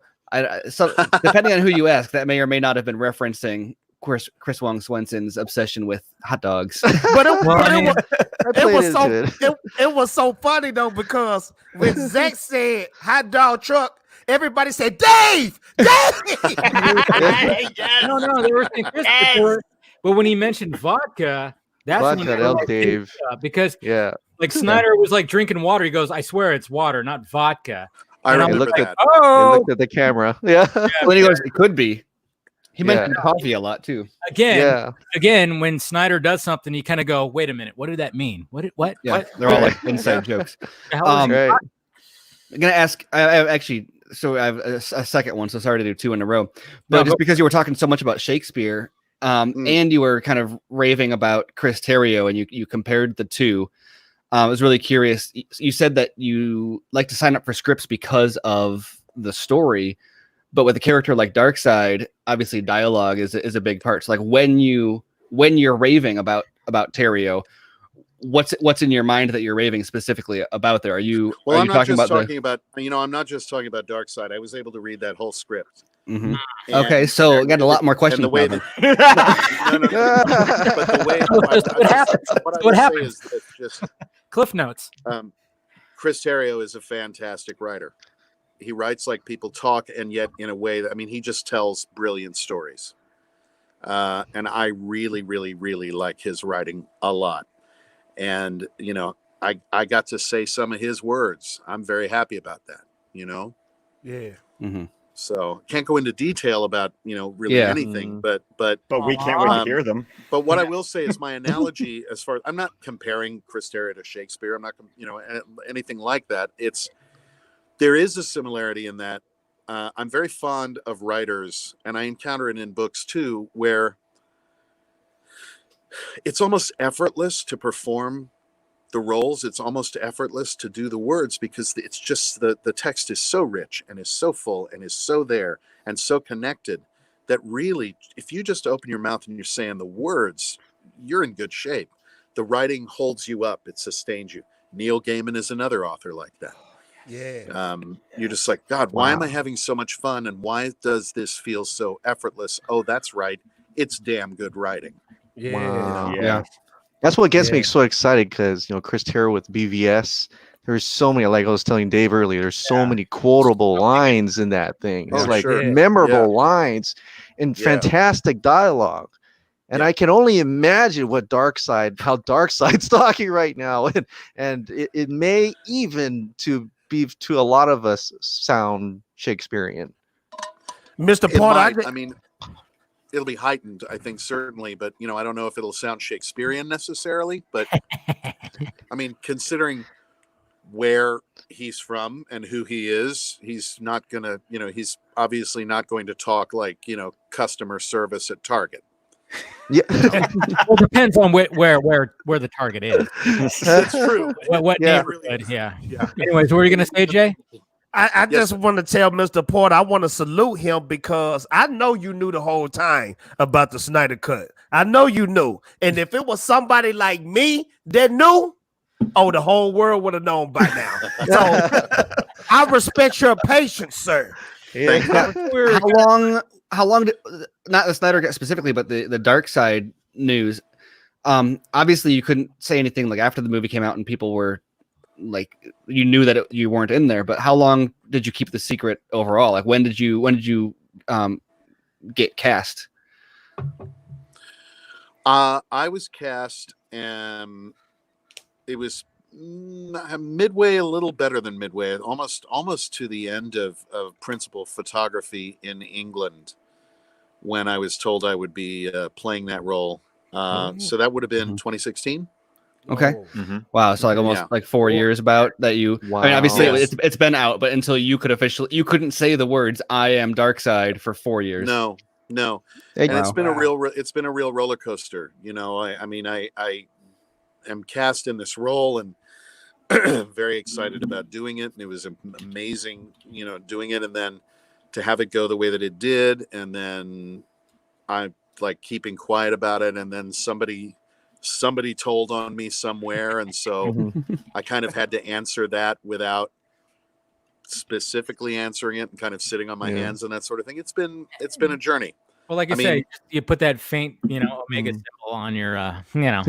depending on who you ask, that may or may not have been referencing Chris Wong Swenson's obsession with hot dogs. But it was so funny though, because when Zach said hot dog truck, everybody said Dave. No, they were saying Christopher, but when he mentioned vodka, that's when Vodka, that was Dave. Because Yeah. like Snyder was like drinking water. He goes, "I swear it's water, not vodka." I And I'm remember like, that. He oh, looked at the camera. Yeah. When he goes, it could be. He mentioned coffee a lot too. again, when Snyder does something, you kind of go, "Wait a minute, what did that mean? What? Yeah, What? they're all like inside jokes. The hell is Right. I'm gonna ask. I actually, so I have a second one. So sorry to do two in a row, but just because you were talking so much about Shakespeare, and you were kind of raving about Chris Terrio, and you compared the two. I was really curious. You said that you like to sign up for scripts because of the story, but with a character like Darkseid, obviously dialogue is a big part. So like when you're raving about Terrio, what's in your mind that you're raving specifically about there? I'm not just talking about Darkseid. I was able to read that whole script. Mm-hmm. Okay, so I got a lot more questions. The way but the way what I would say is that just Cliff Notes. Chris Terrio is a fantastic writer. He writes like people talk, and yet in a way that, he just tells brilliant stories. And I really, really, really like his writing a lot. And, I got to say some of his words. I'm very happy about that, Yeah. Mm-hmm. So can't go into detail about, really anything, but we can't wait to hear them. But what I will say is my analogy, as far as I'm not comparing Chris Terrio to Shakespeare. I'm not, anything like that. There is a similarity in that I'm very fond of writers, and I encounter it in books too, where it's almost effortless to perform the roles. It's almost effortless to do the words, because it's just the text is so rich and is so full and is so there and so connected that really, if you just open your mouth and you're saying the words, you're in good shape. The writing holds you up. It sustains you. Neil Gaiman is another author like that. Yeah. You're just like, God, why am I having so much fun? And why does this feel so effortless? Oh, that's right. It's damn good writing. Yeah. Wow. Yeah. That's what gets me so excited, because Chris Terrio with BVS, there's so many, like I was telling Dave earlier, there's so many quotable lines in that thing. It's memorable lines and fantastic dialogue. And I can only imagine how Darkseid's talking right now. And it may even to a lot of us sound Shakespearean. Mr. Porter, it'll be heightened, I think, certainly, but I don't know if it'll sound Shakespearean necessarily, but considering where he's from and who he is, he's not gonna, he's obviously not going to talk like, customer service at Target. Yeah. Well, it depends on where the target is. That's true. What neighborhood? Yeah. Anyways, what were you gonna say, Jay? I just want to tell Mr. Porter, I want to salute him, because I know you knew the whole time about the Snyder Cut. I know you knew. And if it was somebody like me that knew, the whole world would have known by now. So I respect your patience, sir. Yeah. How long did, not the Snyder Cut specifically, but the Darkseid news? Obviously you couldn't say anything like after the movie came out and people were like, you knew that you weren't in there, but how long did you keep the secret overall? Like when did you get cast? I was cast, and it was midway, a little better than midway, almost to the end of principal photography in England, when I was told I would be playing that role. So that would have been 2016. Okay. Mm-hmm. Wow. So like almost like 4 years about that you. Wow. Obviously it's been out, but until you couldn't say the words "I am Darkseid" for 4 years. No. No, Hey, and Wow. it's been a real roller coaster. You know, I mean, I am cast in this role and very excited about doing it, and it was amazing, you know, doing it, and then to have it go the way that it did, and then I like keeping quiet about it, and then somebody told on me somewhere, and so Mhm. I kind of had to answer that without specifically answering it and kind of sitting on my Yeah. hands and that sort of thing. It's been a journey. Well, like I you say, mean- you put that faint, omega symbol on your, I know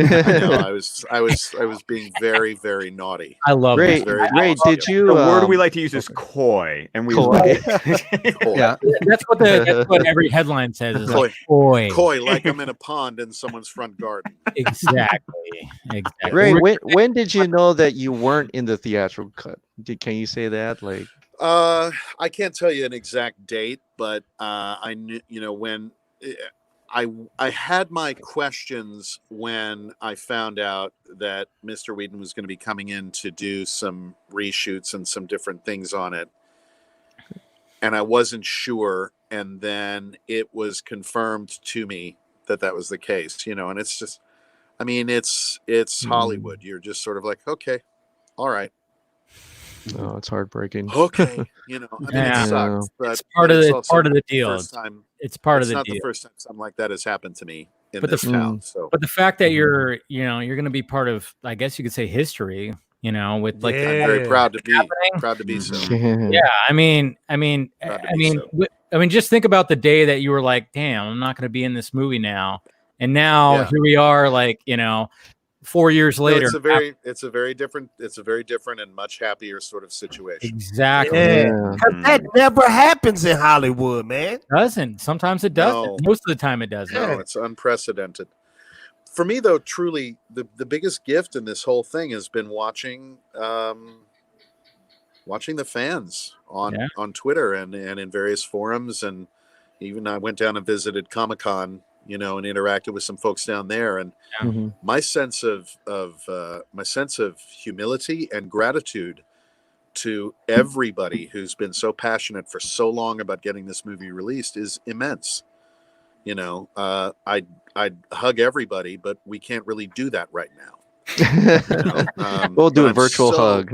I was being very, very naughty. I love Ray, that. Very Ray, naughty. did you? The word we like to use is coy, and we love Coy. it. Yeah. That's what every headline says is like, Coy, like I'm in a pond in someone's front garden. Exactly. Ray, when did you know that you weren't in the theatrical cut? Can you say that? Like, I can't tell you an exact date, but I knew, you know, when I had my questions when I found out that Mr. Whedon was going to be coming in to do some reshoots and some different things on it, and I wasn't sure. And then it was confirmed to me that that was the case, you know. And it's just, I mean, it's Hollywood. You're just sort of like, okay, all right. oh, it's heartbreaking. Okay, you know, I mean, Yeah. it sucks, but It's part of it's the also part of the not deal. First time, It's part of it's the not deal. the first time something like that has happened to me in But the this town. So, But the fact that you're going to be part of, I guess you could say, history, with like I'm very proud to be happening. so. Yeah, I mean, Proud to be so. just think about the day that you were like, "Damn, I'm not going to be in this movie now," and now Yeah. here we are, like 4 years No, later. it's a very different and much happier sort of situation. Exactly. Yeah. 'Cause that never happens in Hollywood, man. It doesn't. Sometimes it doesn't. No. Most of the time, it doesn't. No, it's unprecedented. For me, though, truly, the biggest gift in this whole thing has been watching the fans on Twitter and in various forums, and even I went down and visited Comic-Con, and interacted with some folks down there, and my sense of humility and gratitude to everybody who's been so passionate for so long about getting this movie released is immense. I'd hug everybody, but we can't really do that right now. We'll do a I'm virtual hug.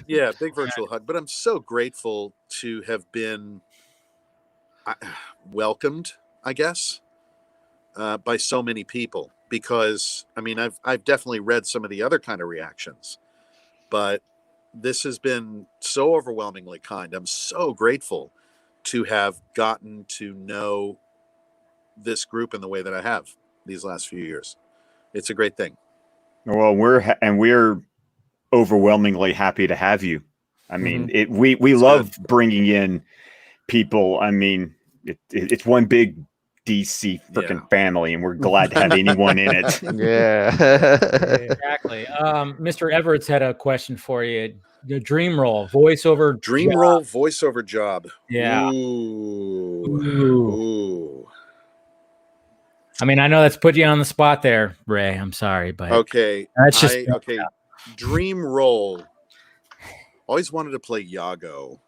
Yeah, big virtual hug. But I'm so grateful to have been welcomed, I guess, by so many people. Because I mean, I've definitely read some of the other kind of reactions, but this has been so overwhelmingly kind. I'm so grateful to have gotten to know this group in the way that I have these last few years. It's a great thing. Well, we're overwhelmingly happy to have you. I mean, we love bringing in people. I mean, it's one big DC freaking family, and we're glad to have anyone in it. Yeah. Exactly. Mr. Everett's had a question for you. The dream role, voiceover job. Yeah. Ooh. I mean, I know that's put you on the spot there, Ray. I'm sorry, but okay. That's just Dream role. Always wanted to play Iago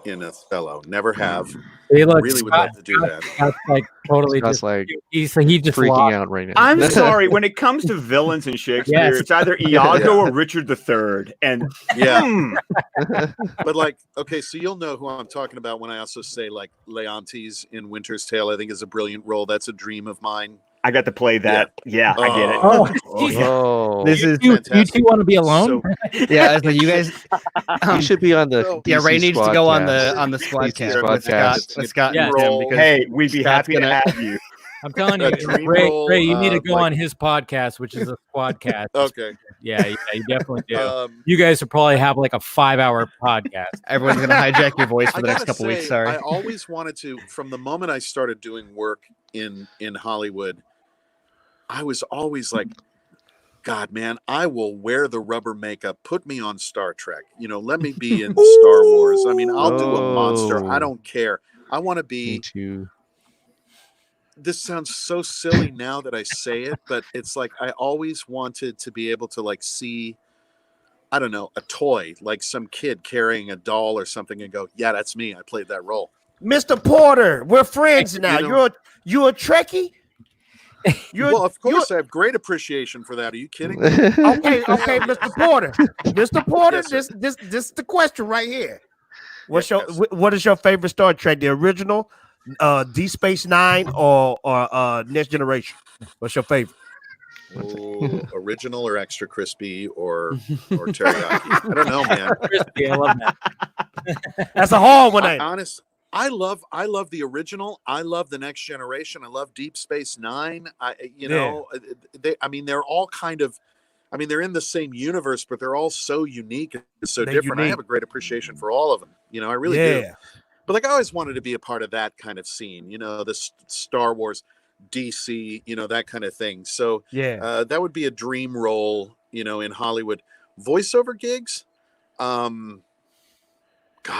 in Othello. Never have. Really would love to do that. That's like totally Scott's just like he just freaking out right now. I'm sorry. When it comes to villains in Shakespeare, it's either Iago or Richard III. And but like, okay, so you'll know who I'm talking about when I also say like Leontes in Winter's Tale. I think is a brilliant role. That's a dream of mine. I got to play that. Yeah, I get it. Oh, This is you two want to be alone? Yeah, it's like you guys. you should be on the Yeah, Ray needs to go on the squad DC cast Squadcast. with Scott Yeah. and Tim, because Hey, we'd be Scott's happy to have you. I'm telling you, dream Ray, role, you need to go like- on his podcast, which is a squadcast. Okay. Yeah, you definitely do. Um, You guys will probably have like a 5-hour podcast. everyone's gonna hijack your voice for I the next gotta couple weeks. say, Sorry. I always wanted to, from the moment I started doing work in Hollywood, I was always like, God, man, I will wear the rubber makeup. Put me on Star Trek. Let me be in Star Wars. I mean, I'll do a monster. I don't care. I want to Me be. too. This sounds so silly now that I say it, but it's like I always wanted to be able to like see, I don't know, a toy, like some kid carrying a doll or something and go, yeah, that's me. I played that role. Mr. Porter, we're friends now. You know- You're a Trekkie? Well, of course, I have great appreciation for that. Are you kidding me? Okay, Mr. Porter. Mr. Porter, Yes, this is the question right here. Yes. What is your favorite Star Trek? The original, Deep Space Nine, or Next Generation? What's your favorite? Ooh, original or extra crispy or teriyaki? I don't know, man. Crispy, I love that. That's a hard one, ain't it? I love the original. I love the Next Generation. I love Deep Space Nine. They're all kind of, they're in the same universe, but they're all so unique and so different. I have a great appreciation for all of them. I really do. But like, I always wanted to be a part of that kind of scene. The Star Wars, DC, that kind of thing. So that would be a dream role, in Hollywood. Voiceover gigs. God,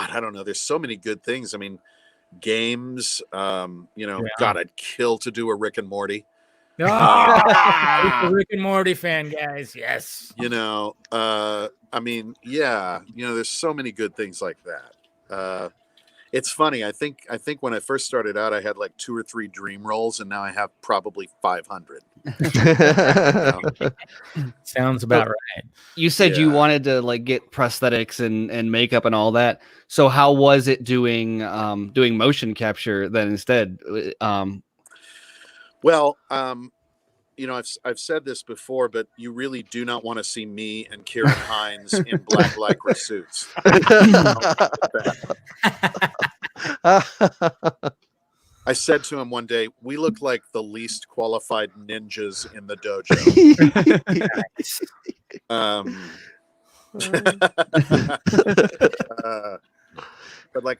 I don't know. There's so many good things. Games, God, I'd kill to do a Rick and Morty. A Rick and Morty fan, guys. Yes. There's so many good things like that. It's funny. I think when I first started out, I had like 2 or 3 dream roles, and now I have probably 500. Sounds about right. You said you wanted to like get prosthetics and makeup and all that. So how was it doing motion capture then instead? Well, I've said this before, but you really do not want to see me and Kieran Hines in black lycra suits. I said to him one day, we look like the least qualified ninjas in the dojo. But like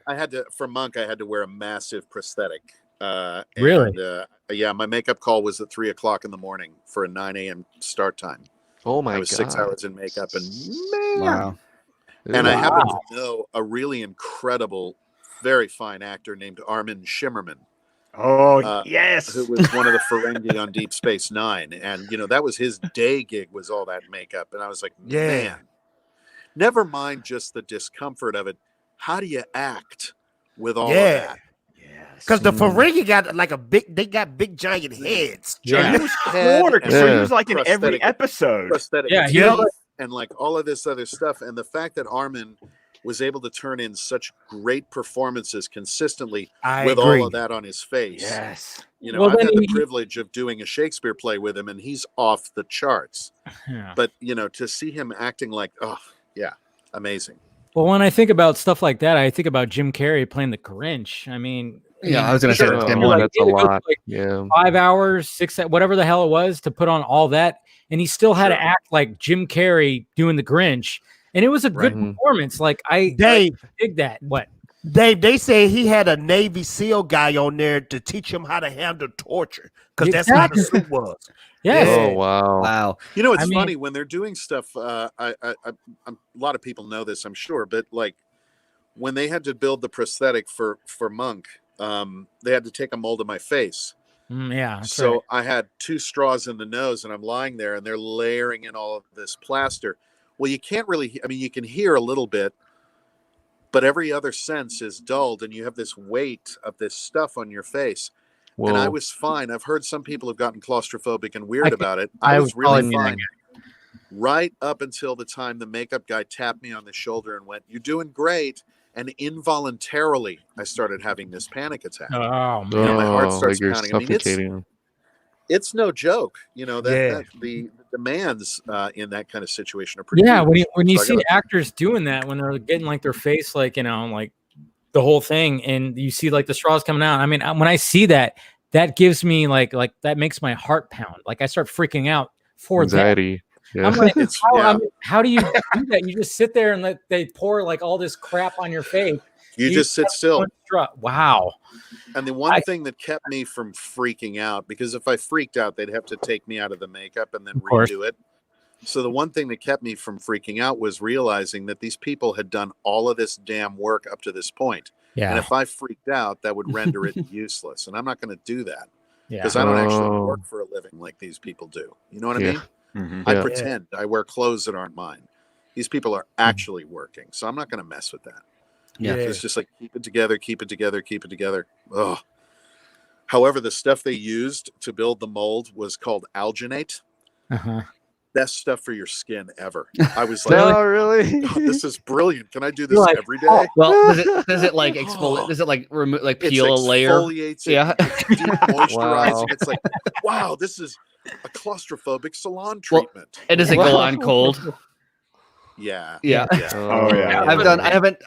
for Monk, I had to wear a massive prosthetic. Really? My makeup call was at 3:00 in the morning for a 9 a.m. start time. Oh my God. I was 6 hours in makeup, and Wow. And I happen to know a really incredible, very fine actor named Armin Shimmerman. Oh, yes. Who was one of the Ferengi on Deep Space Nine. And, that was his day gig, was all that makeup. And I was like, man, never mind just the discomfort of it. How do you act with all of that? Because the Ferengi got like they got big giant heads. He was short, so he was like in every episode. And like all of this other stuff. And the fact that Armin was able to turn in such great performances consistently all of that on his face. Yes. I've had the privilege of doing a Shakespeare play with him, and he's off the charts. Yeah. But, to see him acting like, amazing. Well, when I think about stuff like that, I think about Jim Carrey playing the Grinch. I was going to say that's a lot. 5 hours, 6, whatever the hell it was, to put on all that, and he still had to act like Jim Carrey doing the Grinch, and it was a good performance. Like I dig that. What? Dave, they say he had a Navy SEAL guy on there to teach him how to handle torture, because that's how the suit was. Yes. Oh wow. It's funny when they're doing stuff. A lot of people know this, I'm sure, but like when they had to build the prosthetic for Monk, they had to take a mold of my face. So I had 2 straws in the nose, and I'm lying there, and they're layering in all of this plaster. Well, you can't really. You can hear a little bit, but every other sense is dulled, and you have this weight of this stuff on your face. Whoa. And I was fine. I've heard some people have gotten claustrophobic and weird about it. I was really fine. Right up until the time the makeup guy tapped me on the shoulder and went, "You're doing great." And involuntarily, I started having this panic attack. Oh, man. My heart starts like pounding. It's no joke. The demands in that kind of situation are pretty. Yeah, when you see actors doing that, when they're getting like their face, like like the whole thing, and you see like the straws coming out. When I see that, that gives me like that makes my heart pound. Like I start freaking out for anxiety. Yeah. I'm like, how do you do that? You just sit there and they pour like all this crap on your face. You just sit still. Wow. And the one thing that kept me from freaking out, because if I freaked out, they'd have to take me out of the makeup and then redo it. So the one thing that kept me from freaking out was realizing that these people had done all of this damn work up to this point. Yeah. And if I freaked out, that would render it useless. And I'm not going to do that. Because I don't actually work for a living like these people do. You know what I mean? Mm-hmm. I pretend. I wear clothes that aren't mine. These people are actually working. So I'm not going to mess with that. Yeah. It's just like keep it together, keep it together, keep it together. Oh. However, the stuff they used to build the mold was called alginate. Uh-huh. Best stuff for your skin ever. I was like, No, really? oh, this is brilliant. Can I do this every day? Well, does it like exfoliate? Does it like remove, like peel a layer? Exfoliates it, Yeah. it's deep moisturizing. Wow. It's like, wow, this is a claustrophobic salon treatment. And does it go on cold? Yeah. Yeah. Oh, yeah. I haven't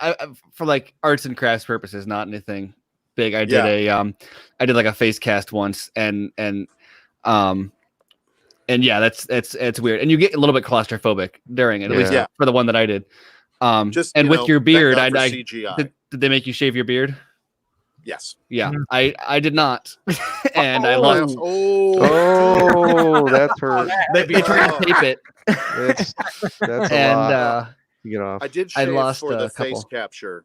for like arts and crafts purposes, not anything big. I did I did like a face cast once, and yeah, it's weird, and you get a little bit claustrophobic during it, at least for the one that I did. Just and with your beard, CGI. Did they make you shave your beard? Yes. Yeah, I did not, and I lost. That's hurt. They tried to tape it. That's a And lot. Get off. I did I shave lost for a the couple. face capture.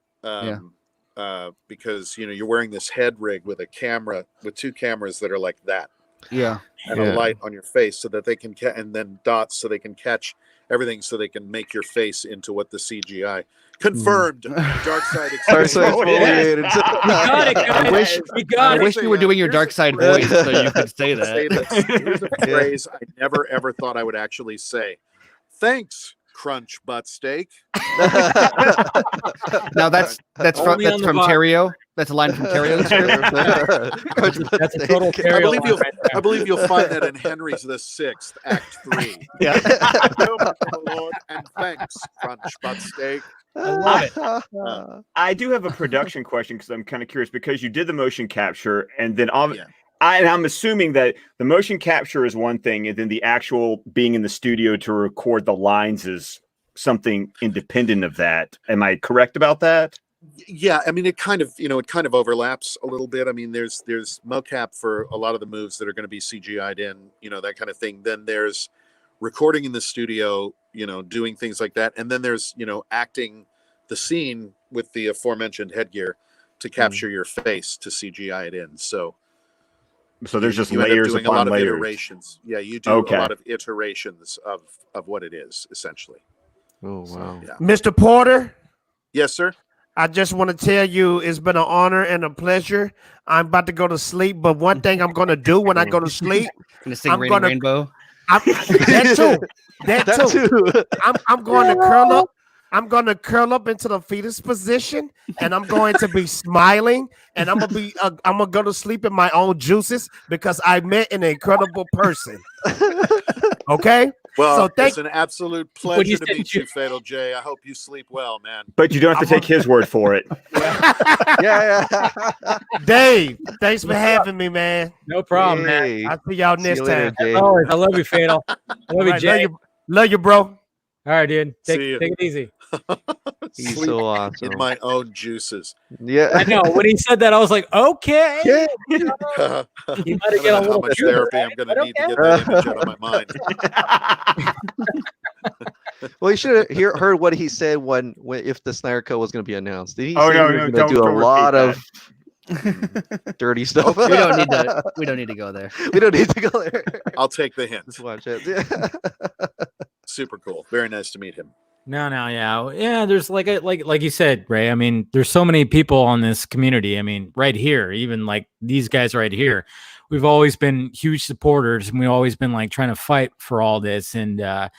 Because you're wearing this head rig with a camera, with two cameras that are like that, Yeah. and a light on your face, so that they can and then dots, so they can catch everything, so they can make your face into what the CGI confirmed. Dark side exfoliated. I wish you were doing your dark side voice so you could say that. Here's a phrase I never ever thought I would actually say. Thanks, Crunch Butt Steak. Now that's from Terrio. That's a line from Terrio. That's a total Terrio. I believe you'll find that in Henry's the Sixth, Act 3. Yeah. Lord, and thanks, Crunch Butt Steak. I love it. I do have a production question because I'm kind of curious, because you did the motion capture, and then I'm assuming that the motion capture is one thing, and then the actual being in the studio to record the lines is something independent of that. Am I correct about that? Yeah, I mean, it kind of overlaps a little bit. I mean, there's mocap for a lot of the moves that are going to be CGI'd in, that kind of thing. Then there's recording in the studio, doing things like that. And then there's, acting the scene with the aforementioned headgear to capture your face to CGI it in. So there's just you layers doing upon a lot layers. of iterations. Yeah, you do a lot of iterations of what it is, essentially. Oh, wow. Yeah. Mr. Porter. Yes, sir. I just want to tell you it's been an honor and a pleasure. I'm about to go to sleep, but one thing I'm going to do when I go to sleep, I'm going to Rainbow. That too. I'm going to curl up. I'm going to curl up into the fetus position, and I'm going to be smiling, and I'm gonna go to sleep in my own juices because I met an incredible person. Okay. Well, it's an absolute pleasure to meet you, Fatal J. I hope you sleep well, man. But you don't have to take his word for it. Yeah. Dave, thanks for having me, man. No problem, man. I'll see y'all next time. Always. I love you, Fatal. I love you, Jay. Love you, bro. All right, dude. Take it easy. He's so awesome. In my own juices. Yeah, I know. When he said that, I was like, okay. Yeah. You might have get a how little much therapy I'm going to need to get that image out of my mind. Well, you should have heard what he said when if the Snyder Cut was going to be announced. Did he no, don't do a lot of dirty stuff? We don't need to go there. We don't need to go there. I'll take the hint. Just watch it. Yeah. Super cool. Very nice to meet him. Yeah. There's like you said, Ray. I mean, there's so many people on this community. I mean, right here, even like these guys right here, we've always been huge supporters, and we've always been like trying to fight for all this. And I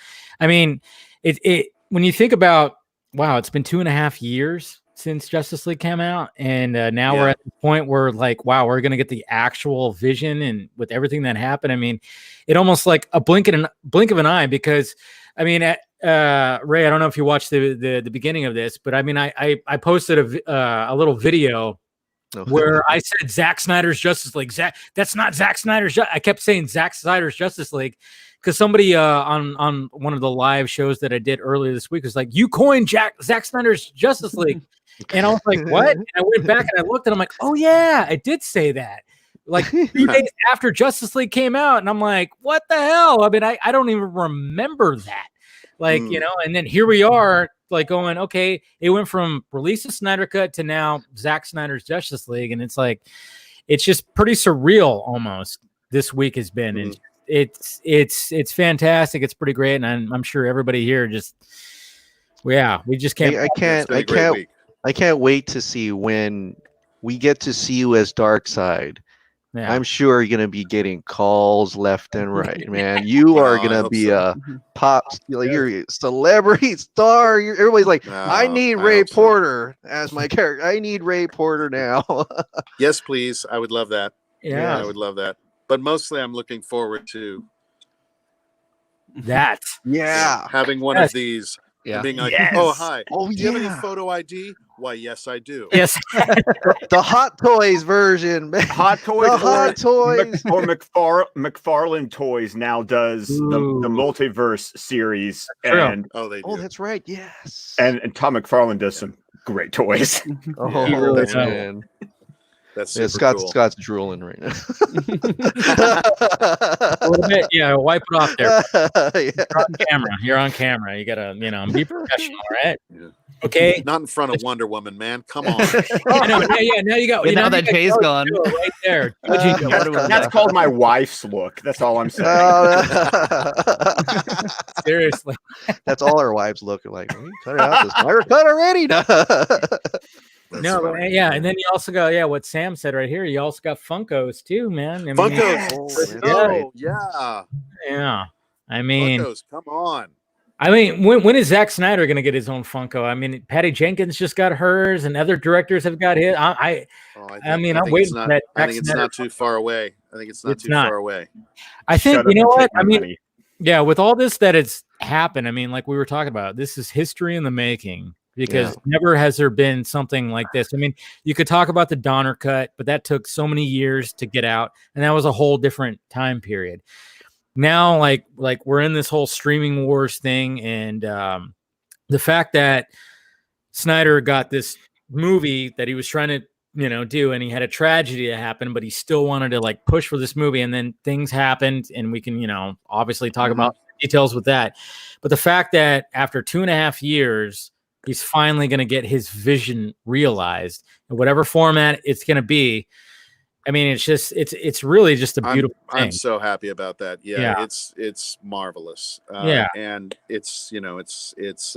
mean, it when you think about, wow, it's been 2.5 years since Justice League came out, and now we're at the point where like, wow, we're gonna get the actual vision, and with everything that happened, I mean, it almost like a blink of an eye, because I mean, Ray, I don't know if you watched the beginning of this, but I mean, I posted a little video where I said Zack Snyder's Justice League. That's not Zack Snyder's. I kept saying Zack Snyder's Justice League because somebody on one of the live shows that I did earlier this week was like, "You coined Zack Snyder's Justice League," and I was like, "What?" And I went back and I looked, and I'm like, "Oh yeah, I did say that." Like 2 days after Justice League came out, and I'm like, "What the hell?" I mean, I don't even remember that. Like, and then here we are, like going, okay, it went from release of Snyder Cut to now Zack Snyder's Justice League, and it's like, it's just pretty surreal almost. This week has been, and it's fantastic. It's pretty great, and I'm sure everybody here just, we just can't. I I can't wait to see when we get to see you as Darkseid. Yeah. I'm sure you're gonna be getting calls left and right, man. You are I gonna hope be so. a pop, like you're a celebrity star. Everybody's like, I need Ray hope so. Porter as my character. I need Ray Porter now. Yes, please. I would love that. Yeah. I would love that. But mostly, I'm looking forward to That. Yeah. having one Yes. of these. Yeah. And being like, Yes. oh, hi. Oh, Do you have any yeah. photo ID? Why, yes, I do. Yes. The Hot Toys version, man. Hot Toys, The Hot Toys. Or McFarlane Toys now does the multiverse series, True. and Oh, they do. Oh, that's right. Yes. and Tom McFarlane does some great toys. Oh, He really that's does. man. That's Yeah, super cool. Scott's drooling right now. A little bit. Yeah. Wipe it off there. Yeah. You're on camera. You're on camera. You gotta, be professional, right? Yeah. Okay. Not in front of Wonder Woman, man. Come on. Now you got. And now that Jay's go gone. do it right there. That's called my wife's look. That's all I'm saying. Seriously. That's all our wives look like. "Hey, cut it out. This Snyder cut already. That's No, but, funny. yeah, and then you also got what Sam said right here. You also got Funkos too, man. I mean, Funkos. Oh, Let's that's go. right. Yeah. Yeah. I mean, Funkos. Come on. when is Zack Snyder going to get his own Funko? I mean, Patty Jenkins just got hers, and other directors have got his. Oh, I'm think waiting it's for not, that I Zack think it's Snyder not too far away. I think it's not It's too not. far away. I think Shut up you know and what take my I mean. money. Yeah, with all this that has happened, I mean, like we were talking about, this is history in the making because never has there been something like this. I mean, you could talk about the Donner cut, but that took so many years to get out, and that was a whole different time period. Now, like we're in this whole streaming wars thing, and the fact that Snyder got this movie that he was trying to do, and he had a tragedy that happened, but he still wanted to like push for this movie, and then things happened, and we can obviously talk about details with that. But the fact that after 2.5 years he's finally going to get his vision realized in whatever format it's going to be. I mean, it's really just a beautiful thing. I'm so happy about that. Yeah. It's marvelous. Yeah. And it's it's it's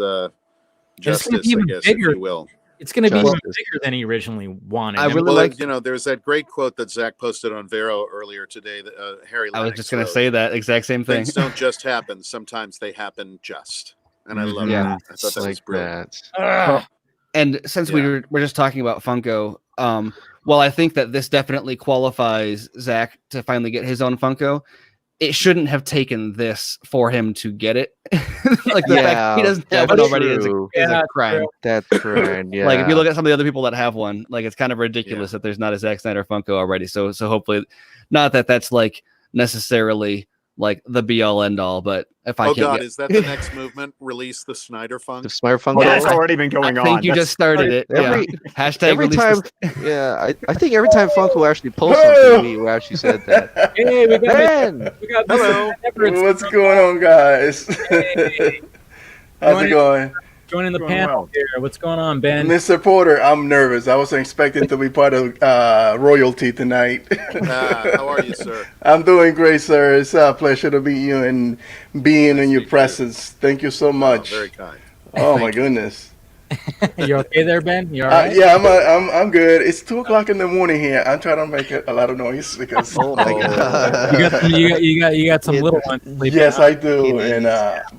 justice, gonna be even I guess, bigger. if you will. It's going to be even Justice. bigger than he originally wanted. I really Well, like. there's that great quote that Zach posted on Vero earlier today that Harry I was Lennox just gonna wrote. say that exact same thing. Things don't just happen. Sometimes they happen just. And I love Yeah. that. I thought that was Like brilliant. that. And since we're just talking about Funko, well, I think that this definitely qualifies Zach to finally get his own Funko. It shouldn't have taken this for him to get it. Like the fact he doesn't have it that's already is true. a crime. That's right. Yeah. Like if you look at some of the other people that have one, like it's kind of ridiculous that there's not a Zack Snyder Funko already. So hopefully, not that that's like necessarily like the be all end all, but if I Oh can't God, get, is that the next movement? Release the Snyder Funk? the Snyder Funk. Well, that's already been going I on. think you just started it. Every- Yeah. Hashtag Every release time, the- I think every time Funko actually posts something, we actually said that. Hey, we got Man, Hello. What's going on, guys? Hey. How's it going? joining the Doing panel well. here. What's going on, Ben? Mr. Porter, I'm nervous. I wasn't expecting to be part of royalty tonight. How are you, sir? I'm doing great, sir. It's a pleasure to meet you and being in your presence. Thank you so much. Oh, very kind. Oh, my goodness. You okay there, Ben? You all right? Yeah, I'm good. It's 2:00 in the morning here. I'm trying to make a lot of noise because. oh my god. You got some little ones. sleeping Yes, out. I do, and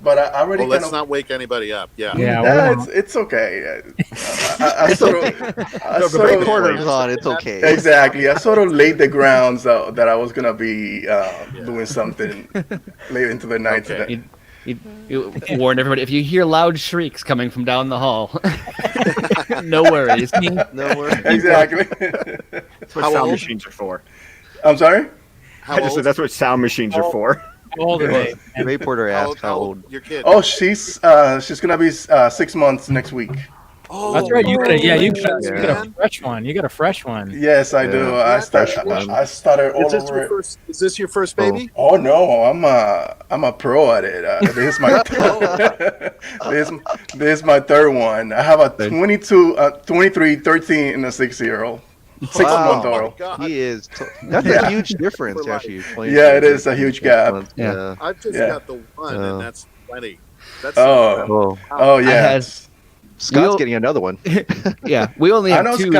but I already Well, kind let's of. not wake anybody up. Yeah. Yeah, Yeah, it's okay. I sort of Ray Porter's on. It's okay. exactly. I sort of laid the grounds out that I was gonna be doing something late into the night Okay. today. You warn everybody if you hear loud shrieks coming from down the hall. No worries. No worries. Exactly. That's what How sound old? machines are for. I'm sorry. How I just said old? that's what sound machines are for. How old are they? Ray Porter asked how old. Your kid? Oh, she's gonna be 6 months next week. Oh, That's right. You got Yeah. a fresh one. You got a fresh one. Yes, I do. Yeah. I started all Is this over your it. first? Is this your first baby? Oh no, I'm a pro at it. This is my this is my third one. I have a 22, 23, 13, and a 6-year-old. 6-month Oh, old. my God. He is. That's a huge difference, For actually. Yeah, it is a huge gap. I've just Yeah. got the one, Oh. and that's plenty. That's Oh. Oh. Oh I had- yes. Scott's getting another one. Yeah, we only have I know two.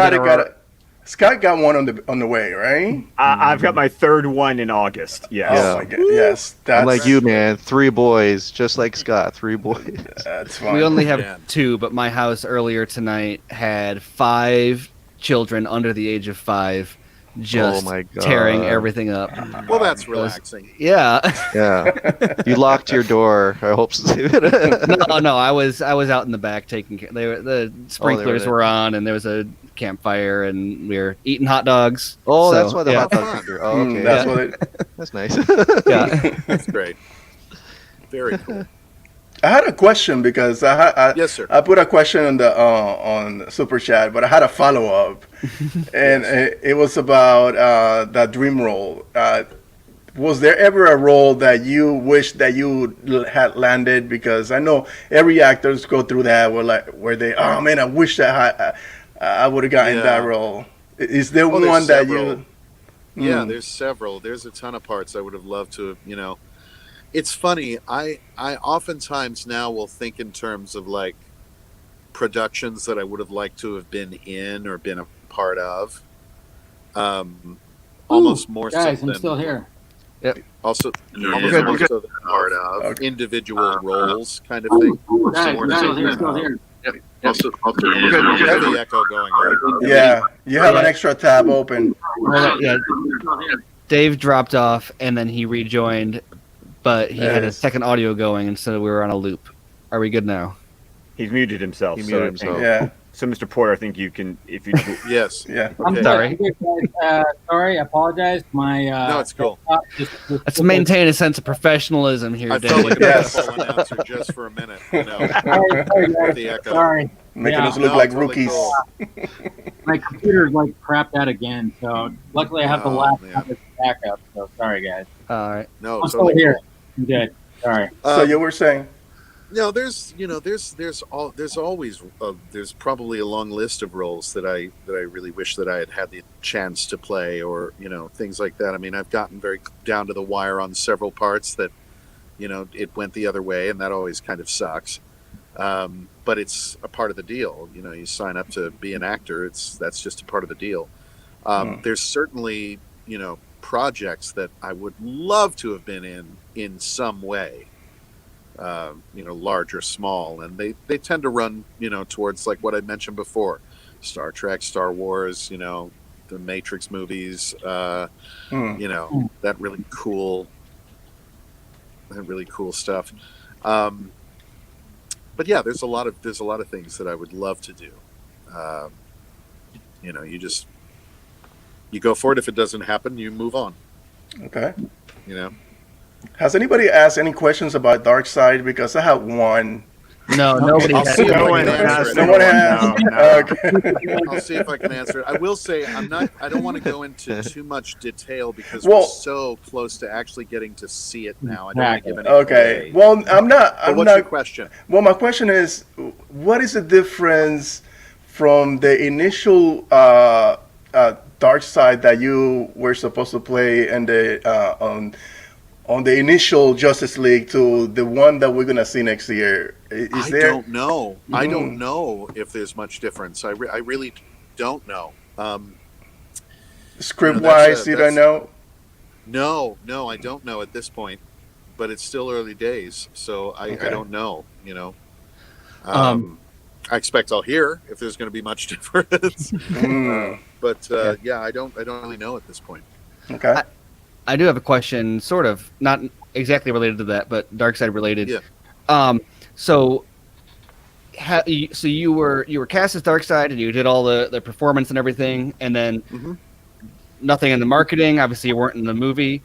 Scott got one on the way, right? I've got my third one in August. Yes. Oh my god, yes. I'm like you, man. 3 boys, just like Scott. 3 boys. That's fine. We only have 2, but my house earlier tonight had 5 children under the age of 5 just tearing everything up. Well, that's relaxing. Yeah. You locked your door. I hope so. No, I was out in the back taking care. The sprinklers were on, and there was a campfire, and we were eating hot dogs. Oh, that's why the hot dogs are. Oh, okay. That's nice. Yeah. That's great. Very cool. I had a question because yes, sir. I put a question on the on Super Chat, but I had a follow up, and it was about that dream role. Was there ever a role that you wish that you had landed? Because I know every actors go through that, where they, oh man, I wish that I would have gotten that role. Is there one that you? Yeah, there's several. There's a ton of parts I would have loved to have, It's funny. I oftentimes now will think in terms of like productions that I would have liked to have been in or been a part of. Almost more guys, so than I'm still here. Yep. Also, almost more so than part of individual roles, kind of thing. Guys, I'm still here. Yep. Also, you have the echo going on. Yeah, you have an extra tab open. Yeah. Dave dropped off and then he rejoined, but he had a second audio going, and so we were on a loop. Are we good now? He's muted himself. Yeah. So, Mr. Porter, I think you can, if you. Yes. Yeah. I'm sorry. Sorry, I apologize. No, it's cool. Let's maintain a sense of professionalism here, I Dave. felt like a baseball announcer just for a minute. The echo. Sorry. Making us look like rookies. Cool. My computer's crapped out again, so luckily I have the laptop as backup. So sorry, guys. All right. No, I'm still here. I'm good. Sorry. So you were saying? No, there's always there's probably a long list of roles that I really wish that I had the chance to play, or things like that. I mean, I've gotten very down to the wire on several parts that it went the other way, and that always kind of sucks. But it's a part of the deal. You sign up to be an actor. That's just a part of the deal. There's certainly projects that I would love to have been in some way. Large or small, and they tend to run towards like what I mentioned before, Star Trek, Star Wars, the Matrix movies, that really cool stuff. But yeah, there's a lot of things that I would love to do. You go for it. If it doesn't happen, you move on. Okay. Has anybody asked any questions about Dark Side? Because I have one. No, nobody has. No one has. Okay. I'll see if I can answer it. I will say I don't want to go into too much detail because we're so close to actually getting to see it now. I don't want to give any away. Well, I'm not. What's your question? Well, my question is, what is the difference from the initial Dark Side that you were supposed to play and the on the initial Justice League to the one that we're gonna see next year? I don't know. I don't know if there's much difference. I really don't know. Script wise, you don't know? No, I don't know at this point. But it's still early days, so I don't know. I expect I'll hear if there's going to be much difference. But I don't really know at this point. Okay. I do have a question, sort of not exactly related to that, but Darkseid related. Yeah. So you were cast as Darkseid, and you did all the performance and everything, and then nothing in the marketing. Obviously, you weren't in the movie.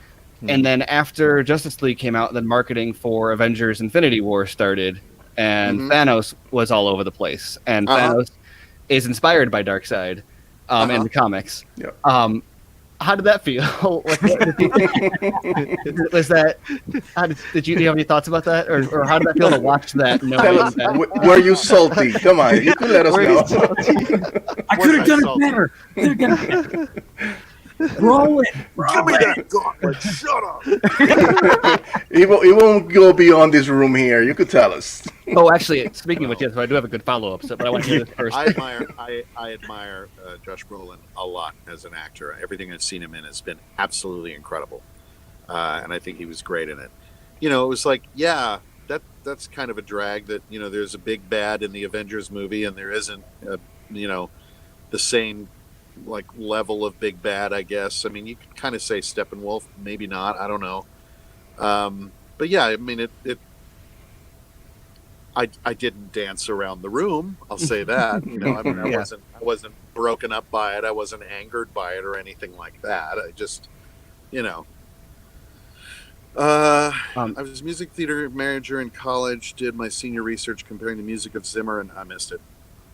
And then after Justice League came out, then marketing for Avengers: Infinity War started, and Thanos was all over the place. And Thanos is inspired by Darkseid in the comics. Yeah. How did that feel? Was that? Did you have any thoughts about that, or how did that feel to watch that? Were you salty? Come on, you can let us know. I could have done it better. Brolin. Give me that gauntlet. Shut up. It won't go beyond this room here. You could tell us. Oh, actually, speaking of which, yes, I do have a good follow-up, so, but I want to hear this first. I admire Josh Brolin a lot as an actor. Everything I've seen him in has been absolutely incredible, and I think he was great in it. You know, it was like, yeah, that's kind of a drag that, you know, there's a big bad in the Avengers movie and there isn't, you know, the same like level of big bad, I guess. I mean, you could kind of say Steppenwolf, maybe not. I don't know. But yeah, I mean, I didn't dance around the room. I'll say that. You know, I mean, I wasn't broken up by it. I wasn't angered by it or anything like that. I just, you know. I was a music theater manager in college. Did my senior research comparing the music of Zimmer, and I missed it.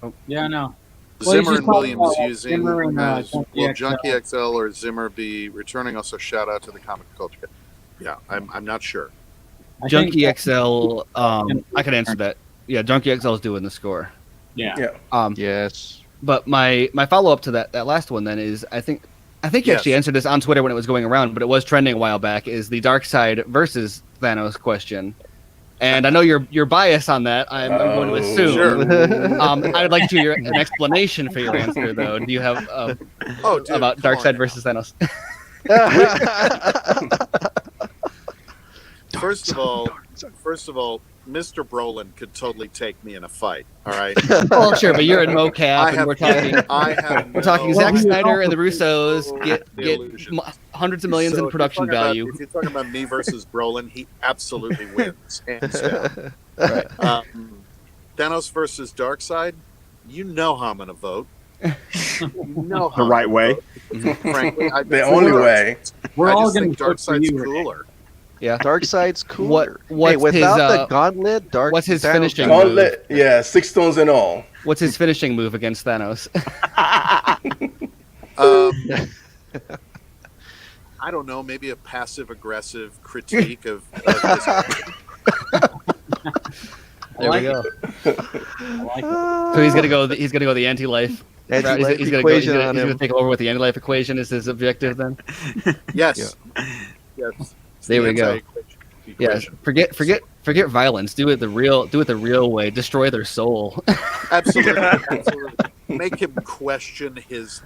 Oh, yeah, I know. Zimmer and Williams using Zimmer and, will Junkee XL or Zimmer be returning? Also, shout out to the comic culture. Yeah, I'm not sure. Junkee XL, I can answer that. Yeah, Junkee XL is doing the score. Yeah. Yes. But my follow up to that last one then is I think you actually answered this on Twitter when it was going around, but it was trending a while back. Is the Darkseid versus Thanos question? And I know you're biased on that. I'm going to assume. Sure. I would like to hear an explanation for your answer, though. Do you have about Darkseid versus Thanos? First of all, Mr. Brolin could totally take me in a fight. All right. Well, sure, but you're in mocap, and we're talking Zack Snyder and the Russos get hundreds of millions in production value. If you're talking about me versus Brolin, he absolutely wins, hands down. Right. Thanos versus Darkseid, you know how I'm going to vote. The right way. Frankly, The only way. We're all going going to to think Darkseid's cooler. Yeah, Darkseid's cooler. What's without his, the gauntlet, what's his Thanos finishing Gauntlet, yeah, 6 stones and all. What's his finishing move against Thanos? I don't know, maybe a passive-aggressive critique of There we go. So he's gonna go the anti-life. Anti-life He's equation on gonna him. take over with the anti-life equation is his objective then. Yes. Yes. There we go. Yes. Forget violence. Do it the real way. Destroy their soul. Absolutely. Make him question his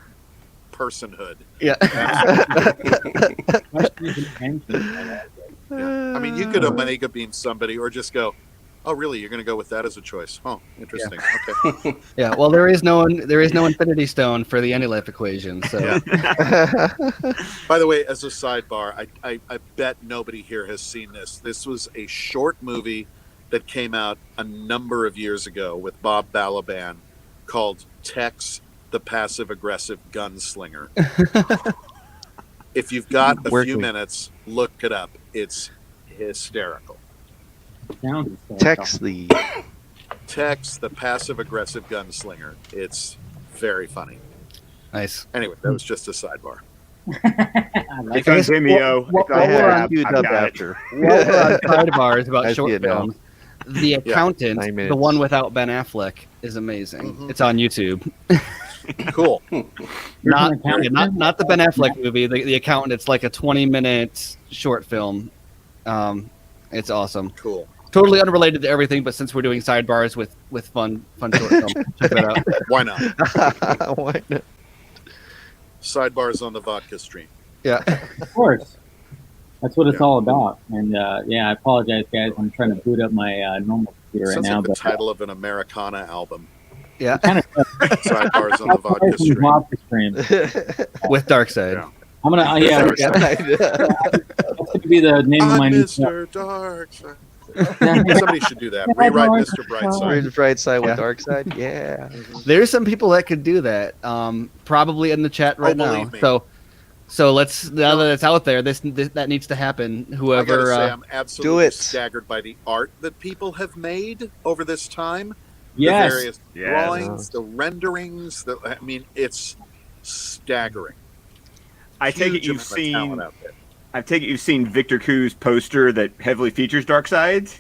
personhood. Yeah. I mean, you could Omega beam somebody or just go, oh, really? You're going to go with that as a choice? Oh, interesting. Yeah. Okay. Yeah. Well, there is no Infinity Stone for the anti-life equation. So. Yeah. By the way, as a sidebar, I bet nobody here has seen this. This was a short movie that came out a number of years ago with Bob Balaban called Tex the Passive-Aggressive Gunslinger. If you've got a few minutes, look it up. It's hysterical. Tex the Passive-Aggressive Gunslinger. It's very funny. Nice. Anyway, that was just a sidebar. It's on Vimeo. What we're on sidebars about short films. The Accountant, 9 minutes. the one without Ben Affleck, is amazing. Mm-hmm. It's on YouTube. Cool. not the Ben Affleck movie. The Accountant. It's like a 20-minute short film. It's awesome. Cool. Totally unrelated to everything, but since we're doing sidebars with fun short film, check that out. Why not? Why not? Sidebars on the Vodka stream. Yeah. Of course. That's what it's all about. And I apologize, guys. I'm trying to boot up my normal computer right Sounds now. like the title of an Americana album. Yeah. Sidebars on the Vodka stream. With Darkseid. Yeah. I'm gonna that's gonna be the name of my new Mr. Darkseid. Somebody should do that. Rewrite Mr. Brightside. Mr. Brightside with Darkseid. Yeah. There's some people that could do that. Probably in the chat right now. Me. So let's now that it's out there, this that needs to happen. Whoever I gotta say, I'm absolutely staggered by the art that people have made over this time. Yes. The various drawings, the renderings. I mean, it's staggering. I take it you've seen Victor Ku's poster that heavily features Darkseid.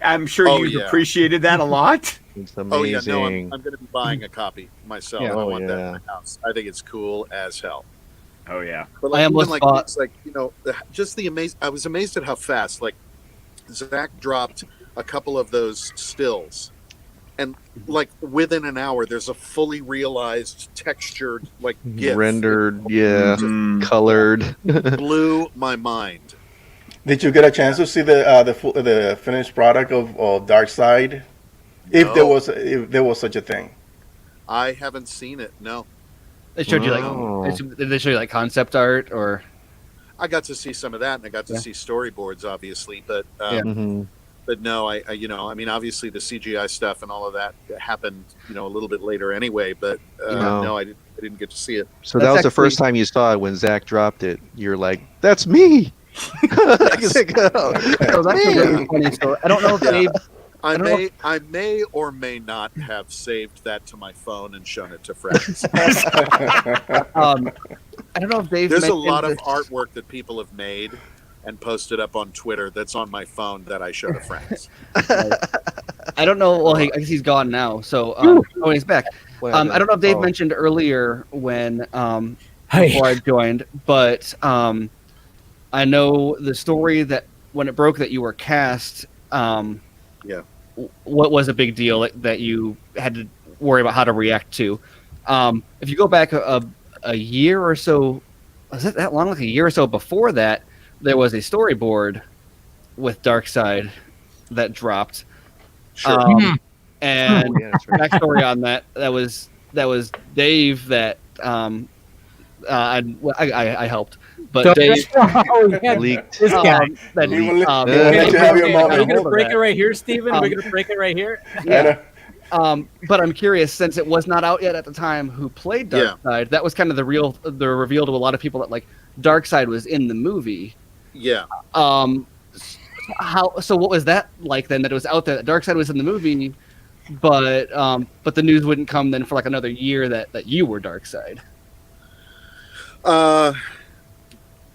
I'm sure you've appreciated that a lot. It's amazing. Oh yeah, no, I'm going to be buying a copy myself. Yeah. I want that in my house. I think it's cool as hell. Oh yeah. But I almost even thought- it's like, just the amazing. I was amazed at how fast. Like Zach dropped a couple of those stills, and like within an hour, there's a fully realized, textured, like GIF. rendered, Mm. colored. Blew my mind. Did you get a chance to see the finished product of Dark Side? If No. there was such a thing. I haven't seen it. No, They showed you Wow. like did they show you like concept art or I got to see some of that, and I got to see storyboards, obviously, but Mhm. but no, I obviously the CGI stuff and all of that happened, a little bit later anyway. But Yeah. no, I didn't get to see it. So That's that was the actually- first time you saw it when Zach dropped it. You're like, "That's me." It's like, oh, so that's a really funny story. I don't know if Yeah. Dave I don't know I may or may not have saved that to my phone and shown it to friends. I don't know if Dave There's a mentioned lot of this. artwork that people have made and posted up on Twitter that's on my phone that I show to friends. I don't know. Well, I guess he's gone now. So, he's back. what I don't know if Dave Oh. mentioned earlier when Hey. before I joined, but I know the story that when it broke that you were cast. Yeah. What was a big deal that you had to worry about how to react to? If you go back a year or so, was it that long? Like a year or so before that, there was a storyboard with Darkseid that dropped. Sure. And Oh, yeah, that's right. backstory on that was Dave that I helped, but Don't- Dave Oh, yeah, Leaked. this guy. that We will leaked, let- Yeah. we'll let you have your Are moment. we gonna Hold of break that. it right here, Steven? Are we Um, gonna break it right here? yeah. But I'm curious, since it was not out yet at the time, who played Yeah. Darkseid? That was kind of the reveal to a lot of people that like Darkseid was in the movie. Yeah. So what was that like then? That it was out there that Darkseid was in the movie, but the news wouldn't come then for like another year that you were Darkseid.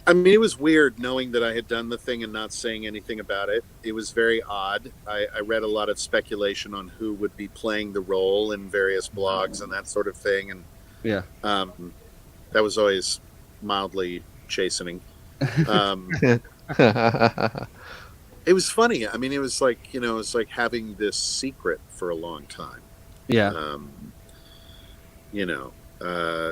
I mean, it was weird knowing that I had done the thing and not saying anything about it. It was very odd. I read a lot of speculation on who would be playing the role in various blogs and that sort of thing. And Yeah. that was always mildly chastening. It was funny. I mean, it was like, it was like having this secret for a long time. Yeah. Uh,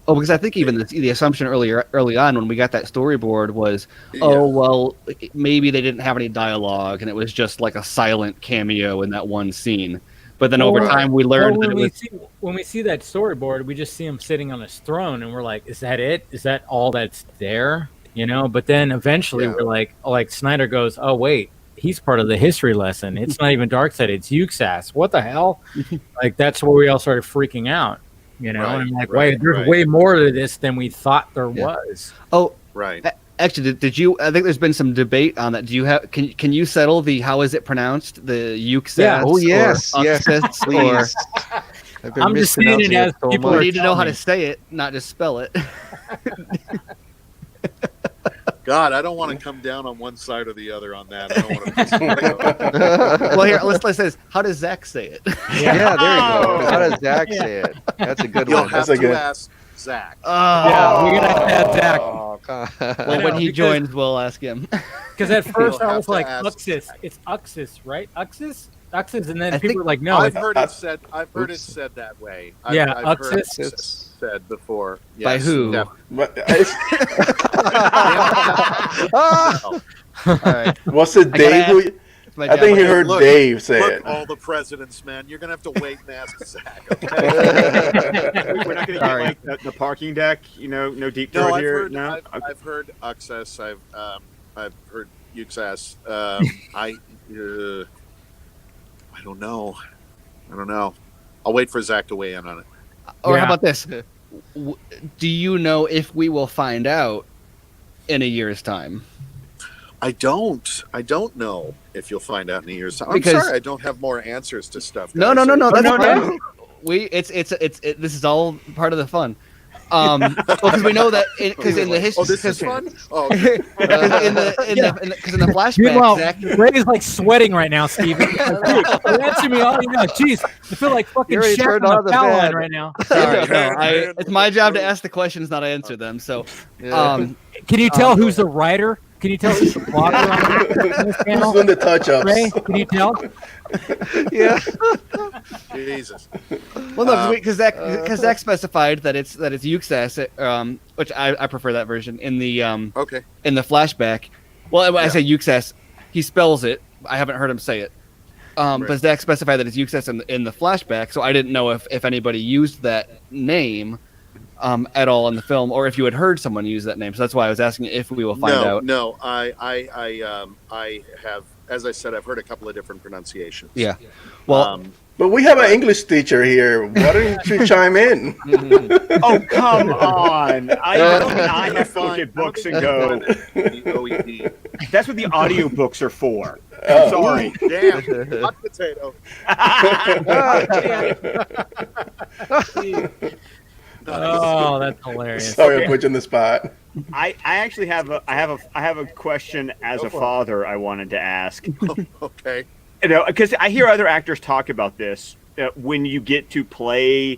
Because I think even the assumption early on when we got that storyboard was, yeah. well, maybe they didn't have any dialogue and it was just like a silent cameo in that one scene. But then over Right. time we learned that When we see that storyboard, we just see him sitting on his throne, and we're like, "Is that it? Is that all that's there?" But then eventually Yeah. we're like Snyder goes, "Oh wait, he's part of the history lesson. It's not even Darkseid; it's Yuxas. What the hell?" Like that's where we all started freaking out. And I'm like, wait, there's way more to this than we thought there was. Oh, Right. actually, did you? I think there's been some debate on that. Do you have? Can you settle the how is it pronounced? The Yuxas? Yeah. Oh yes, or yes, Uxas, or please. I've been I'm just saying it mispronouncing as so people we are much. need to know how me. to say it, not just spell it. God, I don't want to come down on one side or the other on that. I don't want to piss anybody off. Well, here let's say this. How does Zach say it? Yeah, there you go. How does Zach say it? That's a good You'll one. have That's a to good- ask Zach. Yeah, we're gonna have to add Zach. Oh, God. Well, know, when he because- joins, we'll ask him. Because at first You'll I have was to like, ask Uxas. Zach. It's Uxas, right? Uxas, and then I people think- were like, no, I've it's heard it said. I've heard it Oops. said that way. Yeah, I've heard it Uxas. said before. By Yes, who? definitely. But All right. was it I gotta Dave? ask- Who, My I think he job. heard Look, Dave say Look, it. all the presidents, man. You're gonna have to wait and ask Zach. Okay? We're not going to get Sorry. like the parking deck, no deep No, throat I've here. heard. No, I've heard Uxas. I've heard Yuxas. I don't know. I'll wait for Zach to weigh in on it. Or how Yeah. about this? Do you know if we will find out in a year's time? I don't know if you'll find out in a year's time. I'm Because- sorry, I don't have more answers to stuff. No. guys. That's no, fine. no. This is all part of the fun. Because we know that because in the history. Oh, this is fun. Oh, Because in the flashback, Meanwhile, Zach, Ray is like sweating right now, Steven. Answer me all you know. Jeez, I feel like fucking already Shaq turned on on the the foul line fan. right now. sorry, no, it's my job to ask the questions, not answer them. So, Can you tell who's the writer? Can you tell who's the blogger on this channel? Who's doing the touch-ups? Ray, can you tell? Yeah. Jesus. well, no, because Zach specified that it's Yuxas, which I prefer that version in the Okay. in the flashback. Well, when I say Yuxas, he spells it. I haven't heard him say it. But Zach specified that it's Yuxas in the flashback, so I didn't know if anybody used that name at all in the film, or if you had heard someone use that name. So that's why I was asking if we will find out. No, I have, as I said, I've heard a couple of different pronunciations. Yeah. Well, But we have an English teacher here. Why don't you chime in? Oh, come on. I have to look at books and go, OED. that's what the audiobooks are for. Oh. Sorry. Damn. Hot potato. Oh, that's hilarious. Sorry, I put you on the spot. I actually have a question as a father I wanted to ask. Okay. You know, because I hear other actors talk about this when you get to play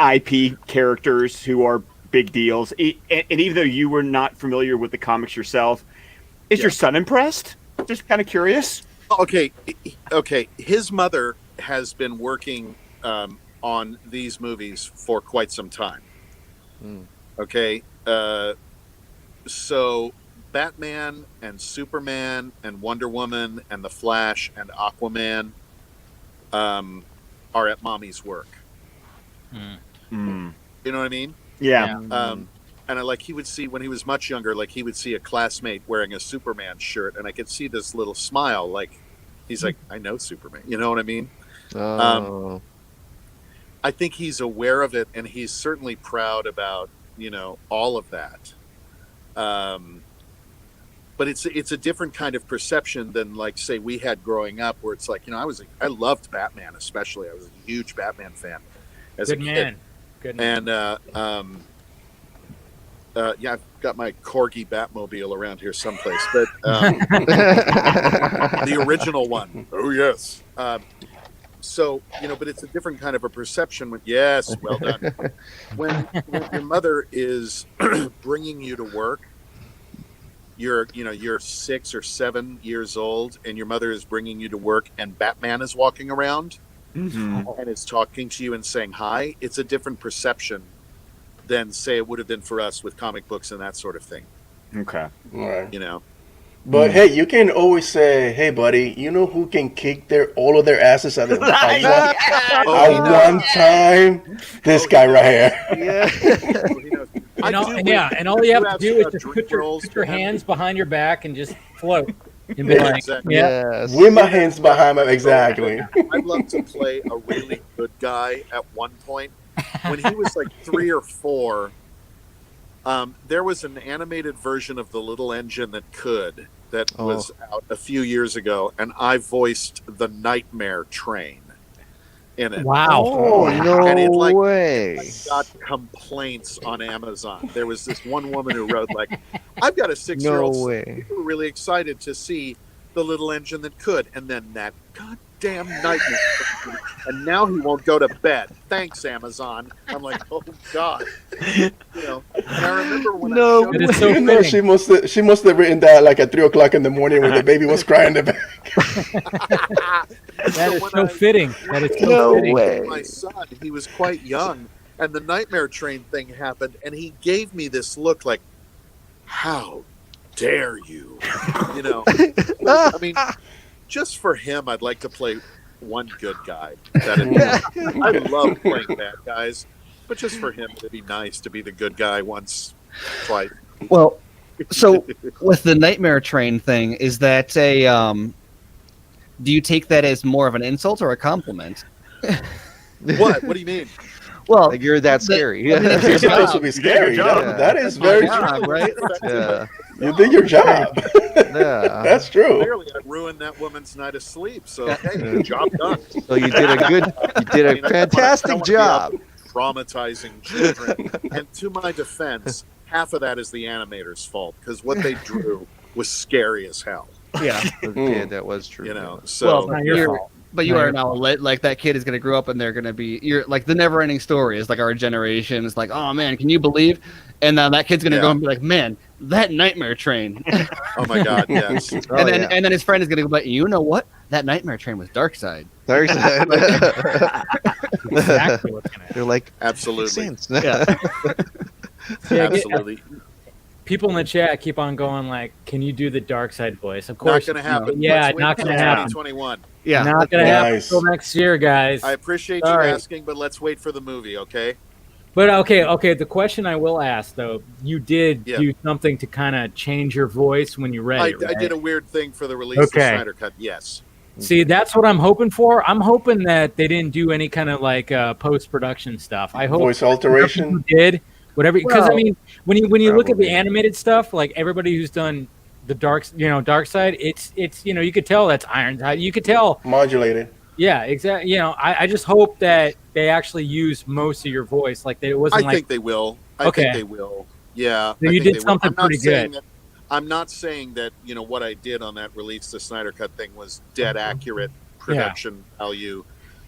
IP characters who are big deals, and even though you were not familiar with the comics yourself, is your son impressed? Just kind of curious. Okay. His mother has been working on these movies for quite some time. Okay. So Batman and Superman and Wonder Woman and The Flash and Aquaman are at mommy's work. You know what I mean? Yeah. And he would see, when he was much younger, like he would see a classmate wearing a Superman shirt, and I could see this little smile, like he's like, I know Superman. You know what I mean? Oh. I think he's aware of it, and he's certainly proud about, all of that. But it's a different kind of perception than, like, say, we had growing up, where it's like, I loved Batman, especially. I was a huge Batman fan as a kid. Good man. And I've got my Corgi Batmobile around here someplace, but the original one. Oh yes. So, but it's a different kind of a perception. Yes, well done. When your mother is bringing you to work, you're 6 or 7 years old, and your mother is bringing you to work, and Batman is walking around and is talking to you and saying hi. It's a different perception than, say, it would have been for us with comic books and that sort of thing. Okay. All right. But hey, you can always say, hey, buddy, you know who can kick all of their asses at one time? This guy right here. And all you have to do is just put your hands behind your back and just float. And be like, exactly. Yes. With my hands behind me, exactly. I'd love to play a really good guy at one point. When he was like 3 or 4, there was an animated version of The Little Engine That Could that was out a few years ago, and I voiced the Nightmare Train in it. Wow. Oh, no way. I got complaints on Amazon. There was this one woman who wrote, like, I've got a 6-year-old No son. way. We were really excited to see The Little Engine That Could, and then that goddamn nightmare. And now he won't go to bed. Thanks, Amazon. I'm like, oh God. And I remember when it is so fitting. She must have written that like at 3:00 in the morning when the baby was crying in the back. That is so fitting. That is so No fitting. way. My son, he was quite young, and the Nightmare Train thing happened, and he gave me this look like, how dare you? I mean, just for him, I'd like to play one good guy. I love playing bad guys, but just for him, it'd be nice to be the good guy once, twice. well, so with the Nightmare Train thing, is that a do you take that as more of an insult or a compliment? What? What do you mean? Well, Like you're that scary. I mean, that's your It's supposed to job. be scary. That is very true. Right? Yeah. You did your job. Yeah. That's true. Clearly, I ruined that woman's night of sleep. So, hey, job done. So you did a fantastic job. traumatizing children. And to my defense, half of that is the animator's fault because what they drew was scary as hell. Yeah, Yeah, that was true. You know, yeah. so Not your fault. But you No, are you're now like that kid is going to grow up and they're going to be you're like the never ending story is like our generation. It's like, oh man, can you believe? And now that kid's going to Yeah. go and be like, man, that nightmare train. oh my god, yes. Oh, and then his friend is going to go, but you know what? That nightmare train was Dark Side. Dark Side. Exactly what's gonna happen. They're like, Absolutely. makes sense. Yeah. Yeah, I get- Absolutely. People in the chat keep on going like, "Can you do the dark side voice?" Of Not course, going to happen. Yeah, Let's wait not till going to happen. 2021. Yeah. Not going to happen Nice. until next year, guys. I appreciate Sorry. you asking, but let's wait for the movie, okay? But okay. The question I will ask though, you did Yeah. do something to kind of change your voice when you read I, it, right? I did a weird thing for the release of the Okay. Snyder Cut, yes. See, that's what I'm hoping for. I'm hoping that they didn't do any kind of like post-production stuff. I hope Voice whatever alteration. you did whatever, because I Well, mean, when you look at the probably. animated stuff, like everybody who's done the dark side, it's you could tell that's Ironhide. You could tell, Modulated. yeah, exactly. I just hope that they actually use most of your voice, like that it I wasn't like think they will. I Okay. think they will. Yeah. So I you think did they will. something I'm not pretty saying good. that- I'm not saying that, what I did on that release, the Snyder Cut thing, was dead accurate production value.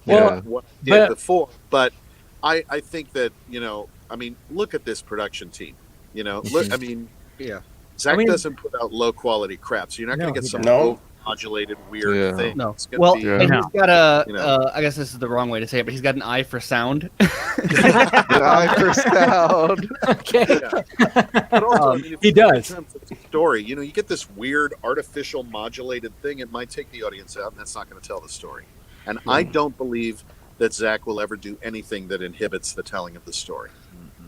Well, What I did but- before. But I think that, I mean, look at this production team. Look, I mean, Yeah. Zach I mean- doesn't put out low quality crap, so you're not going No, to get he some doesn't. modulated weird Yeah. thing. No. It's gonna Well, be, and Yeah. he's got a. You know. I guess this is the wrong way to say it, but he's got an eye for sound. Good eye for sound. okay. But also, I mean, if he you think does. in terms of the story, you get this weird artificial modulated thing. It might take the audience out, and that's not going to tell the story. And I don't believe that Zach will ever do anything that inhibits the telling of the story.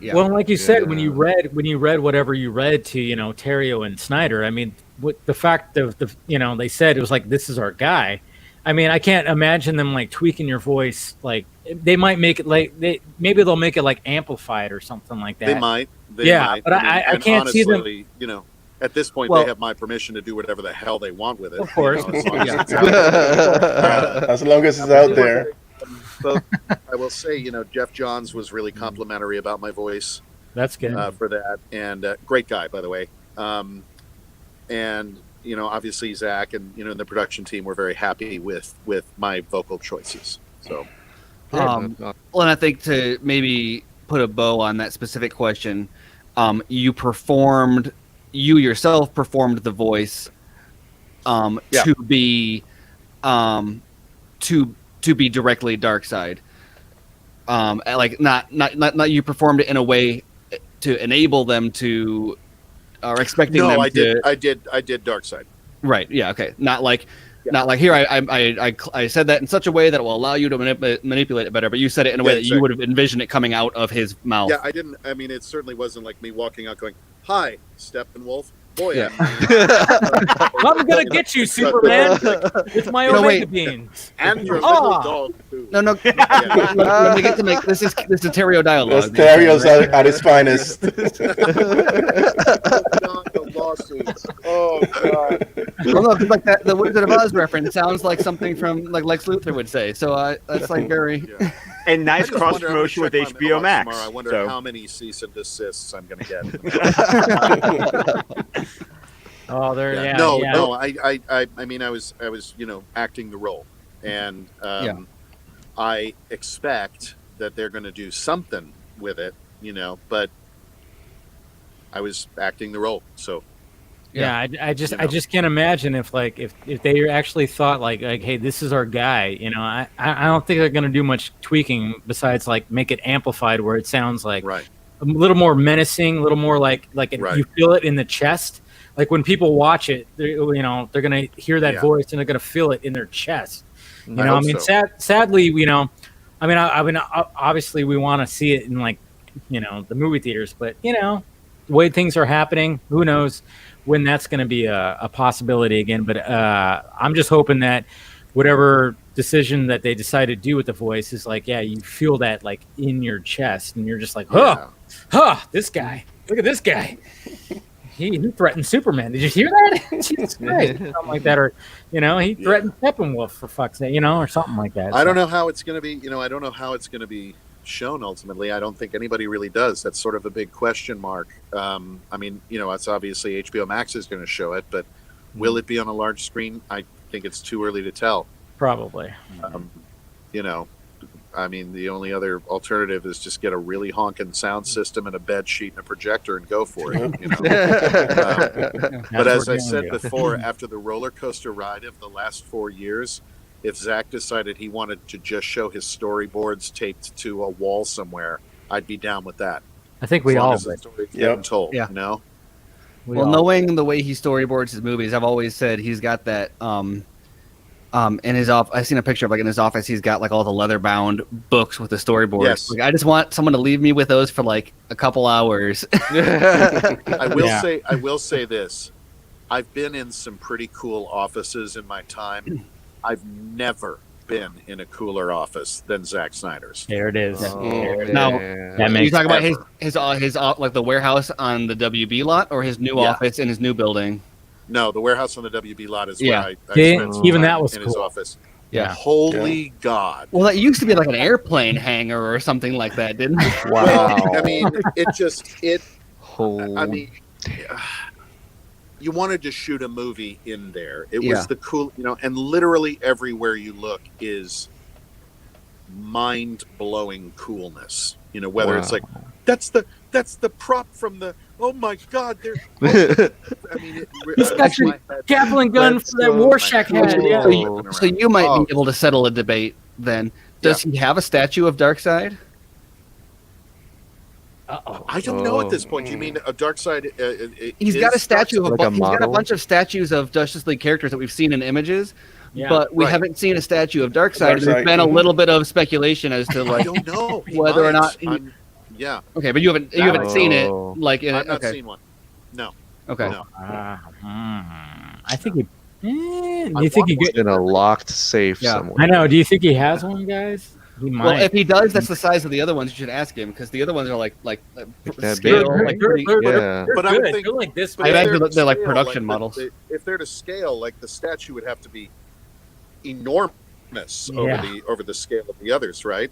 Yeah. Well, like you said, when you Yeah. read whatever you read to Terrio and Snyder, I mean, what the fact of they said it was like, this is our guy. I mean, I can't imagine them like tweaking your voice. Like they might make it like maybe they'll make it like amplified or something like that. They might. Yeah, might. but I and can't see them- honestly, at this point, Well- they have my permission to do whatever the hell they want with it. Of course. As long as Yeah. it's out there. As long as it's out there. But I will say, Jeff Johns was really complimentary about my voice. That's good. For that, and great guy, by the way. And obviously Zach and the production team were very happy with my vocal choices. So Well, and I think to maybe put a bow on that specific question, you yourself performed the voice Yeah. to be to be directly Dark Side. Like not you performed it in a way to enable them to or expecting them no, to I did Dark Side. right, yeah, okay, not like here I said that in such a way that it will allow you to manipulate it better, but you said it in a way Yeah, that you exactly. would have envisioned it coming out of his mouth. Yeah, I didn't. I mean, it certainly wasn't like me walking out going, "Hi, Steppenwolf." Boy, Yeah. I'm gonna get you, Superman. It's my No, Omega wait. beans. and your Ah. little dog too. No, no. Yeah. Let me get to make this is Terrio dialogue. The stereos at its finest. Not the lawsuits. Oh God. Well, no, 'cause like that, the Wizard of Oz reference sounds like something from like Lex Luthor would say. So that's like very. Yeah. And I nice just cross wonder, I'm gonna promotion with check my HBO mailbox Max. tomorrow. I wonder So how many cease and desists I'm going to get. Oh, there. Yeah. no, yeah. no. I mean, I was, acting the role, and I expect that they're going to do something with it, but I was acting the role, so Yeah, I just can't imagine if they actually thought like hey, this is our guy. I don't think they're gonna do much tweaking besides like make it amplified where it sounds like right. a little more menacing, a little more like Right. you feel it in the chest. Like when people watch it, they're gonna hear that Yeah. voice and they're gonna feel it in their chest. I hope so. Sadly, I mean, obviously we want to see it in like the movie theaters, but the way things are happening, who knows when that's going to be a possibility again. But I'm just hoping that whatever decision that they decide to do with the voice is like, yeah, you feel that like in your chest, and you're just like, this guy, look at this guy. He threatened Superman. Did you hear that? Jesus Christ, something like that, or he threatened Steppenwolf for fuck's sake, or something like that. I don't know how it's going to be. I don't know how it's going to be shown ultimately. I don't think anybody really does. That's sort of a big question mark. I mean, it's obviously HBO Max is going to show it, but will it be on a large screen? I think it's too early to tell. Probably. I mean, the only other alternative is just get a really honking sound system and a bed sheet and a projector and go for it. But as I said before, after the roller coaster ride of the last 4 years, if Zach decided he wanted to just show his storyboards taped to a wall somewhere, I'd be down with that. I think we all would. The story's getting told, Well, knowing the way he storyboards his movies, I've always said he's got that in his office. I've seen a picture of in his office. He's got all the leather bound books with the storyboards. Yes. I just want someone to leave me with those for a couple hours. I will say this. I've been in some pretty cool offices in my time. I've never been in a cooler office than Zack Snyder's. There it is. Now, you talking about his the warehouse on the WB lot, or his new office in his new building? No, the warehouse on the WB lot is where I spent some even time that was in cool. his office. Yeah. Holy God. Well, that used to be an airplane hangar or something like that, didn't it? Wow. Well, I mean, you wanted to shoot a movie in there. It was the cool, and literally everywhere you look is mind-blowing coolness. Whether it's that's the prop from the, oh my God, I mean, he's got your Gatling gun for that Rorschach head. Yeah. So you might be able to settle a debate then. Does he have a statue of Darkseid? I don't know at this point. You mean a Darkseid? He's got a statue of he's got a bunch of statues of Justice League characters that we've seen in images, but we haven't seen a statue of Darkseid. There's been a little bit of speculation as to I don't know whether or not. Okay, but you haven't seen it I've not seen one. No. Okay. No. I think he. Do you think he in a locked safe somewhere? I know. Do you think he has one, guys? He might. Well, if he does, that's the size of the other ones. You should ask him because the other ones are scale, But I would think like this. I imagine they're like production models. If they're to scale, the statue would have to be enormous over the scale of the others, right?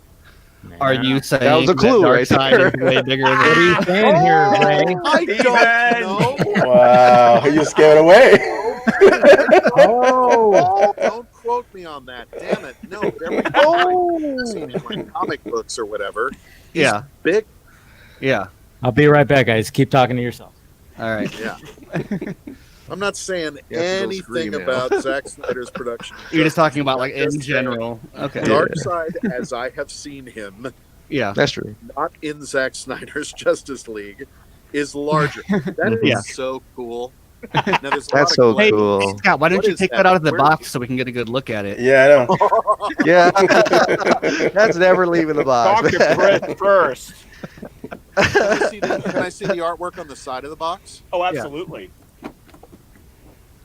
Are you saying that was a clue right there? Is way bigger than what are you saying here, Ray? I don't know. Wow, you scared away. Don't quote me on that. Damn it. No, every seen in comic books or whatever. He's big. Yeah. I'll be right back, guys. Keep talking to yourself. All right. Yeah. I'm not saying anything about Zack Snyder's production. You're just talking about in general. Okay. Darkseid, as I have seen him, that's true. not in Zack Snyder's Justice League, is larger. That is so cool. Now, that's so cool. Hey, Scott, why don't you take that out of the box so we can get a good look at it? Yeah, I know. That's never leaving the box. Talk to Brett first. Can I see the artwork on the side of the box? Oh, absolutely.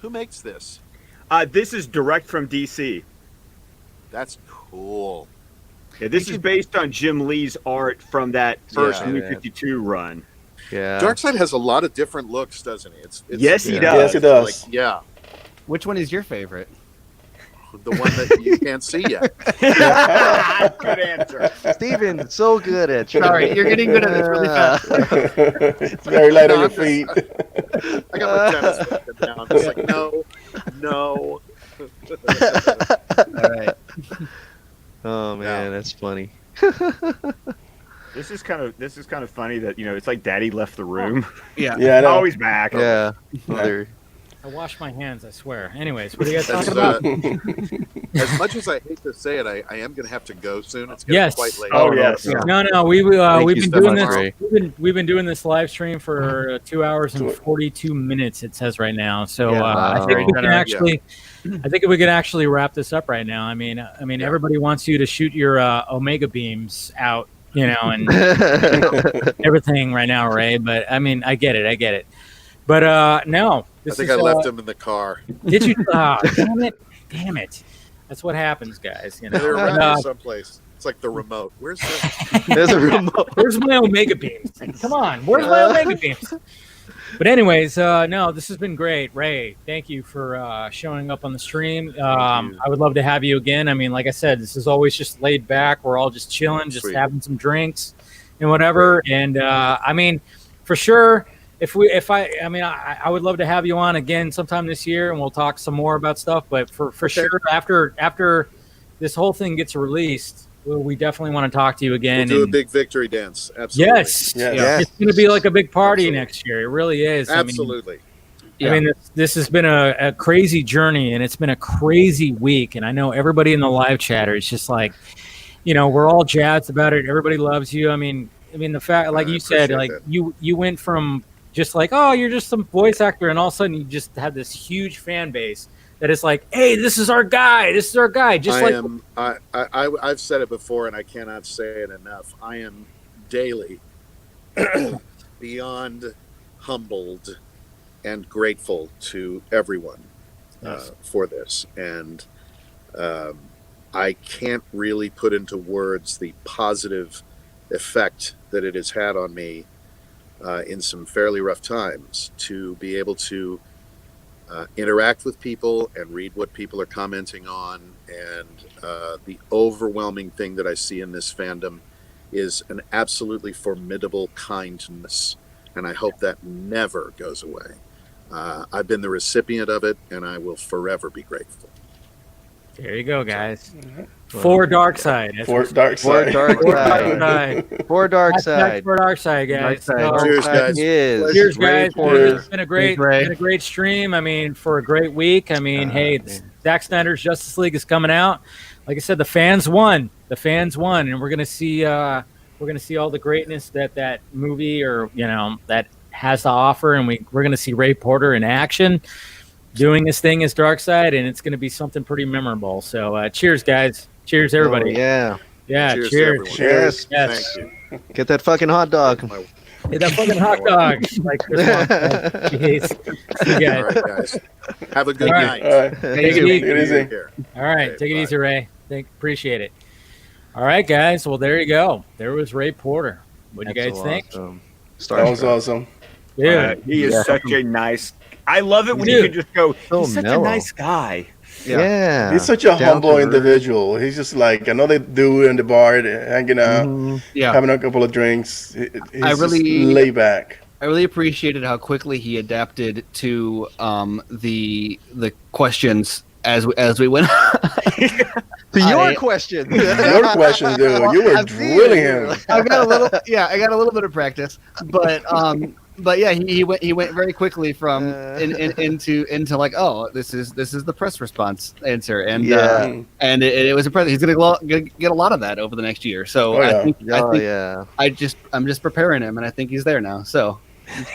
Who makes this? This is direct from DC. That's cool. Yeah, this is based on Jim Lee's art from that first New 52 run. Yeah. Darkseid has a lot of different looks, doesn't he? Yes, he does. Yes, he does. Which one is your favorite? The one that you can't see yet. Good answer. Steven, so good at you. Sorry, you're getting good at this really fast. It's very light on your feet. I got my tennis racket down. I'm just like, no. All right. Oh man, that's funny. This is kind of funny that it's like Daddy left the room. Yeah. I know. Always back. Yeah. I wash my hands, I swear. Anyways, what are you guys talking about? As much as I hate to say it, I am going to have to go soon. It's getting quite late. Oh yes. No. We've been doing this. We've been doing this live stream for 2 hours and 42 minutes. It says right now. So I think we can actually. I think we could actually wrap this up right now. I mean, everybody wants you to shoot your Omega beams out, and everything right now, Ray. But I mean, I get it. But no. I think I left him in the car. Did you? Damn it! That's what happens, guys. They're around here someplace. It's like the remote. Where's the? There's a remote. Where's my Omega beams? Come on, where's my Omega beams? But anyways, no, this has been great. Ray, thank you for showing up on the stream. I would love to have you again. I mean, like I said, this is always just laid back. We're all just chilling, just having some drinks and whatever. And I mean, for sure, I would love to have you on again sometime this year, and we'll talk some more about stuff. But for sure, after this whole thing gets released, we definitely want to talk to you again. We'll do a big victory dance. Absolutely. Yes. It's going to be like a big party next year. It really is. Absolutely. I mean, this has been a crazy journey, and it's been a crazy week. And I know everybody in the live chatter is just like, we're all jazzed about it. Everybody loves you. I mean, the fact, like you said, like you went from just like, oh, you're just some voice actor, and all of a sudden you just have this huge fan base that is like, hey, this is our guy. This is our guy. Just I've said it before, and I cannot say it enough. I am daily beyond humbled and grateful to everyone for this. And I can't really put into words the positive effect that it has had on me in some fairly rough times, to be able to interact with people and read what people are commenting on. And the overwhelming thing that I see in this fandom is an absolutely formidable kindness. And I hope that never goes away. I've been the recipient of it, and I will forever be grateful. There you go, guys. For Dark Side. For Dark Side. For Dark Side. For Dark Side, guys. Cheers, guys. Cheers, guys. It's been a great stream. I mean, for a great week. I mean, hey, Zack Snyder's Justice League is coming out. Like I said, the fans won. And we're gonna see all the greatness that movie that has to offer, and we're gonna see Ray Porter in action, doing this thing as Darkseid, and it's going to be something pretty memorable. So cheers, guys. Cheers, everybody. Oh, yeah. Cheers. Cheers. Yes. Thank you. Get that fucking hot dog. Get that fucking hot dog. Like Chris Long said. Jeez. See you guys. All right, guys. Have a good All right. night. Take it easy. All right. Okay, take it bye. easy, Ray. Appreciate it. All right, guys. Well, there you go. There was Ray Porter. What do you guys think? Awesome. That was awesome. Yeah. He is such a nice. I love it when you can just go. He's such a nice guy. Yeah. He's such a humble individual. He's just like another dude in the bar, hanging out, having a couple of drinks. He's really laid back. I really appreciated how quickly he adapted to the questions as we went. To your question. Your question, dude. You were drilling him. I got a little bit of practice, but yeah, he went very quickly from into like, oh, this is the press response answer, and it was impressive. He's gonna get a lot of that over the next year. So I'm just preparing him, and I think he's there now. So.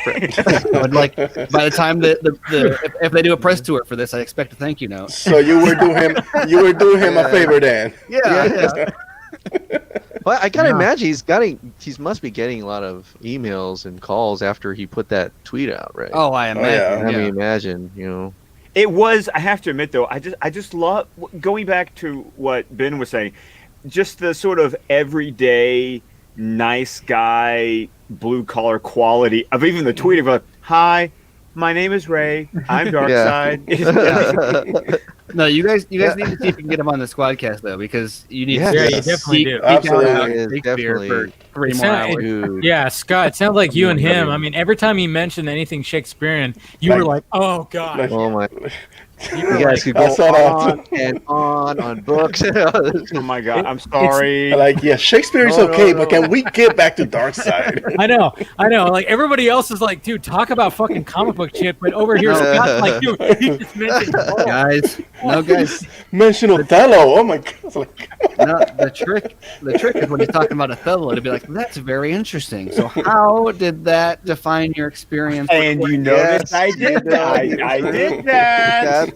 Like by the time if they do a press tour for this, I expect a thank you note. So you were doing him a favor, Dan. Yeah. Well, I gotta imagine he must be getting a lot of emails and calls after he put that tweet out, right? Oh, I imagine. I mean, imagine, It was. I have to admit, though, I just love going back to what Ben was saying. Just the sort of everyday nice guy, blue collar quality of even the tweet of like, "Hi, my name is Ray. I'm Darkseid." No, you guys need to see if you can get him on the Squadcast though, because you need. You definitely do. Absolutely, definitely. For 3 more hours. Yeah, Scott. It sounds like you and him. I mean, every time he mentioned anything Shakespearean, you were like, "Oh God." Oh my. You were guys could go on and on books. Oh my God, I'm sorry. Shakespeare is okay, but can we get back to Darkseid? I know. Like everybody else is like, dude, talk about fucking comic book shit, but over here, Scott's like, dude, he just mentioned guys. Mention Othello. Oh my God. No, the trick is when he's talking about Othello to be like, that's very interesting. So how did that define your experience? And you noticed I did that. I did that.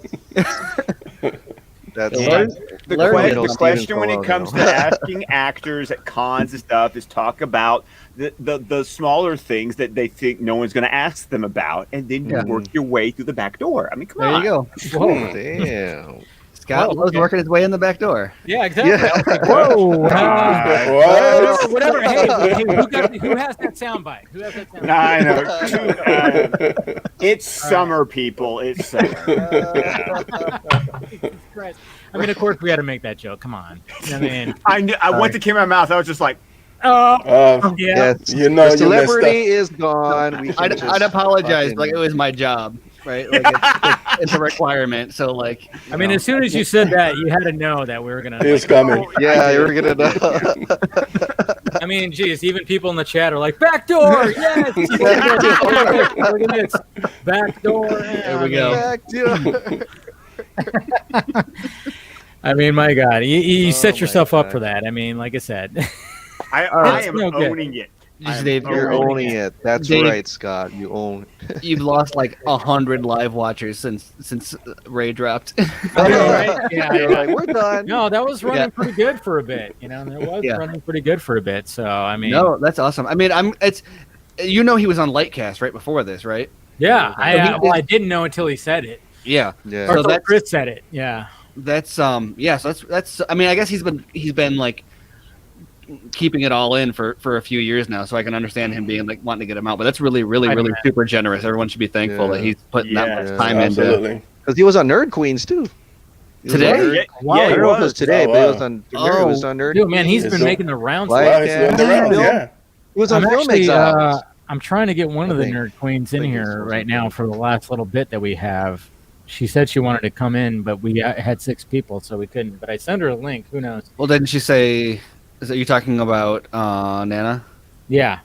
The question when it comes to asking actors at cons and stuff is talk about the smaller things that they think no one's going to ask them about, and then you work your way through the back door. I mean, come on. There you go. Whoa, damn. Scott was working his way in the back door. Yeah, exactly. Yeah. Like, whoa. What? Whatever. Hey, who has that soundbite? Who has that soundbite? I know. It's summer, people. It's summer. Christ. I mean, of course, we had to make that joke. Come on. I mean, I went to came out of my mouth. I was just like, yeah. Yes. You know, The you messed celebrity is gone. I'd apologize. Like it was my job, right? Like it's a requirement. So like, I mean, as soon as you said that, you had to know that we were gonna. It was coming. Yeah, you were gonna know. I mean, geez, even people in the chat are like, "Back door, yes." Look at this, back door. there we go. Back to- I mean, my God, you set my yourself up God. for that. I mean, like I said, I am no good. owning it. You're owning it. That's Dave- right, Scott. You own. You've lost like 100 live watchers since Ray dropped. I know, right? Yeah, You're like, we're done. no, that was running Yeah. pretty good for a bit. You know, that was Yeah. running pretty good for a bit. So, I mean, No, that's awesome. I mean, he was on Lightcast right before this, right? yeah, So I didn't know until he said it. Yeah. Yeah. Or So until that's- Chris said it. Yeah. That's yeah, so that's I mean, I guess he's been like keeping it all in for a few years now, so I can understand him being like wanting to get him out. But that's really super generous. Everyone should be thankful that he's putting that much time into. Absolutely. Because he was on Nerd Queens too. He was Today? on Nerd- Yeah, Wow, I he don't know if it was was. today, Oh, but he wow. was on. He was on Nerd. Dude, man, he's Queens. been So- making the rounds. Wow, Like, he's doing the rounds, yeah. He was on I'm Film actually, Exiles. I'm trying to get one of the I think- nerd queens in I think here it's right something. now for the last little bit that we have. She said she wanted to come in, but we had 6 people, so we couldn't. But I sent her a link. Who knows? Well, didn't she say? Is that you talking about Nana? Yeah.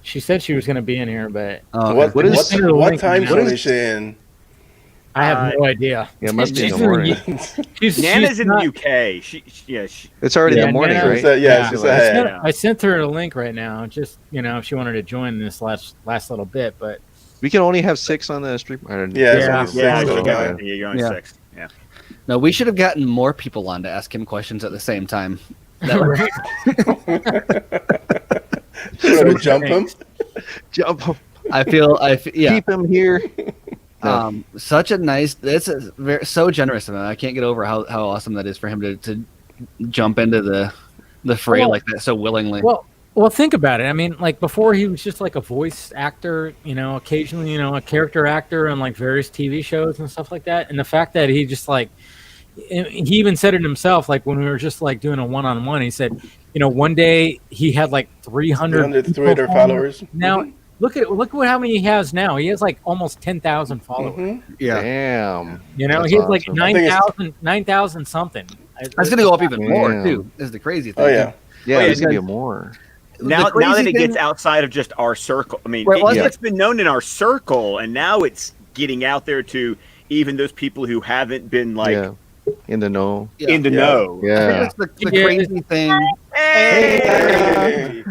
She said she was going to be in here, but Oh, What, What is- what, Send her the what link time now. zone is she in? I have no idea. Yeah, it must be in She's the morning. She's Nana's in not- the UK. She It's already in Yeah, the morning, Nana- right? So, yeah, Yeah. she's I ahead. sent, I sent her a link right now, just if she wanted to join this last little bit. But We can only have 6 on the stream. I don't know. Yeah, it's Yeah. only six, yeah, so, you're going Yeah. 6. Yeah. No, we should have gotten more people on to ask him questions at the same time. right? Should I jump him? Jump. Yeah. Keep him here. Such a nice. This is so generous of him. I can't get over how awesome that is for him to jump into the fray Well- like that so willingly. Well, think about it. I mean, like before, he was just like a voice actor, occasionally, a character actor on like various TV shows and stuff like that. And the fact that he just like, he even said it himself, like when we were just like doing a one-on-one, he said, one day he had like 300 300 followers. Now, look at how many he has now. He has like almost 10,000 followers. Mm-hmm. yeah, Damn. He That's has like awesome. 9,000 something. that's gonna go up even more Damn. too. Is the crazy thing. Oh, yeah. Yeah, Wait, there's gonna be because- more. Now crazy that it thing- gets outside of just our circle, I mean, Right, well, it's been known in our circle, and now it's getting out there to even those people who haven't been like Yeah. In the know. in the Yeah. know. I think Yeah. that's the Yeah. crazy thing. Hey!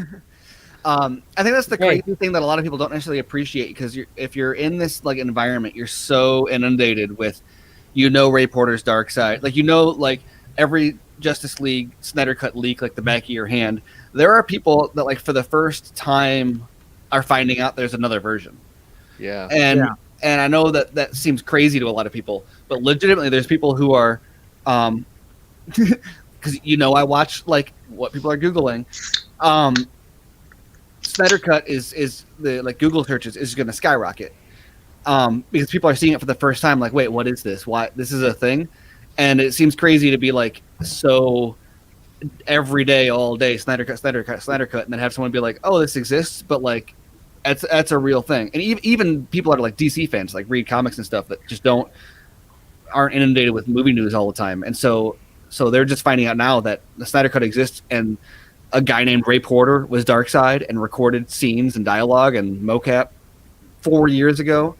I think that's the Hey. crazy thing that a lot of people don't necessarily appreciate because if you're in this like environment, you're so inundated with, Ray Porter's dark side, like every Justice League Snyder cut leak like the back of your hand. There are people that like for the first time are finding out there's another version, Yeah. and I know that seems crazy to a lot of people, but legitimately there's people who are, because I watch like what people are googling. Snyder Cut is the like Google searches is going to skyrocket because people are seeing it for the first time. Like, wait, what is this? Why this is a thing? And it seems crazy to be like so every day, all day, Snyder Cut, and then have someone be like, oh, this exists, but like that's a real thing. And even people that are like DC fans, like read comics and stuff that just aren't inundated with movie news all the time, and so they're just finding out now that the Snyder Cut exists and a guy named Ray Porter was Darkseid and recorded scenes and dialogue and mocap 4 years ago.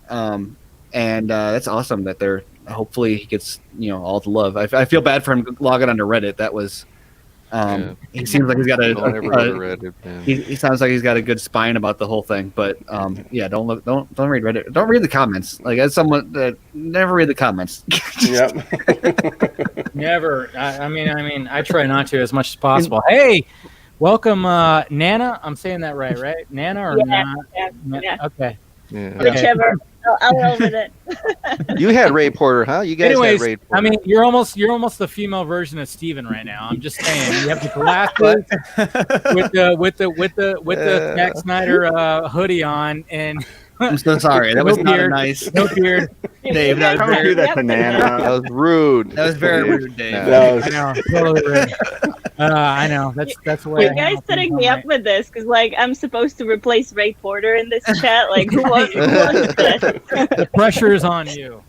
And that's awesome that they're hopefully he gets, all the love. I feel bad for him logging onto Reddit. That was, he seems like he's got Don't ever go to Reddit, man. he sounds like he's got a good spine about the whole thing, but yeah, don't read Reddit. Don't read the comments. Like as someone that never read the comments. Yep. Never. I mean, I try not to as much as possible. Hey, welcome, Nana. I'm saying that right? Nana or Yeah, not? yeah. Okay. Yeah. Okay. Whichever. I'll roll with it. You had Ray Porter, huh? You guys Anyways, had Ray Porter. I mean, you're almost the female version of Steven right now. I'm just saying. You have the glasses with the Zack Snyder hoodie on, and I'm so sorry. That was not a nice. No beard. Dave, that was very, that banana. That was rude. That was very rude, Dave. I know, totally rude. I know. That's the way. You guys setting me up with this because, like, I'm supposed to replace Ray Porter in this chat. Like, who wants this? The pressure is on you.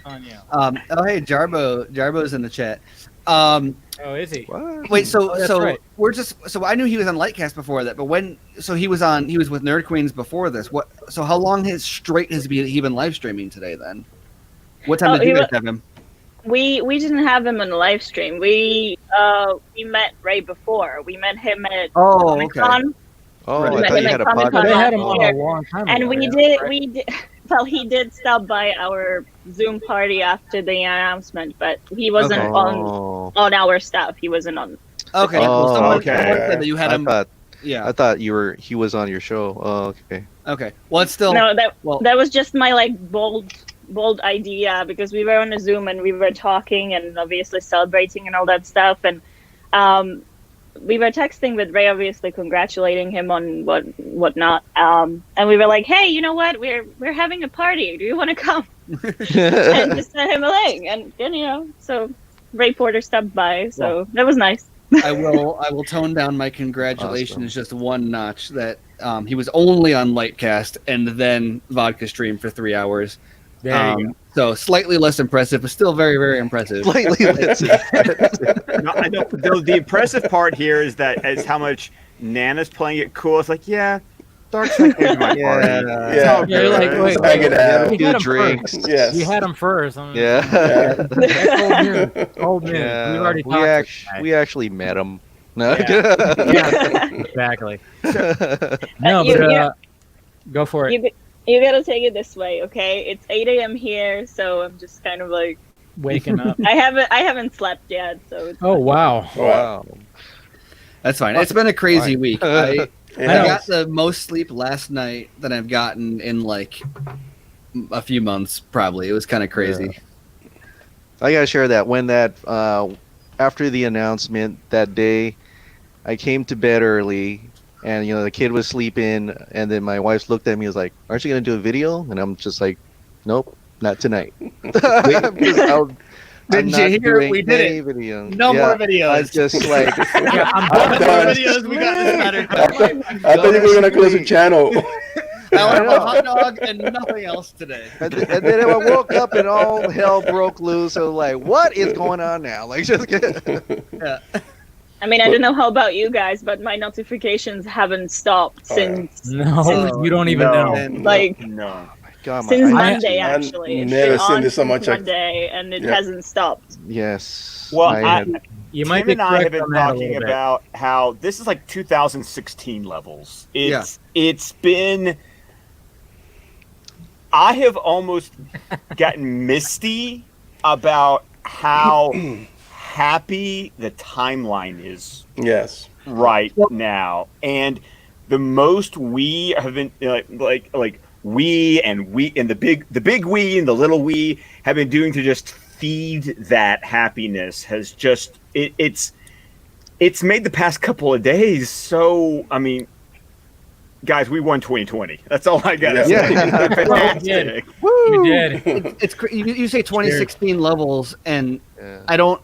On you. Oh, hey, Jarbo's in the chat. Oh, is he? What? Wait, so right. we're just I knew he was on Lightcast before that, but he was with Nerd Queens before this. So how long straight has he been live streaming today then? What time did you guys have him? We didn't have him on the live stream. We met Ray before. We met him at Comic-Con. Oh, We I met thought him you at had a Comic-Con podcast. They had him last on year. a long time And ago, we did. Well, he did stop by our Zoom party after the announcement, but he wasn't on our stuff. He wasn't on. Okay. Someone said that you had him. I thought he was on your show. Oh, okay. Okay. Well, it's still that was just my like bold idea because we were on a Zoom and we were talking and obviously celebrating and all that stuff and we were texting with Ray, obviously congratulating him on whatnot. And we were like, hey, you know what? We're having a party. Do you want to come? And just sent him a link. And so Ray Porter stopped by. So that was nice. I will tone down my congratulations just one notch that he was only on Lightcast and then Vodka stream for 3 hours. There you go. So slightly less impressive, but still very, very impressive. Slightly less impressive. No, I know. The impressive part here is how much Nana's playing it cool. It's like, yeah, Dark Side came to my party. Yeah, you're like, wait, a few had him drinks. first. Yes. You had him first. Yeah. Old news. Yeah. We've already talked. We actually met him. No. Yeah, exactly. No, but go for it. You gotta take it this way, okay? It's 8 a.m. here, so I'm just kind of like Waking up. I haven't slept yet, so. It's Wow. That's fine. It's been a crazy week. I Yeah. got the most sleep last night that I've gotten in like a few months, probably. It was kind of crazy. Yeah. I gotta share that when after the announcement that day, I came to bed early, and the kid was sleeping, and then my wife looked at me and was like, "Aren't you gonna do a video?" And I'm just like, "Nope, not tonight." Didn't you hear? We did it. Video. No more videos. I was just like, I'm done. More videos. We got this Snyder Cut. I thought you were gonna close the channel. I want a hot dog and nothing else today. And then I woke up and all hell broke loose. So like, what is going on now? Like, just Yeah. I mean, I don't know how about you guys, but my notifications haven't stopped since. No, you don't even know. Like, no. God, since Monday, actually. I've It's never been seen on this so since much. Monday, and it hasn't stopped. Yes. Well, You might Tim be and I have correct been on that a talking little bit. about how this is like 2016 levels. It's been. I have almost gotten misty about how happy the timeline is Yes. right now, and the most we have been like we and the big we and the little we have been doing to just feed that happiness has just it's made the past couple of days so. I mean, guys, we won 2020. That's all I got to say. Yeah. Fantastic. You did. You say 2016 levels, and I don't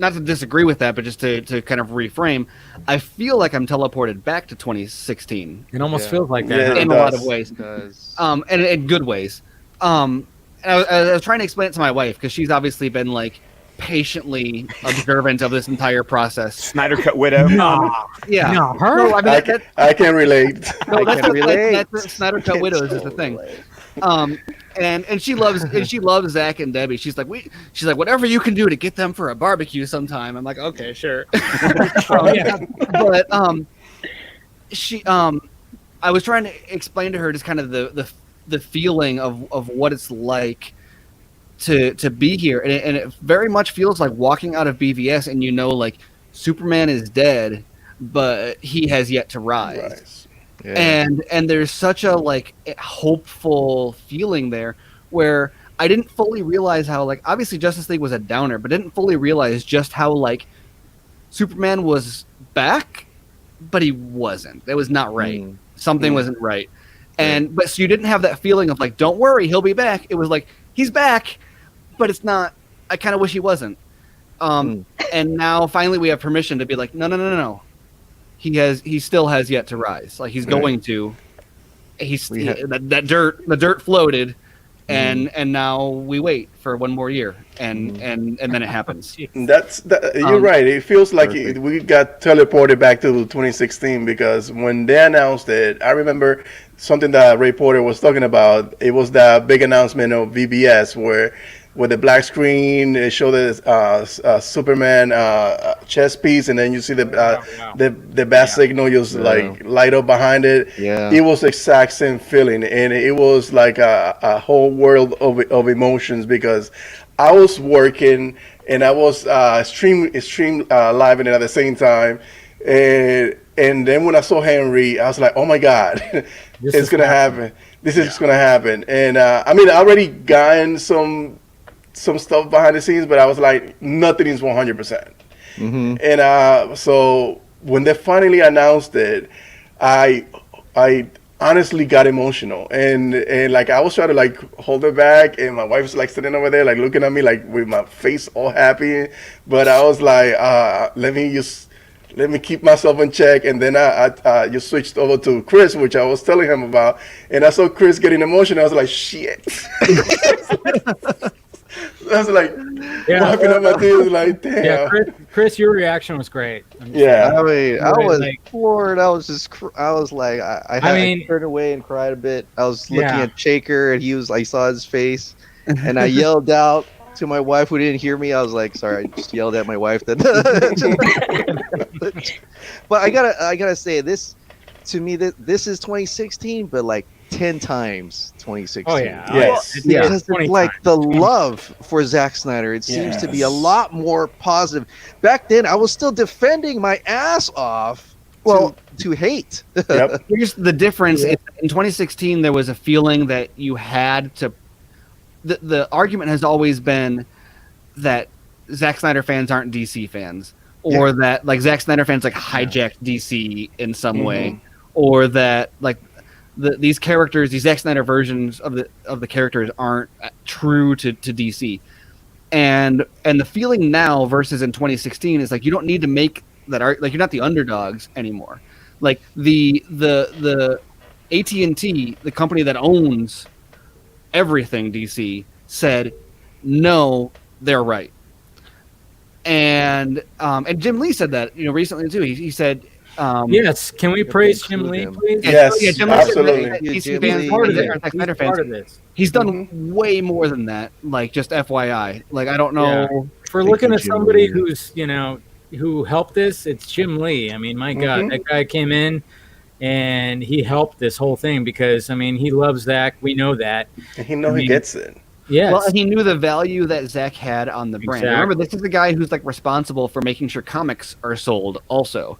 not to disagree with that, but just to kind of reframe, I feel like I'm teleported back to 2016. It almost feels like that. Yeah, in it a lot does. of ways. It does. And in good ways. And I was trying to explain it to my wife because she's obviously been like patiently observant of this entire process. Snyder Cut Widow. Yeah. No, her. No, I mean, I can relate. no, I can relate. that's Snyder Cut Widows is the thing. And she loves Zach and Debbie. She's like whatever you can do to get them for a barbecue sometime. I'm like, okay, sure. But she I was trying to explain to her just kind of the feeling of what it's like to be here, and it very much feels like walking out of BVS and like Superman is dead, but he has yet to rise. And there's such a like hopeful feeling there where I didn't fully realize how like obviously Justice League was a downer, but didn't fully realize just how like Superman was back, but he wasn't. That was not right. Something wasn't right. And but so you didn't have that feeling of like, don't worry, he'll be back. It was like he's back, but it's not. I kind of wish he wasn't. And now finally we have permission to be like, no. He still has yet to rise. Like he's going to. The dirt floated, and now we wait for one more year, and then it happens. You're right. It feels like we got teleported back to 2016 because when they announced it, I remember something that Ray Porter was talking about. It was that big announcement of VBS where with the black screen, it showed the Superman chest piece, and then you see the bat signal just like light up behind it. Yeah, it was the exact same feeling, and it was like a whole world of emotions because I was working and I was stream live at the same time, and then when I saw Henry, I was like, oh my God, it's gonna happen. This is gonna happen, and I mean, I already gotten some stuff behind the scenes, but I was like, nothing is 100%. And so when they finally announced it, I honestly got emotional, and like I was trying to like hold it back, and my wife was like sitting over there like looking at me like with my face all happy, but I was like, let me keep myself in check. And then I just switched over to Chris, which I was telling him about, and I saw Chris getting emotional. I was like, shit. I was like, wiping up my tears, like, damn. Yeah, Chris, your reaction was great. I mean, I was floored. I was just, I was like, I turned away and cried a bit. I was looking at Shaker, and I saw his face, and I yelled out to my wife who didn't hear me. I was like, sorry, I just yelled at my wife. Then, but I gotta say, this to me, this is 2016, but like 10 times 2016. Oh yeah, yes, because it's like the love for Zack Snyder. It seems to be a lot more positive. Back then, I was still defending my ass off. To hate. Here's the difference. In 2016, there was a feeling that you had to. The argument has always been that Zack Snyder fans aren't DC fans, or that like Zack Snyder fans like hijacked DC in some way, or that like these characters, these Zack Snyder versions of the characters aren't true to DC, and the feeling now versus in 2016 is like you don't need to make that like you're not the underdogs anymore. Like the AT&T, the company that owns everything DC, said no, they're right. And Jim Lee said that recently too. He said yes. Can we praise Jim Lee, please? Yes, Jim absolutely. He's done way more than that. Like just FYI. Like I don't know. If we're looking at somebody who's who helped this, it's Jim Lee. I mean, my God, that guy came in and he helped this whole thing because I mean he loves Zack. We know that. And he gets it. Yes. Well, he knew the value that Zack had on the brand. Remember, this is the guy who's like responsible for making sure comics are sold also.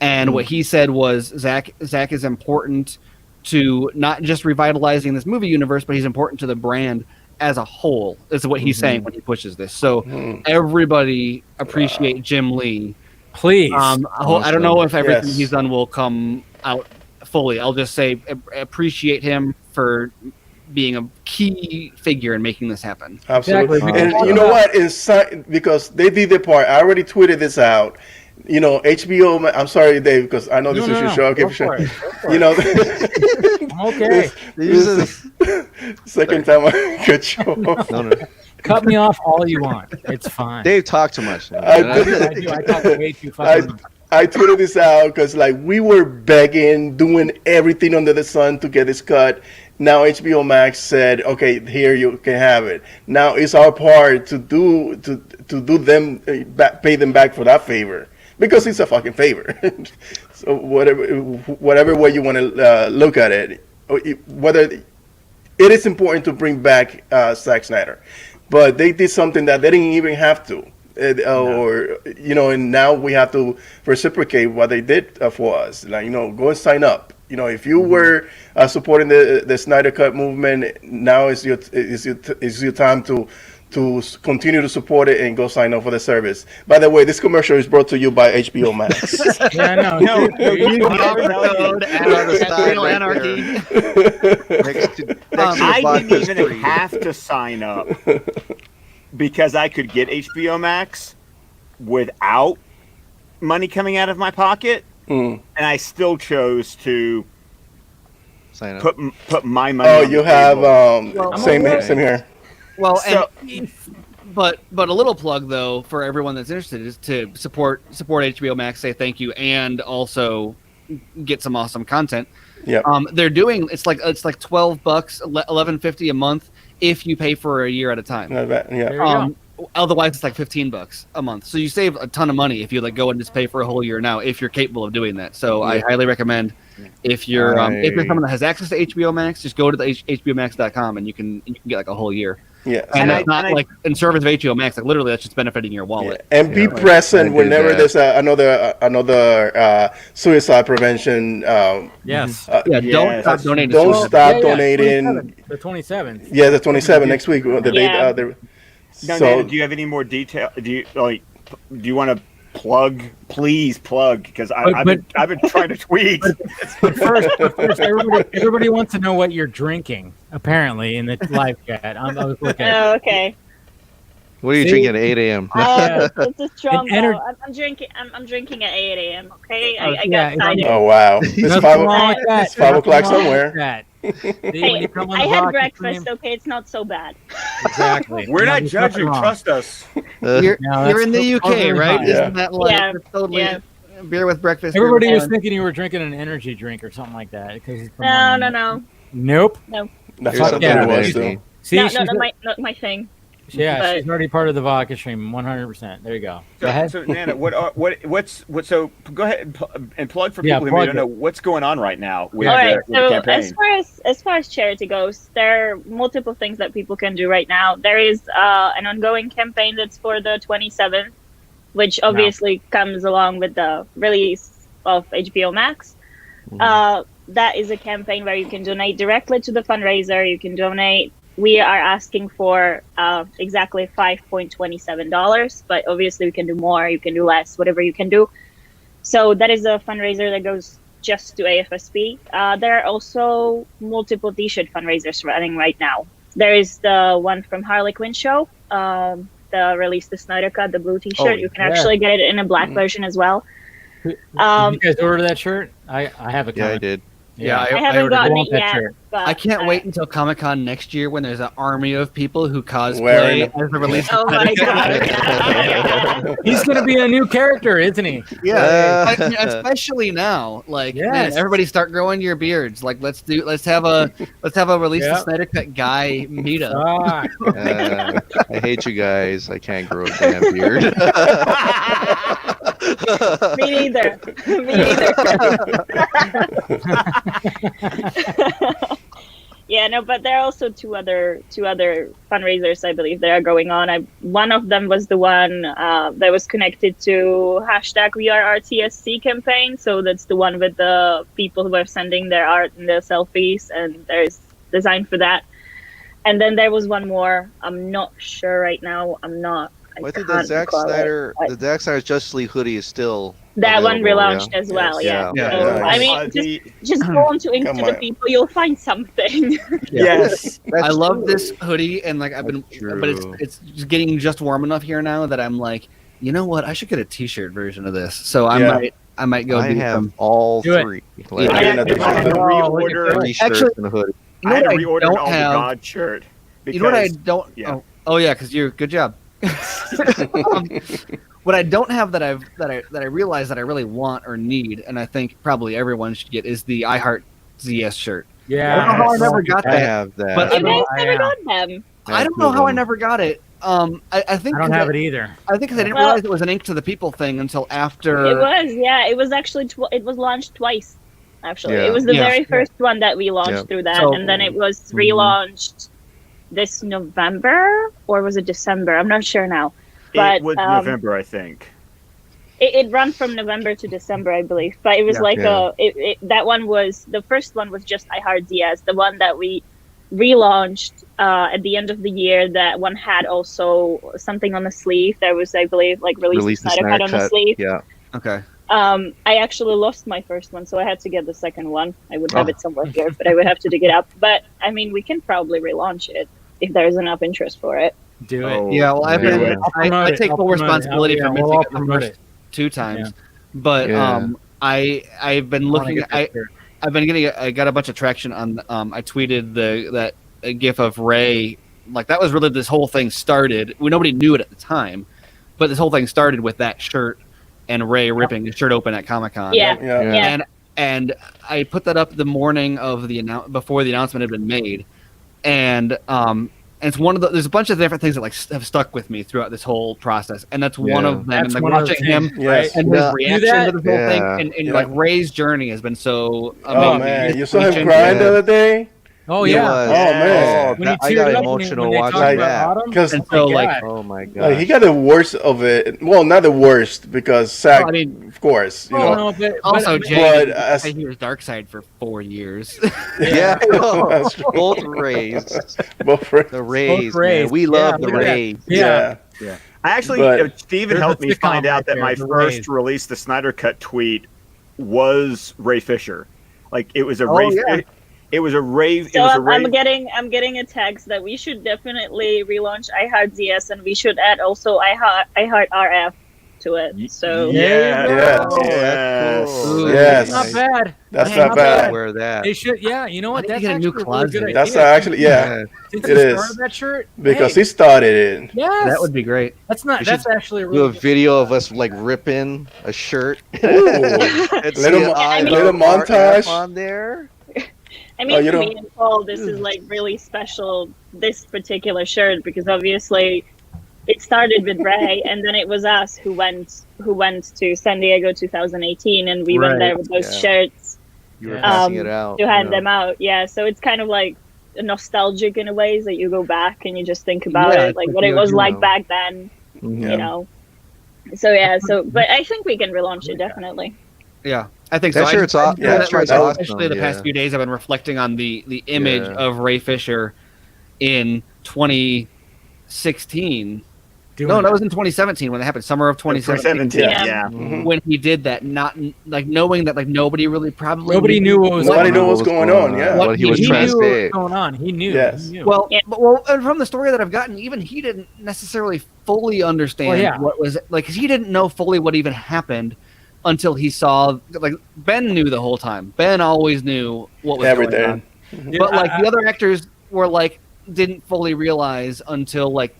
And what he said was Zack is important to not just revitalizing this movie universe, but he's important to the brand as a whole. Is what he's saying when he pushes this. So everybody appreciate Jim Lee. Please. I don't know if everything he's done will come out fully. I'll just say appreciate him for being a key figure in making this happen. Absolutely. And you know what? Because they did their part. I already tweeted this out. HBO. I'm sorry, Dave, because I know this is your show. Okay, for it. I'm okay. This is second time I cut you off. No. Cut me off all you want. It's fine. Dave talked too much. I do. I talk way too fucking. I tweeted this out because like we were begging, doing everything under the sun to get this cut. Now HBO Max said, "Okay, here you can have it." Now it's our part to do them pay them back for that favor because it's a fucking favor. So whatever way you want to look at it, whether it is important to bring back Zack Snyder, but they did something that they didn't even have to. And now we have to reciprocate what they did for us. Like, go and sign up. you know, if you were supporting the Snyder Cut movement, now is your time to continue to support it and go sign up for the service. By the way, this commercial is brought to you by HBO Max. Yeah, no, Code HBO Anarchy. I didn't even have to sign up because I could get HBO Max without money coming out of my pocket, and I still chose to sign up. Put my money. Oh, you have same here. Well, so, but a little plug though for everyone that's interested is to support HBO Max, say thank you, and also get some awesome content. Yeah. They're doing it's like $12, $11.50 a month if you pay for a year at a time. Yeah. Otherwise, it's like $15 a month. So you save a ton of money if you like go and just pay for a whole year now, if you're capable of doing that. So I highly recommend if you're someone that has access to HBO Max, just go to the HBOMax.com and you can get like a whole year. Yeah, and that's not like in service of HBO Max. Like literally, that's just benefiting your wallet. Yeah. And be present whenever there's another suicide prevention. Yes. Don't stop donating. Don't stop donating. The 27th. Yeah, the 27th next week. The Now, Nana, do you have any more detail? Do you want to plug? Please plug, because I've been trying to tweet. But first, everybody wants to know what you're drinking. Apparently, in the live chat, I was looking. Oh, okay. What are you drinking at 8 a.m.? It's a strong. I'm drinking. I'm drinking at 8 a.m. Okay, I got excited. Oh wow! It's 5 o'clock somewhere. Hey, I had breakfast. Okay, it's not so bad. Exactly. We're not judging. Trust us. You're in the UK, right? Yeah. Isn't that like totally beer with breakfast? Everybody was thinking you were drinking an energy drink or something like that. No. Nope. No. That's not my thing. Yeah, she's already part of the vodka stream, 100%. There you go. Go ahead. So Nana, so go ahead and plug for people who may not know what's going on right now with the campaign. As far as charity goes, there are multiple things that people can do right now. There is an ongoing campaign that's for the 27th, which obviously comes along with the release of HBO Max. That is a campaign where you can donate directly to the fundraiser. You can donate. We are asking for exactly $5.27, but obviously we can do more, you can do less, whatever you can do. So that is a fundraiser that goes just to AFSP. There are also multiple T-shirt fundraisers running right now. There is the one from Harley Quinn show, the release, the Snyder Cut, the blue T-shirt. You can actually get it in a black version as well. Did you guys order that shirt? I have a comment. Yeah, I did. Yeah, I haven't gotten it yet. I can't wait until Comic-Con next year when there's an army of people who cosplay as the release. Oh my god! He's gonna be a new character, isn't he? Yeah, especially now. Like, man, everybody start growing your beards. Like, let's have a release the Snyder Cut guy meetup. I hate you guys. I can't grow a damn beard. Me neither. Yeah, no, but there are also two other fundraisers, I believe, that are going on. One of them was the one that was connected to #WeAreRTSC campaign. So that's the one with the people who are sending their art and their selfies, and there's design for that. And then there was one more. I'm not sure right now. I think the Zack Snyder Justice League hoodie is still that one relaunched as well. Yeah. I mean, just go on to Into the People, you'll find something. Yes, I love this hoodie, and like but it's just getting just warm enough here now that I'm like, you know what? I should get a T-shirt version of this. So I might go. I have all three. I had to reorder 3 shirts and a hoodie. I had to reorder an All the God shirt. You know what I don't? Yeah. Oh yeah, because you're good job. What I don't have that I realize that I really want or need, and I think probably everyone should get, is the I Heart ZS shirt. Yeah, I don't know how I never got that. I have that. But you guys never got them. I don't know how I never got it. I think I don't have it either. I think because I didn't realize it was an Ink to the People thing until after. It was, it was actually it was launched twice. Actually, it was the very first one that we launched through that, and then it was relaunched this November, or was it December? I'm not sure now. But it was November, I think. It ran from November to December, I believe. But it was that one was, the first one was just iHeartDS. The one that we relaunched at the end of the year, that one had also something on the sleeve. There was, I believe, like release the Snyder cut on the sleeve. Yeah. Okay. I actually lost my first one, so I had to get the second one. I would have it somewhere here, but I would have to dig it up. But I mean, we can probably relaunch it if there's enough interest for it. Do it. Yeah, well, I take full responsibility for missing it the first 2 times, but I've been looking. I've been getting. I got a bunch of traction on. I tweeted that GIF of Ray. Like that was really this whole thing started. Nobody knew it at the time, but this whole thing started with that shirt and Ray ripping his shirt open at Comic-Con. Yeah. And I put that up the morning of before the announcement had been made, and it's one of there's a bunch of different things that like have stuck with me throughout this whole process, and that's one of them. That's and like watching him right? and his reaction to the whole thing, and like Ray's journey has been so amazing. Oh man, you saw him crying the other day. Oh yeah. Oh man, I got emotional watching that. Because oh my god, like, he got the worst of it. Well, not the worst because Zack, of course, you know. But also, Jay, he was Darkseid for 4 years. Yeah, both Rays, the Rays. Man. We love the Rays. Yeah. I actually, Steven helped me find out that my first release, the Snyder Cut tweet, was Ray Fisher. Like it was a Ray. It was a rave. So I'm getting a text that we should definitely relaunch iHeartDS, and we should add also iHeartRF to it. So yes, not bad. That's not bad. Wear that. They should. Yeah, you know what? That's a new closet. Really that's actually Since it is started that shirt because he started it. Yes, that would be great. That's actually a do a video of us like ripping a shirt. Little montage on there. I mean, to me and Paul, this is like really special, this particular shirt, because obviously it started with Ray, and then it was us who went to San Diego 2018, and we went there with those shirts. You were passing it out to hand them out. Yeah, so it's kind of like nostalgic in a way that you go back and you just think about it, like what it was like back then, you know. So but I think we can relaunch it definitely. Yeah, I think that so. Shirt's awesome. Especially the past few days, I've been reflecting on the image of Ray Fisher in 2016. No, that was in 2017 when it happened. Summer of 2017. Yeah. When he did that, not like knowing that like nobody really nobody knew what was going on. Yeah, what he was trying to say. What was going on. He knew. Yes. He knew. Well, and from the story that I've gotten, even he didn't necessarily fully understand what was like. 'Cause he didn't know fully what even happened until he saw. Like Ben knew the whole time. Ben always knew what was going on. But like the other actors were like didn't fully realize until like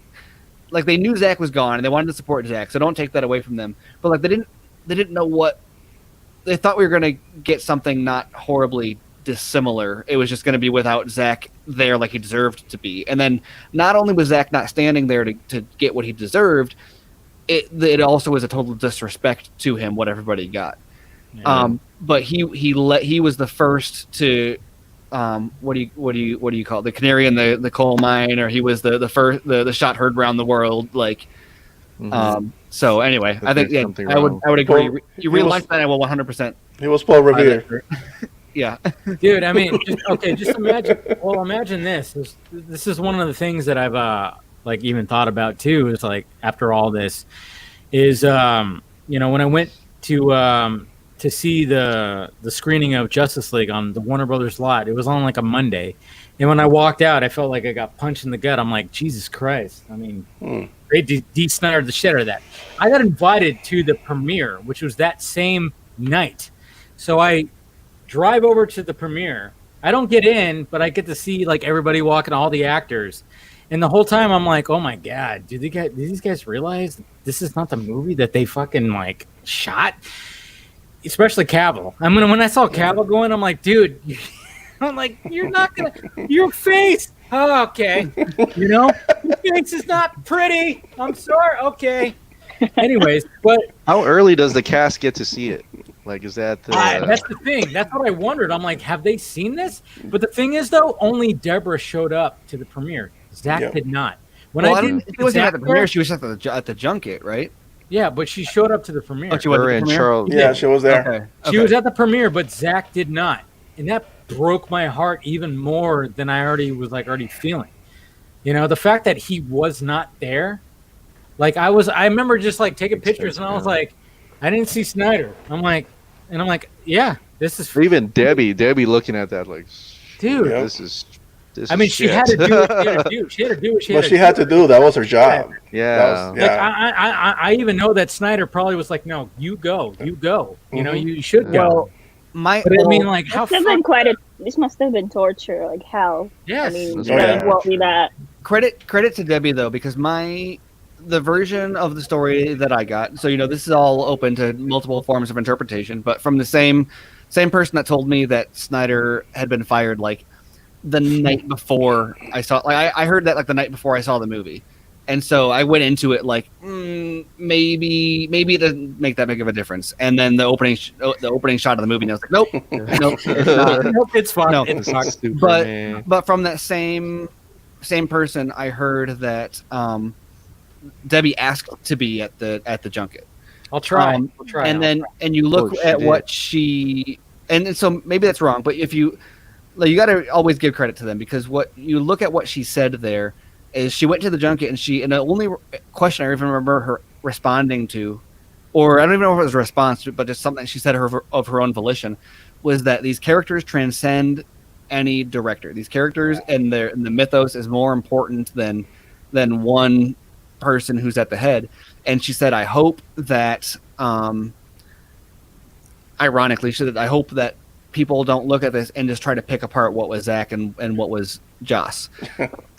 they knew Zack was gone and they wanted to support Zack, so don't take that away from them. But like they didn't know what they thought we were gonna get something not horribly dissimilar. It was just gonna be without Zack there like he deserved to be. And then not only was Zack not standing there to get what he deserved, it also was a total disrespect to him what everybody got. Yeah. But he was the first to what do you call it? The canary in the coal mine, or he was the first the shot heard around the world, like so anyway, I think I would agree. You realize that I will 100%. He was Paul Revere. Yeah. Dude, I mean, just imagine. Well, imagine this. This is one of the things that I've like even thought about too. Is like after all this, is when I went to see the screening of Justice League on the Warner Brothers lot. It was on like a Monday. And when I walked out, I felt like I got punched in the gut. I'm like, Jesus Christ. I mean, they de-Snydered the shit out of that. I got invited to the premiere, which was that same night. So I drive over to the premiere. I don't get in, but I get to see like everybody walking, all the actors. And the whole time I'm like, oh my God, do these guys realize this is not the movie that they fucking like shot? Especially Cavill. I mean, when I saw Cavill going, I'm like, dude, I'm like, you're not gonna, your face. Oh, okay. Your face is not pretty. I'm sorry. Okay. Anyways, but how early does the cast get to see it? Like, is that that's the thing. That's what I wondered. I'm like, have they seen this? But the thing is, though, only Deborah showed up to the premiere. Zack did not. When I didn't, she wasn't at the premiere. She was at the junket, right? Yeah, but she showed up to the premiere. Oh, she went to Her the and premiere? Charles. Yeah, she was there. Okay. She was at the premiere, but Zach did not, and that broke my heart even more than I already feeling. You know, the fact that he was not there. Like I remember just like taking pictures, and I was like, I didn't see Snyder. I'm like, yeah, this is. Or even Debbie looking at that like, dude, Yeah. this is. I mean, she had to do what she had to do. She had to do what she had What to she do. had to do, that was her job. Yeah. That was, Like I even know that Snyder probably was like, no, you go. You know, you should go. My But I mean, like, how Must have been this must have been torture, like hell. Yes. I mean, That's trying right. to see that. credit to Debbie though, because the version of the story that I got, so this is all open to multiple forms of interpretation, but from the same person that told me that Snyder had been fired like the night before I saw, like I heard that like the night before I saw the movie, and so I went into it like maybe it doesn't make that big of a difference, and then the opening shot of the movie, and I was like, nope, it's not. Nope, it's fine. No. It's fine. But from that same person, I heard that Debbie asked to be at the junket. I'll try. I'll try. And you look at what she, and so maybe that's wrong, but if you got to always give credit to them, because what you look at what she said there is she went to the junket, and the only question I even remember her responding to, or I don't even know if it was a response to, but just something she said of her own volition, was that these characters transcend any director. These characters and the mythos is more important than one person who's at the head. And she said, I hope that ironically, she said, I hope that people don't look at this and just try to pick apart what was Zach and what was Joss.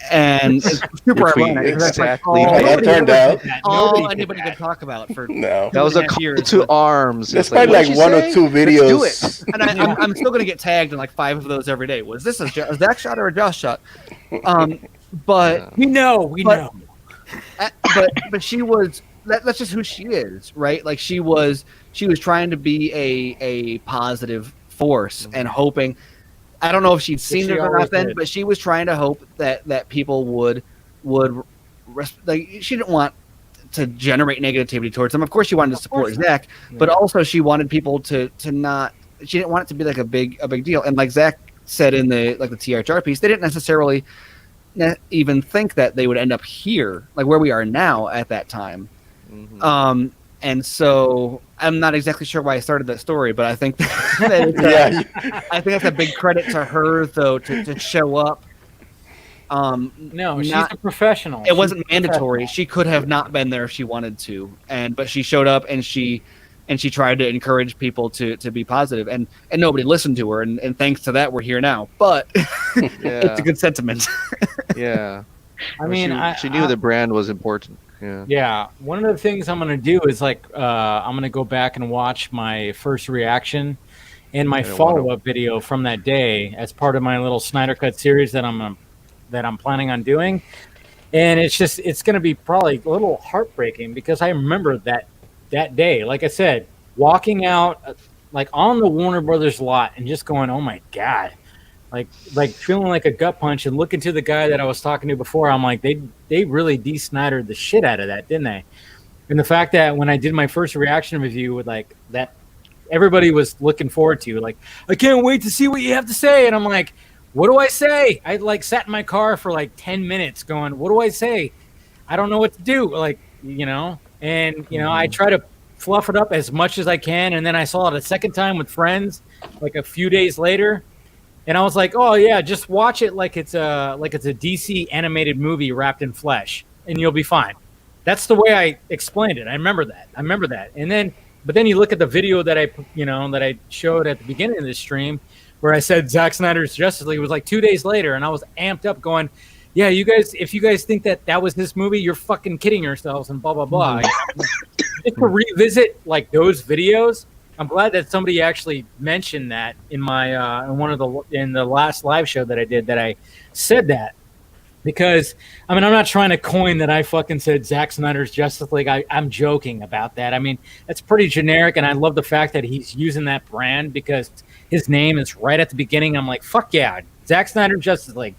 And it's super ironic. Exactly. How that turned out. All anybody could talk about for No. That was a call to arms. There's probably like one or two videos. Let's do it. And I'm still going to get tagged in like 5 of those every day. Was this a Zach shot or a Joss shot? But we know. But she was. That's just who she is, right? Like she was trying to be a positive force and hoping. I don't know if she'd seen it or not then, but she was trying to hope that people would like. She didn't want to generate negativity towards them. Of course, she wanted to support Zach, but also she wanted people to not. She didn't want it to be like a big deal. And like Zach said in the THR piece, they didn't necessarily even think that they would end up here, like where we are now at that time. Mm-hmm. And so I'm not exactly sure why I started that story, but I think I think that's a big credit to her though to show up. No, she's a professional. It wasn't mandatory. She could have not been there if she wanted to, but she showed up and she tried to encourage people to be positive, and nobody listened to her, and thanks to that we're here now. But it's a good sentiment. Yeah. I mean, she knew the brand was important. Yeah. Yeah. One of the things I'm going to do is I'm going to go back and watch my first reaction and my follow-up video from that day as part of my little Snyder Cut series that I'm planning on doing. And it's going to be probably a little heartbreaking because I remember that day, like I said, walking out like on the Warner Brothers lot and just going, oh my God, like feeling like a gut punch, and looking to the guy that I was talking to before. I'm like, they really de-Snydered the shit out of that, didn't they? And the fact that when I did my first reaction review with like that, everybody was looking forward to, like, I can't wait to see what you have to say. And I'm like, what do I say? I like sat in my car for like 10 minutes going, what do I say? I don't know what to do. Like, and I try to fluff it up as much as I can. And then I saw it a second time with friends, like a few days later. And I was like, oh yeah, just watch it like it's a DC animated movie wrapped in flesh, and you'll be fine. That's the way I explained it. I remember that. But then you look at the video that I showed at the beginning of this stream, where I said Zack Snyder's Justice League was like 2 days later, and I was amped up going, yeah, you guys, if you guys think that was this movie, you're fucking kidding yourselves and blah blah blah. Just to revisit like those videos. I'm glad that somebody actually mentioned that in my in the last live show that I did, that I said that, because I mean, I'm not trying to coin that I fucking said Zack Snyder's Justice League. I'm joking about that. I mean, that's pretty generic, and I love the fact that he's using that brand because his name is right at the beginning. I'm like, fuck yeah, Zack Snyder's Justice League.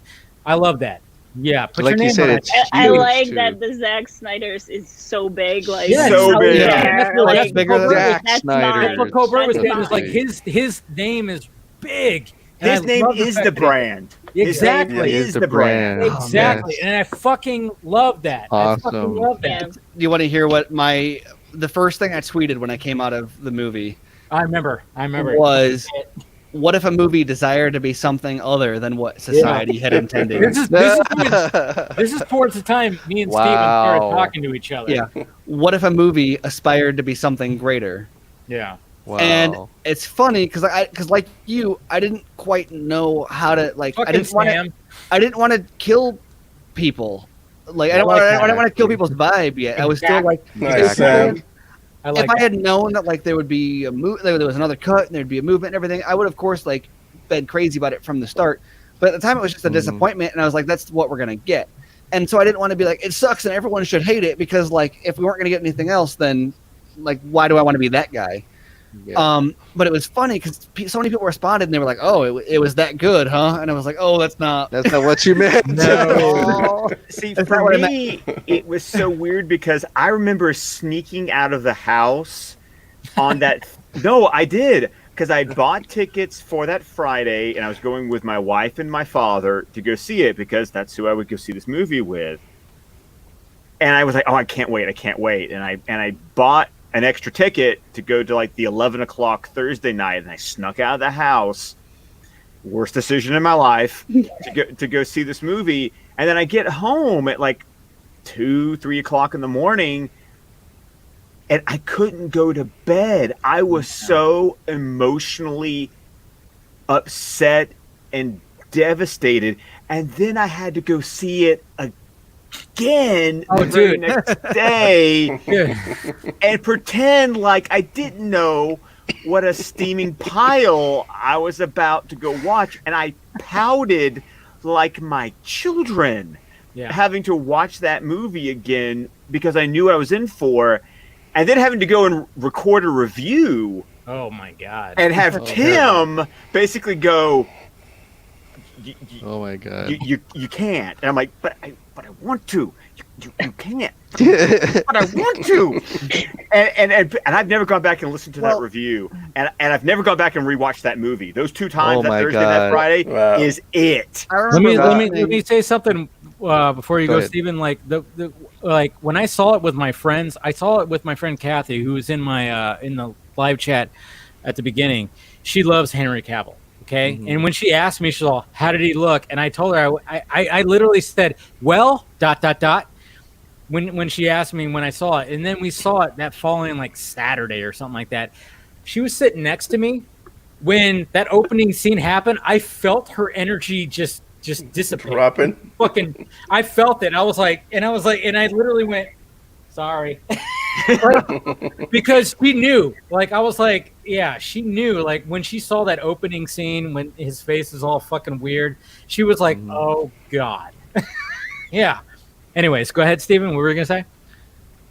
I love that. Yeah, put Like your you name said, on it. it's I huge, like too. that the Zack Snyder's is so big, like Yeah, So out big. there, That's what- like, that's bigger than Zack that's Snyder. mine. That's what Colbert was That's saying. Is like mine. his name is big. And His I name love is fact the that brand. Exactly. His name is the brand. Exactly. Yes. And I fucking love that. I fucking Awesome. love that. Yeah. Do you want to hear what the first thing I tweeted when I came out of the movie I remember. was, what if a movie desired to be something other than what society had intended? This is towards the time me and Steven started Wow. talking to each other. Yeah. What if a movie aspired to be something greater? Yeah. Wow. And it's funny because like you, I didn't quite know how to like. I Fucking didn't want to kill people. Like I don't want to kill people's vibe yet. I was still like, Nice, Sam. if I had known that like there would be a there was another cut and there'd be a movement and everything, I would of course like been crazy about it from the start. But at the time, it was just a disappointment, and I was like, that's what we're gonna get. And so I didn't want to be like, it sucks and everyone should hate it, because like if we weren't gonna get anything else, then like why do I want to be that guy? Yeah. But it was funny because so many people responded and they were like, "Oh, it was that good, huh?" And I was like, "Oh, that's not what you meant." No. See, That's for not what I me, it was so weird because I remember sneaking out of the house on that. No, I did, because I bought tickets for that Friday, and I was going with my wife and my father to go see it because that's who I would go see this movie with. And I was like, "Oh, I can't wait! And I bought an extra ticket to go to like the 11 o'clock Thursday night, and I snuck out of the house. Worst decision in my life to go see this movie. And then I get home at like 2-3 o'clock in the morning, and I couldn't go to bed. I was so emotionally upset and devastated. And then I had to go see it again the very next day and pretend like I didn't know what a steaming pile I was about to go watch, and I pouted like my children having to watch that movie again because I knew what I was in for, and then having to go and record a review. Oh my god. And have Tim basically go, oh my god, you can't. And I'm like, but I want to. You can't. But I want to. And I've never gone back and listened to that review, and I've never gone back and rewatched that movie. Those two times, that Thursday, that Friday, is it. Let me say something before you go, Steven. Like like when I saw it with my friends, I saw it with my friend Kathy, who was in the live chat at the beginning. She loves Henry Cavill. Okay. Mm-hmm. And when she asked me, she's all, how did he look? And I told her, I literally said, well, ... When she asked me when I saw it. And then we saw it that following like Saturday or something like that. She was sitting next to me when that opening scene happened. I felt her energy just dissipate. Dropping. Fucking, I felt it. I was like, and I literally went, sorry. Because she knew, like, I was like, yeah, she knew, like, when she saw that opening scene when his face is all fucking weird, she was like, oh god. Yeah. Anyways, go ahead, Steven. What were you gonna say?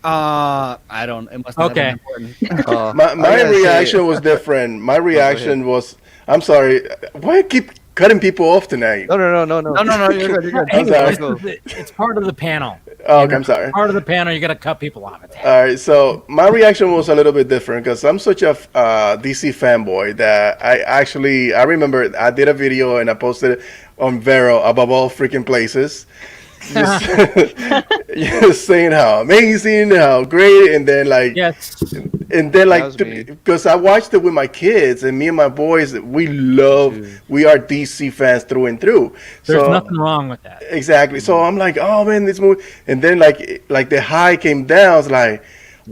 I don't. It must not have been important. My reaction was different. My reaction was, I'm sorry. Why keep cutting people off tonight? No. You're good. It's part of the panel. Oh, okay, I'm sorry. Part of the panel, you got to cut people off. All right, so my reaction was a little bit different because I'm such a DC fanboy that I remember I did a video and I posted it on Vero, above all freaking places. Just saying how amazing, how great, and then like because I watched it with my kids and me and my boys, we are DC fans through and through. There's nothing wrong with that. Exactly. So I'm like, oh man, this movie, and then like the high came down. I was like,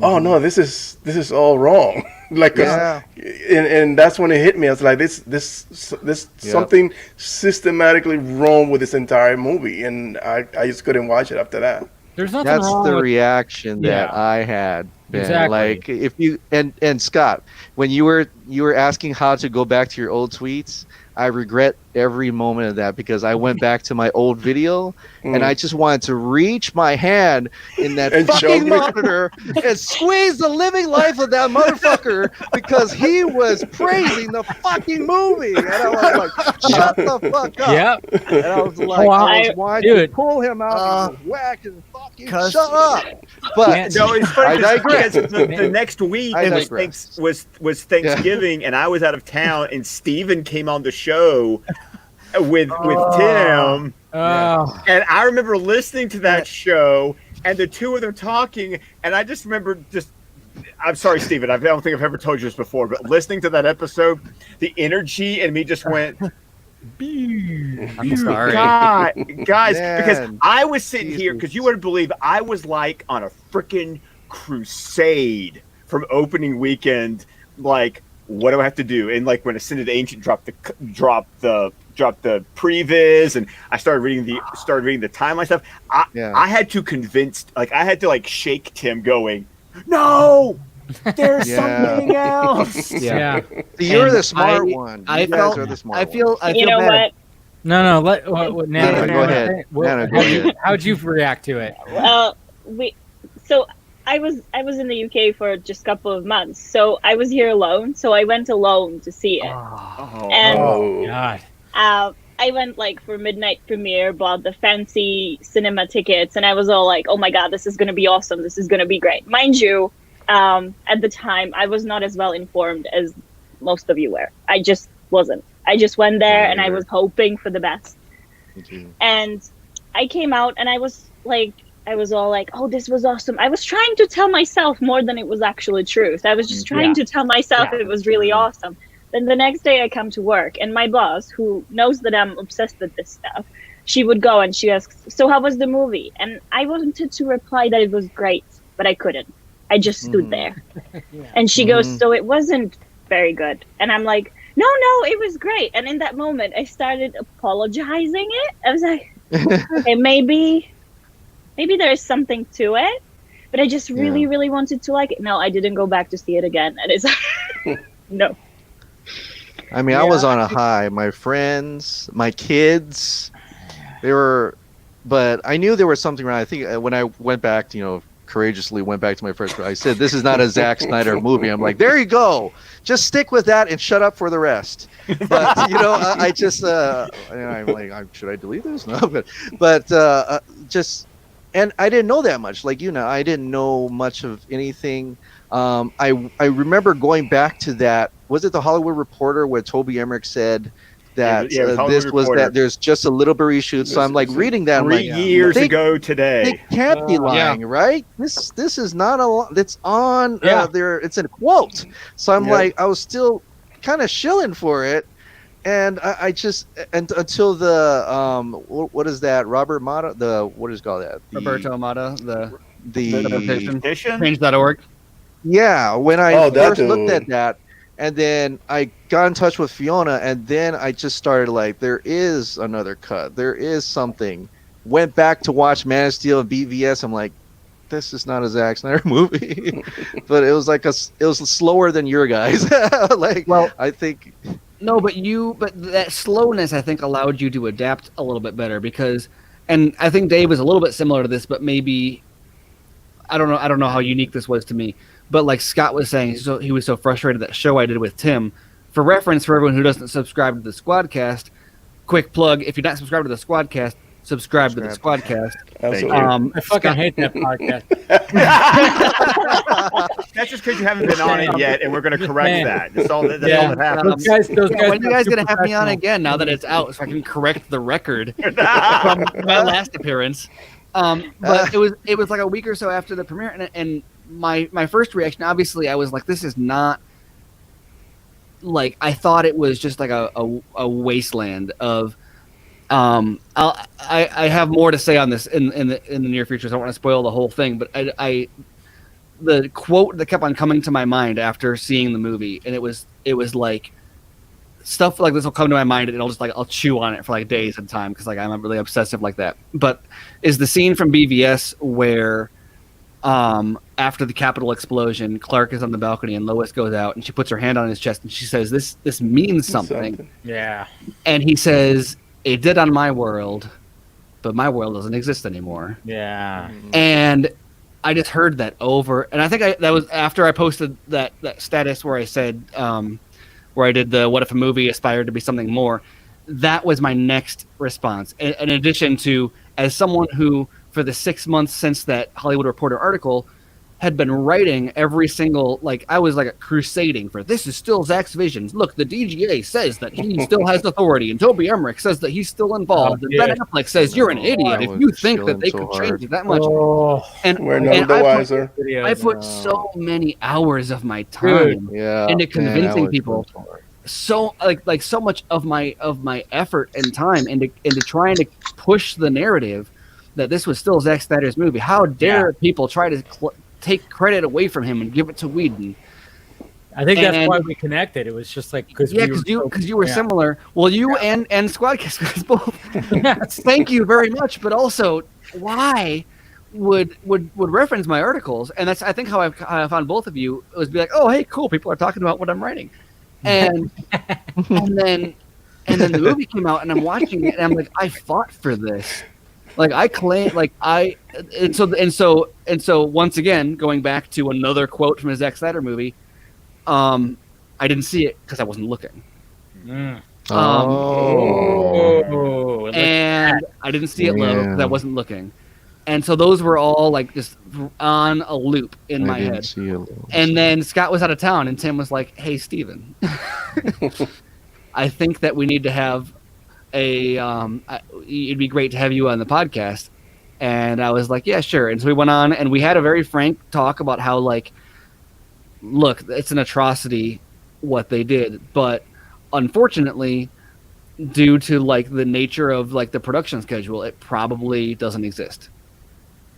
oh no, this is all wrong. Like, and that's when it hit me. I was like, this something systematically wrong with this entire movie, and I just couldn't watch it after that. There's nothing That's wrong the with reaction that I had, Ben. Exactly. Like if you and Scott, when you were asking how to go back to your old tweets, I regret every moment of that because I went back to my old video and I just wanted to reach my hand in that fucking monitor and squeeze the living life of that motherfucker because he was praising the fucking movie. And I was like, shut the fuck up. Yep. And I was like, I was wanting to pull him out and whack and fucking shut up. But no, it's funny because the next week was Thanksgiving and I was out of town and Steven came on the show with Tim. And I remember listening to that show and the two of them talking, and I just remember I'm sorry, Steven, I don't think I've ever told you this before, but listening to that episode, the energy in me just went I'm sorry. Guys, because I was sitting here, because you wouldn't believe I was like on a freaking crusade from opening weekend, like, what do I have to do? And like when Ascended Ancient dropped the previs, and I started reading the timeline stuff. I had to convince, like, I had to like shake Tim, going, "No, there's something else." Yeah. You're the smart one. You guys are the smart one. I feel know what? bad. No. Nana, go ahead. Nana, go ahead. How'd you react to it? Well, I was in the UK for just a couple of months, so I was here alone. So I went alone to see it. Oh God! I went like for midnight premiere, bought the fancy cinema tickets, and I was all like, "Oh my God, this is gonna be awesome! This is gonna be great!" Mind you, at the time, I was not as well informed as most of you were. I just wasn't. I just went there and I was hoping for the best. And I came out and I was all like, "Oh, this was awesome." I was trying to tell myself more than it was actually truth. I was just trying to tell myself it was really awesome. Then the next day I come to work and my boss, who knows that I'm obsessed with this stuff, she would go and she asks, "So how was the movie?" And I wanted to reply that it was great, but I couldn't. I just stood there. And she goes, "So it wasn't very good." And I'm like, no, it was great. And in that moment, I started apologizing it. I was like, okay, maybe there is something to it, but I just really, really wanted to like it. No, I didn't go back to see it again. And it's no. I mean, I was on a high. My friends, my kids, but I knew there was something wrong. I think when I went back, courageously went back to my first, I said, "This is not a Zack Snyder movie." I'm like, there you go. Just stick with that and shut up for the rest. But, I just, I'm like, should I delete this? No, but and I didn't know that much. Like, I didn't know much of anything. I remember going back to that. Was it the Hollywood Reporter where Toby Emmerich said that this was that there's just a little bit reshoot? So I'm like reading that. 3 years ago today. They can't be lying, right? This is not a lot. It's on there. It's a quote. So I'm like, I was still kind of shilling for it. And I just until the what is that? Robert Mata, what is it called that? Roberto Mata, the petition? Change.org. Yeah, when I first looked at that, and then I got in touch with Fiona, and then I just started like, there is another cut. There is something. Went back to watch Man of Steel and BVS. I'm like, this is not a Zack Snyder movie. But it was it was slower than your guys. I think. No, but that slowness, I think, allowed you to adapt a little bit better because, and I think Dave was a little bit similar to this, but maybe, I don't know how unique this was to me, but like Scott was saying, so he was so frustrated that show I did with Tim. For reference, for everyone who doesn't subscribe to the Squadcast, quick plug: if you're not subscribed to the Squadcast, subscribe to the Squadcast. I fucking hate that podcast. That's just because you haven't been on it yet, and we're going to correct that. That's all that happens. Those guys when are you guys going to have me on again now that it's out, so I can correct the record from my last appearance? But it was like a week or so after the premiere, and my first reaction, obviously, I was like, this is not like I thought it was just like a wasteland of. I have more to say on this in the near future, so I don't want to spoil the whole thing. But the quote that kept on coming to my mind after seeing the movie, and it was like stuff like this will come to my mind, and I'll chew on it for like days at a time because like I'm really obsessive like that. But is the scene from BVS where after the Capitol explosion, Clark is on the balcony and Lois goes out and she puts her hand on his chest and she says, "This means something." Yeah. And he says, "It did on my world, but my world doesn't exist anymore." Yeah. And I just heard that over, and I think that was after I posted that status where I said, where I did the "What if a movie aspired to be something more." That was my next response. In addition to, as someone who, for the 6 months since that Hollywood Reporter article, had been writing every single, like, I was like crusading for, this is still Zach's vision. Look, the DGA says that he still has authority, and Toby Emmerich says that he's still involved, and Ben Affleck says you're an idiot if you think that they could change it that much. And we're no the wiser. I put so many hours of my time into convincing people. So like so much of my effort and time into trying to push the narrative that this was still Zack Snyder's movie. How dare people try to take credit away from him and give it to Whedon? I think that's why we connected. It was just like because you were similar. Well, you and Squadcast both. Thank you very much. But also, why would reference my articles? And that's, I think, how I found both of you. It was be like, oh, hey, cool, people are talking about what I'm writing. And then the movie came out and I'm watching it and I'm like, I fought for this. Like I claim, like and so once again, going back to another quote from a Zack Snyder movie, I didn't see it because I wasn't looking. And I didn't see it low because I wasn't looking. And so those were all like just on a loop in my head. And then Scott was out of town and Tim was like, "Hey, Steven, I think that we need to have it'd be great to have you on the podcast." And I was like, "Yeah, sure." And so we went on and we had a very frank talk about how, like, look, it's an atrocity what they did, but unfortunately, due to like the nature of like the production schedule, it probably doesn't exist.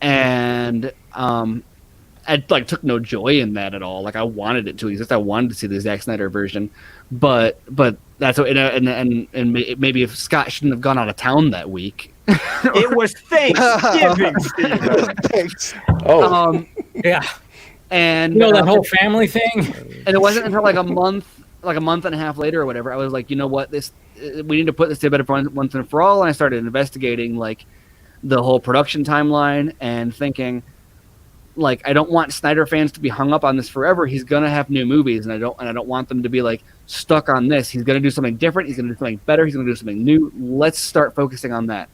And I like took no joy in that at all. Like I wanted it to exist. I wanted to see the Zack Snyder version, but that's what. And maybe if Scott shouldn't have gone out of town that week. It was Thanksgiving, Steven. Thanks. Oh, yeah. And that whole family thing. And it wasn't until like a month and a half later or whatever, I was like, you know what, we need to put this to bed once and for all. And I started investigating like the whole production timeline and thinking, like, I don't want Snyder fans to be hung up on this forever. He's gonna have new movies, and I don't want them to be like stuck on this. He's gonna do something different. He's gonna do something better. He's gonna do something new. Let's start focusing on that.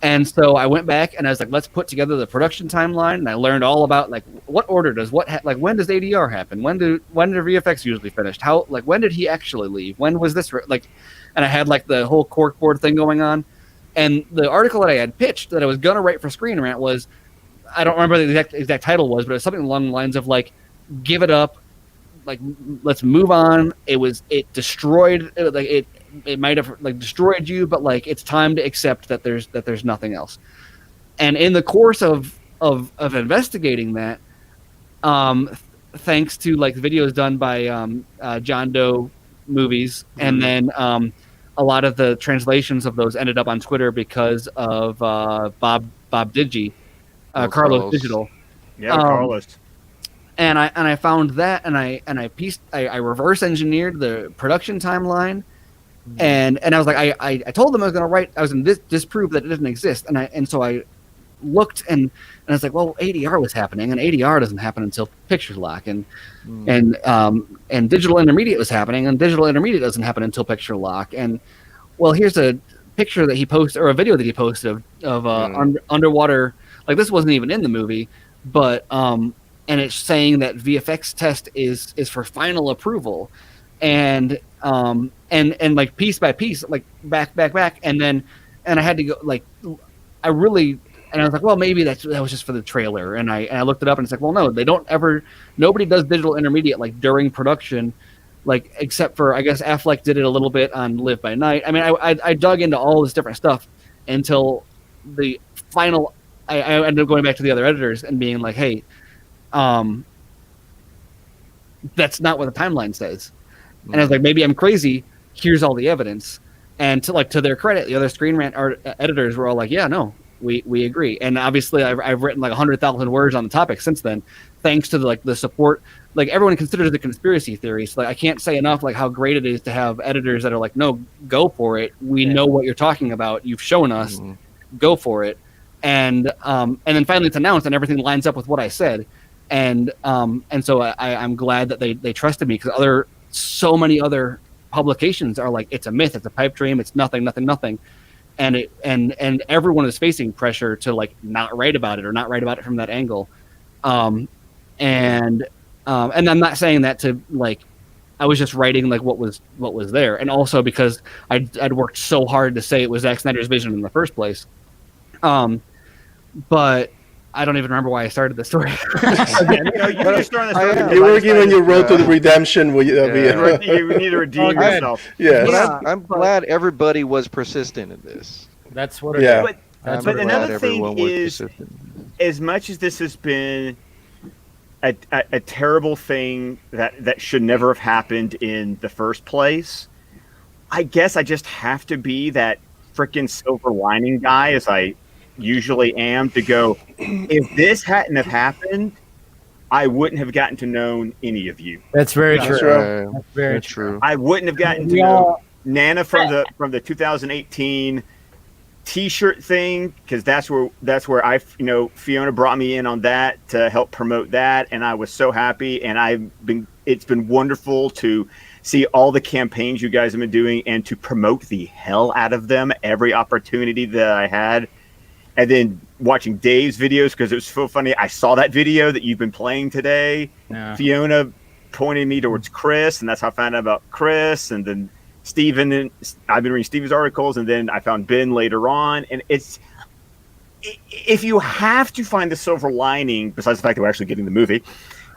And so I went back and I was like, let's put together the production timeline. And I learned all about like what order does like when does ADR happen? When do VFX usually finished? How, like, when did he actually leave? When was this like? And I had like the whole corkboard thing going on. And the article that I had pitched that I was gonna write for Screen Rant was, I don't remember the exact title was, but it was something along the lines of like, give it up, like let's move on. It destroyed, like it might have like destroyed you, but like it's time to accept that there's nothing else. And in the course of investigating that, thanks to like videos done by John Doe movies, and then a lot of the translations of those ended up on Twitter because of Bob Digi, Carlos Digital. Yeah, Carlos. And I found that, and I reverse engineered the production timeline, and I was like, I told them I was going to disprove that it didn't exist, and so I looked and I was like, well, ADR was happening, and ADR doesn't happen until Picture Lock, and Digital Intermediate was happening, and Digital Intermediate doesn't happen until Picture Lock, and well, here's a picture that he posted, or a video that he posted of underwater, like this wasn't even in the movie, but and it's saying that VFX test is for final approval, and like piece by piece, like back, and I had to go, like, I was like, well, maybe that was just for the trailer, and I looked it up, and it's like, well, no, nobody does Digital Intermediate like during production, like except for, I guess Affleck did it a little bit on Live by Night. I mean, I dug into all this different stuff until the final. I ended up going back to the other editors and being like, hey, that's not what the timeline says. And I was like, maybe I'm crazy. Here's all the evidence. And to their credit, the other Screen Rant editors were all like, yeah, no, we agree. And obviously, I've written like 100,000 words on the topic since then, thanks to the support. Like everyone considers it a conspiracy theory. So like I can't say enough like how great it is to have editors that are like, no, go for it. We know what you're talking about. You've shown us. Go for it. And then finally it's announced and everything lines up with what I said. And so I'm glad that they trusted me, because so many other publications are like, it's a myth, it's a pipe dream, it's nothing. And everyone is facing pressure to like not write about it or not write about it from that angle. And I'm not saying that to like, I was just writing like what was there. And also because I'd worked so hard to say it was Zack Snyder's vision in the first place. But I don't even remember why I started the story. You were given your road to the redemption. You need to redeem yourself. Yes. I'm glad everybody was persistent in this. That's what it is. But another thing is, as much as this has been a terrible thing that should never have happened in the first place, I guess I just have to be that freaking silver lining guy, as I usually am, to go, if this hadn't have happened, I wouldn't have gotten to know any of you. That's very true. That's very true. I wouldn't have gotten to know Nana from the 2018 T-shirt thing, because that's where I Fiona brought me in on that to help promote that, and I was so happy. And it's been wonderful to see all the campaigns you guys have been doing and to promote the hell out of them every opportunity that I had. And then watching Dave's videos, because it was so funny. I saw that video that you've been playing today. Yeah. Fiona pointed me towards Chris, and that's how I found out about Chris. And then Steven, and I've been reading Steven's articles, and then I found Ben later on. And if you have to find the silver lining, besides the fact that we're actually getting the movie,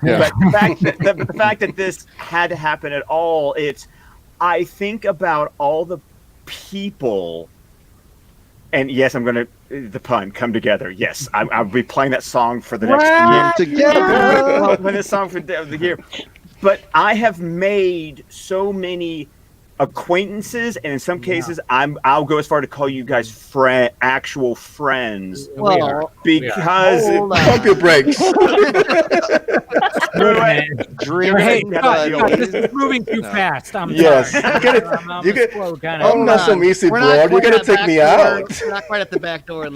but the fact that this had to happen at all, I think about all the people. And yes, I'm going to, the pun, come together. Yes, I'll be playing that song for the next year. Together. Playing this song for the year. But I have made so many acquaintances, and in some cases, I'll go as far to call you guys actual friends. Well, because pump your brakes. This is moving too fast. I'm sorry. I'm not so easy, bro. You're gonna take me out. We're not quite at the back door.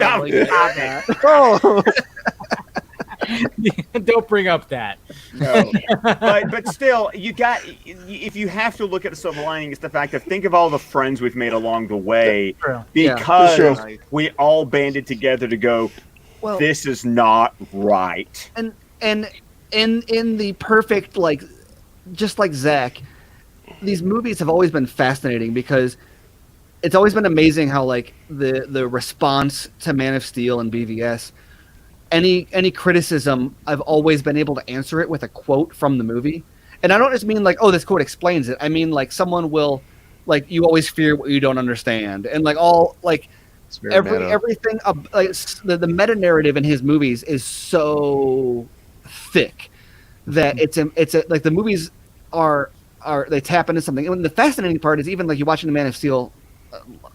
Don't bring up that. No. but still, if you have to look at the silver lining, it's the fact that think of all the friends we've made along the way, because we all banded together to go, this is not right. And in the perfect, like, just like Zach, these movies have always been fascinating, because it's always been amazing how like the response to Man of Steel and BVS, any criticism, I've always been able to answer it with a quote from the movie. And I don't just mean like, oh, this quote explains it. I mean like someone will, like, you always fear what you don't understand, and like all like everything like the meta narrative in his movies is so thick that it's like the movies are they tap into something. And the fascinating part is, even like you're watching the Man of Steel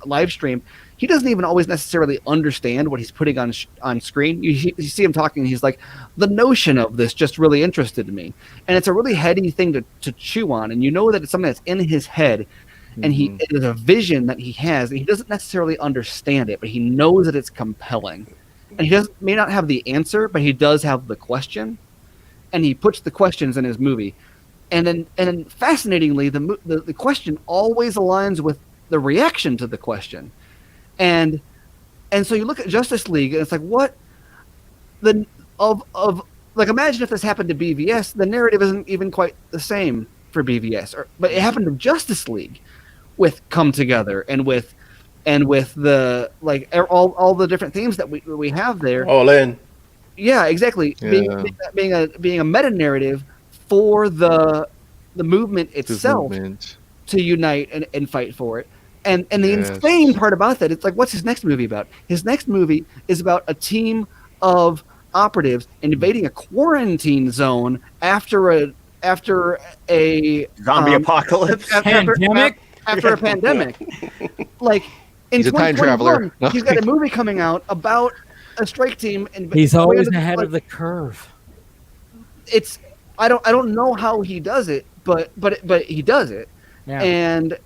live stream, he doesn't even always necessarily understand what he's putting on screen. You see him talking, he's like, the notion of this just really interested me. And it's a really heady thing to chew on. And you know that it's something that's in his head. And it is a vision that he has. And he doesn't necessarily understand it, but he knows that it's compelling. And he may not have the answer, but he does have the question. And he puts the questions in his movie. And then fascinatingly, the question always aligns with the reaction to the question. And so you look at Justice League, and it's like, what like, imagine if this happened to BVS, the narrative isn't even quite the same for BVS, but it happened to Justice League with Come Together and with the, like, all the different themes that we have there. All in. Yeah, exactly. Yeah. Being a meta narrative for the movement itself to unite and fight for it. And the insane part about that, it's like, what's his next movie about? His next movie is about a team of operatives invading a quarantine zone after a zombie apocalypse, after a pandemic. Like, In He's a time 2021, traveler. he's got a movie coming out about a strike team, and He's always ahead of the curve. It's I don't know how he does it, but he does it. Yeah. And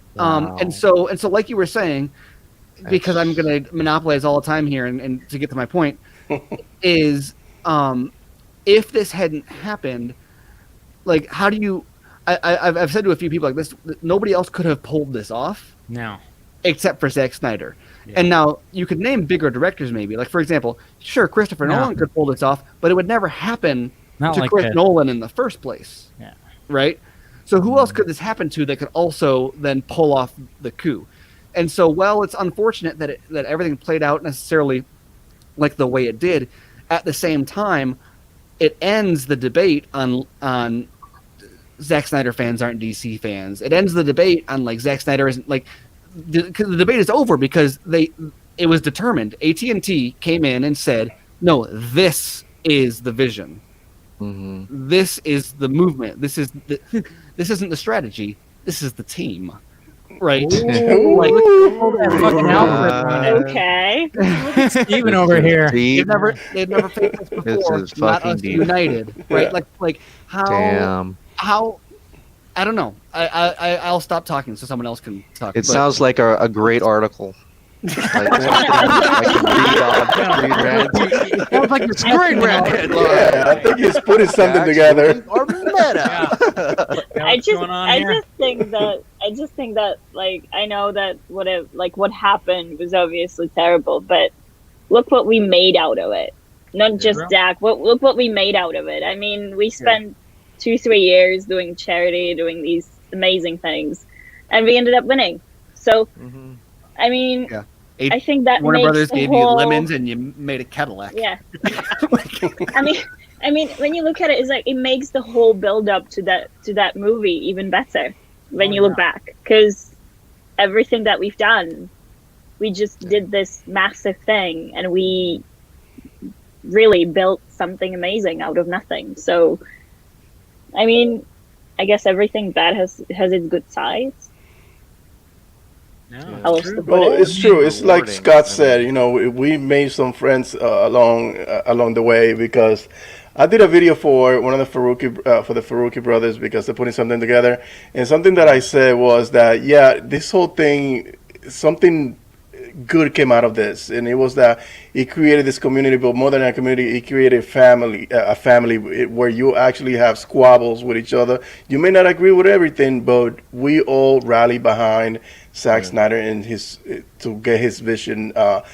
so like you were saying, because I'm going to monopolize all the time here, and to get to my point, is if this hadn't happened, like how do you? I've said to a few people like this, nobody else could have pulled this off. No. Except for Zack Snyder. Yeah. And now you could name bigger directors maybe. Like, for example, sure, Christopher Nolan could pull this off, but it would never happen to like Chris Nolan in the first place. Yeah. Right? So who else could this happen to that could also then pull off the coup? And so, while it's unfortunate that everything played out necessarily like the way it did, at the same time, it ends the debate on Zack Snyder fans aren't DC fans. It ends the debate on like Zack Snyder isn't like the debate is over because it was determined. AT&T came in and said, no, this is the vision. Mm-hmm. This is the movement. This isn't the strategy. This is the team. Right? Okay. Steven over here. They've never faced this before. This is not fucking us deep. united. Right? Like how? Damn. How? I don't know. I'll stop talking so someone else can talk. It sounds like a great article. I Sounds like it's great red headline. Yeah, I think he's putting something together. Or meta. I just think that like I know that what happened was obviously terrible, but look what we made out of it. Not just Dak. Look what we made out of it. I mean, we spent 2-3 years doing charity, doing these amazing things, and we ended up winning. So, I mean, I think that Warner makes Brothers the gave whole... you lemons and you made a Cadillac. Yeah. I mean, when you look at it, it's like it makes the whole build up to that movie even better when you look back, because everything that we've done, we just did this massive thing, and we really built something amazing out of nothing. So, I mean, I guess everything bad has its good sides. Well, it's true. It's like Scott said. You know, we made some friends along the way, because I did a video for one of the Faruqi brothers, because they're putting something together, and something that I said was that this whole thing, something good came out of this, and it was that it created this community, but more than a community, it created a family where you actually have squabbles with each other. You may not agree with everything, but we all rally behind Zack Snyder and to get his vision to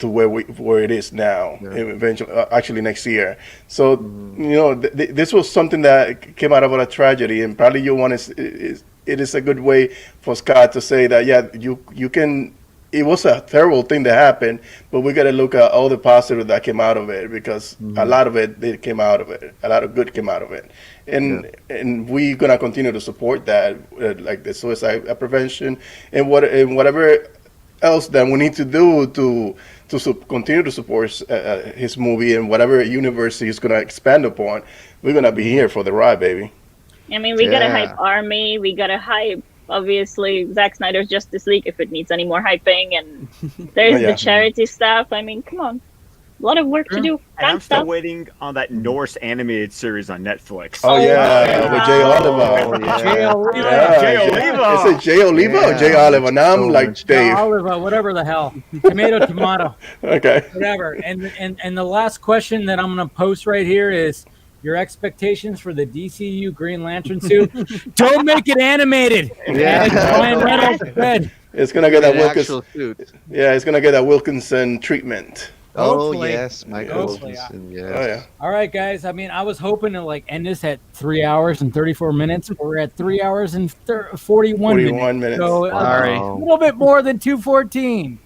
where it is now. Eventually, actually next year. So you know, this was something that came out of a tragedy, and probably it is a good way for Scott to say that you can. It was a terrible thing that happened, but we got to look at all the positive that came out of it, because a lot of it came out of it. A lot of good came out of it, and we're gonna continue to support that, like the suicide prevention and whatever else that we need to do to continue to support his movie, and whatever universe he's gonna expand upon. We're gonna be here for the ride, baby. I mean, we gotta hype Army. We gotta hype, obviously, Zack Snyder's Justice League if it needs any more hyping, and there's the charity stuff. I mean, come on, a lot of work to do. And I'm still waiting on that Norse animated series on Netflix. Oh yeah, with Jay Oliver. Jay Oliver. Is it Jay Oliver or Jay Oliver? Now I'm like Dave. Oliver, whatever the hell. Tomato. Okay. Whatever. And the last question that I'm going to post right here is your expectations for the DCU Green Lantern suit. Don't make it animated. Ryan Reynolds said. It's gonna get that Wilkinson. Yeah, it's gonna get that Wilkinson treatment. Hopefully. Yes, Michael Wilkinson. Yes. Oh yeah. All right, guys. I mean, I was hoping to like end this at 3 hours and 34 minutes. We're at 3 hours and 41 minutes. So a little bit more than 2:14.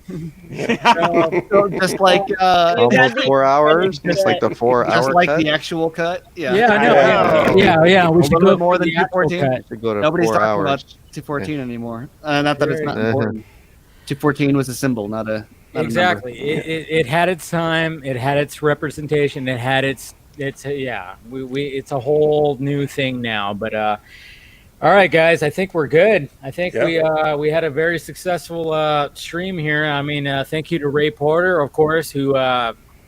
So just like almost 4 hours. Just like the 4 hour. Just like cut? the actual cut. Yeah. Yeah. We should go more than 2:14. Nobody's talking about 2:14 anymore. Not that it's not important. 2:14 was a symbol, not a. Exactly. It had its time. It had its representation. It had its. It's a whole new thing now. But all All right, guys. I think we're good. I think we had a very successful stream here. I mean, thank you to Ray Porter, of course, who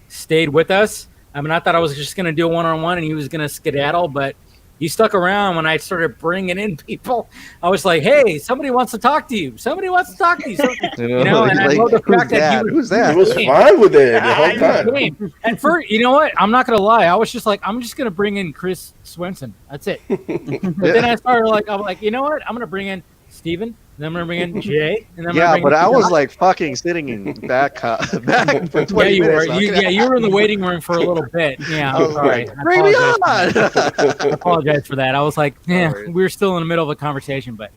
stayed with us. I mean, I thought I was just going to do a one-on-one and he was going to skedaddle, but he stuck around when I started bringing in people. I was like, hey, somebody wants to talk to you. Somebody wants to talk to you. And I love the fact that who's that? He was fine with it the whole time. And you know what? I'm not going to lie. I was just like, I'm just going to bring in Chris Swenson. That's it. But then I started I'm like, you know what? I'm going to bring in Steven. And then I'm going to bring in Jay. And then I was like fucking sitting in back for 20 you minutes. Were. You were in the waiting room for a little bit. Yeah, I'm sorry. Bring me on. I apologize for that. I was like, we were still in the middle of a conversation, but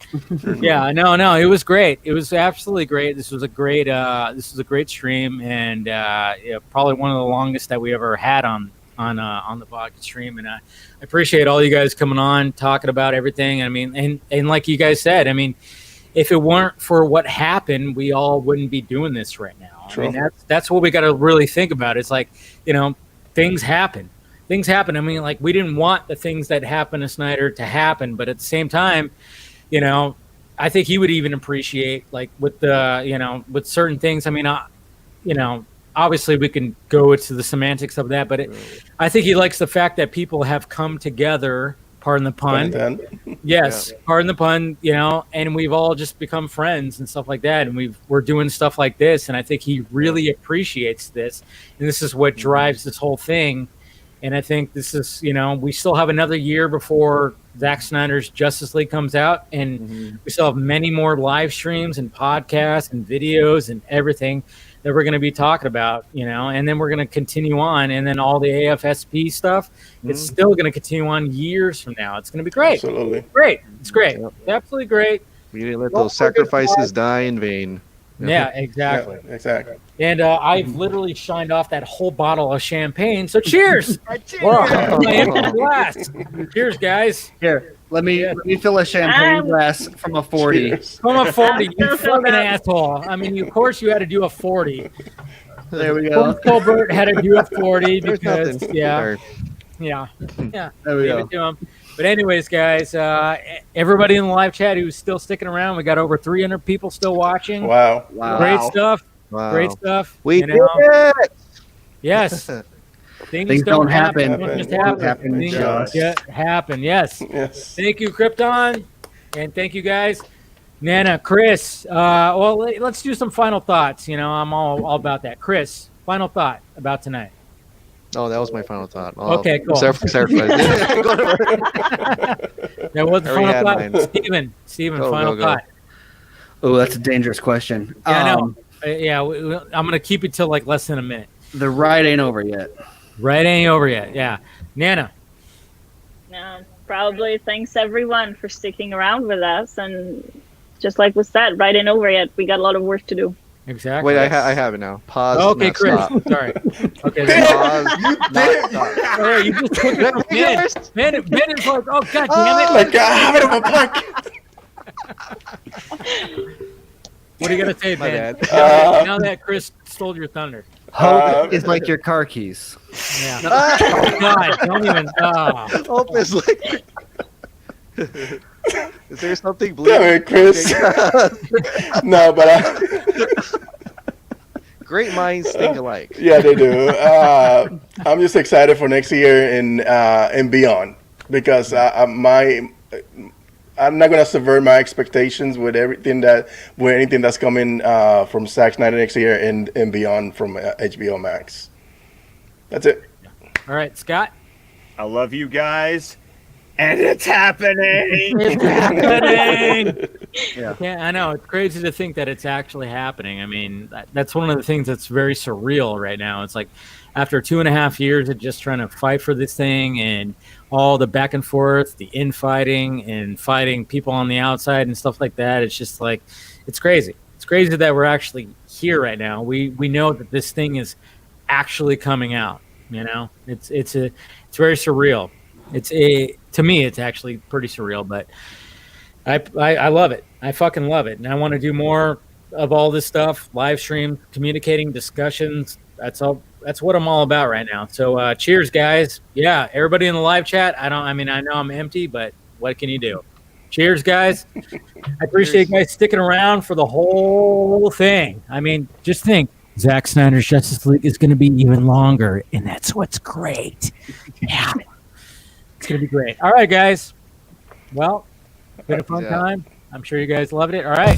yeah, no, it was great. It was absolutely great. This was a great stream, and probably one of the longest that we ever had on the Vodka stream. And I appreciate all you guys coming on, talking about everything. I mean, and like you guys said, I mean, if it weren't for what happened, we all wouldn't be doing this right now. True. I mean, that's what we got to really think about. It's like, things happen. Things happen. I mean, like, we didn't want the things that happened to Snyder to happen, but at the same time, I think he would even appreciate, like, with the, with certain things. I mean, obviously we can go into the semantics of that, but I think he likes the fact that people have come together. Pardon the pun. Yes, pardon the pun. And we've all just become friends and stuff like that, and we're doing stuff like this, and I think he really appreciates this, and this is what drives this whole thing. And I think this is, we still have another year before Zack Snyder's Justice League comes out, and we still have many more live streams and podcasts and videos and everything that we're going to be talking about, and then we're going to continue on, and then all the AFSP stuff, it's still going to continue on years from now. It's going to be great. Absolutely. Great. It's great. It's absolutely great. We didn't let those sacrifices die in vain. Yeah, exactly. Yeah, exactly. And I've literally shined off that whole bottle of champagne. So cheers. Cheers. Glass. Cheers, guys. Here, let me fill a champagne glass from a 40. From a 40, you fucking asshole. I mean, of course you had to do a 40. There we go. Colbert had to do a 40 because, yeah. There we go. To him. But anyways, guys, everybody in the live chat who's still sticking around, we got over 300 people still watching. Wow. Great stuff. Wow. Great stuff. We did it. Yes. Things don't happen. Things just happen. Yes. Thank you, Krypton. And thank you, guys. Nana, Chris. Let's do some final thoughts. I'm all about that. Chris, final thought about tonight. Oh, that was my final thought. Okay, cool. Sacrifice. That was the final thought. Steven, final thought. Oh, that's a dangerous question. Yeah, I know. I'm going to keep it till like less than a minute. The ride ain't over yet. Yeah. Nana. Probably thanks everyone for sticking around with us. And just like was said, ride ain't over yet. We got a lot of work to do. Exactly. Wait, I have it now. Pause. Okay, Chris. Stop. Sorry. Okay. Pause. Not stop. Oh, you just took it from Ben is like, oh, God damn it. Like, I have it in my pocket. What are you going to say, Ben? Now that Chris stole your thunder. Hope is like your car keys. Yeah. Oh, God, don't even. Hope is like. Is there something blue? Damn it, Chris. No, but great minds think alike. Yeah, they do. I'm just excited for next year and beyond because I'm not gonna subvert my expectations with anything that's coming from Zack Snyder next year and beyond from HBO Max. That's it. All right, Scott. I love you guys. And it's happening. It's happening. Yeah, I know. It's crazy to think that it's actually happening. I mean, that's one of the things that's very surreal right now. It's like after 2.5 years of just trying to fight for this thing and all the back and forth, the infighting and fighting people on the outside and stuff like that. It's just like, it's crazy. It's crazy that we're actually here right now. We know that this thing is actually coming out. It's very surreal. To me, it's actually pretty surreal, but I love it. I fucking love it. And I want to do more of all this stuff, live stream, communicating, discussions. That's what I'm all about right now. So cheers, guys. Yeah, everybody in the live chat. I know I'm empty, but what can you do? Cheers, guys. I appreciate you guys sticking around for the whole thing. I mean, just think, Zack Snyder's Justice League is going to be even longer, and that's what's great. Yeah. It's going to be great. All right, guys. Well, been a fun time. I'm sure you guys loved it. All right.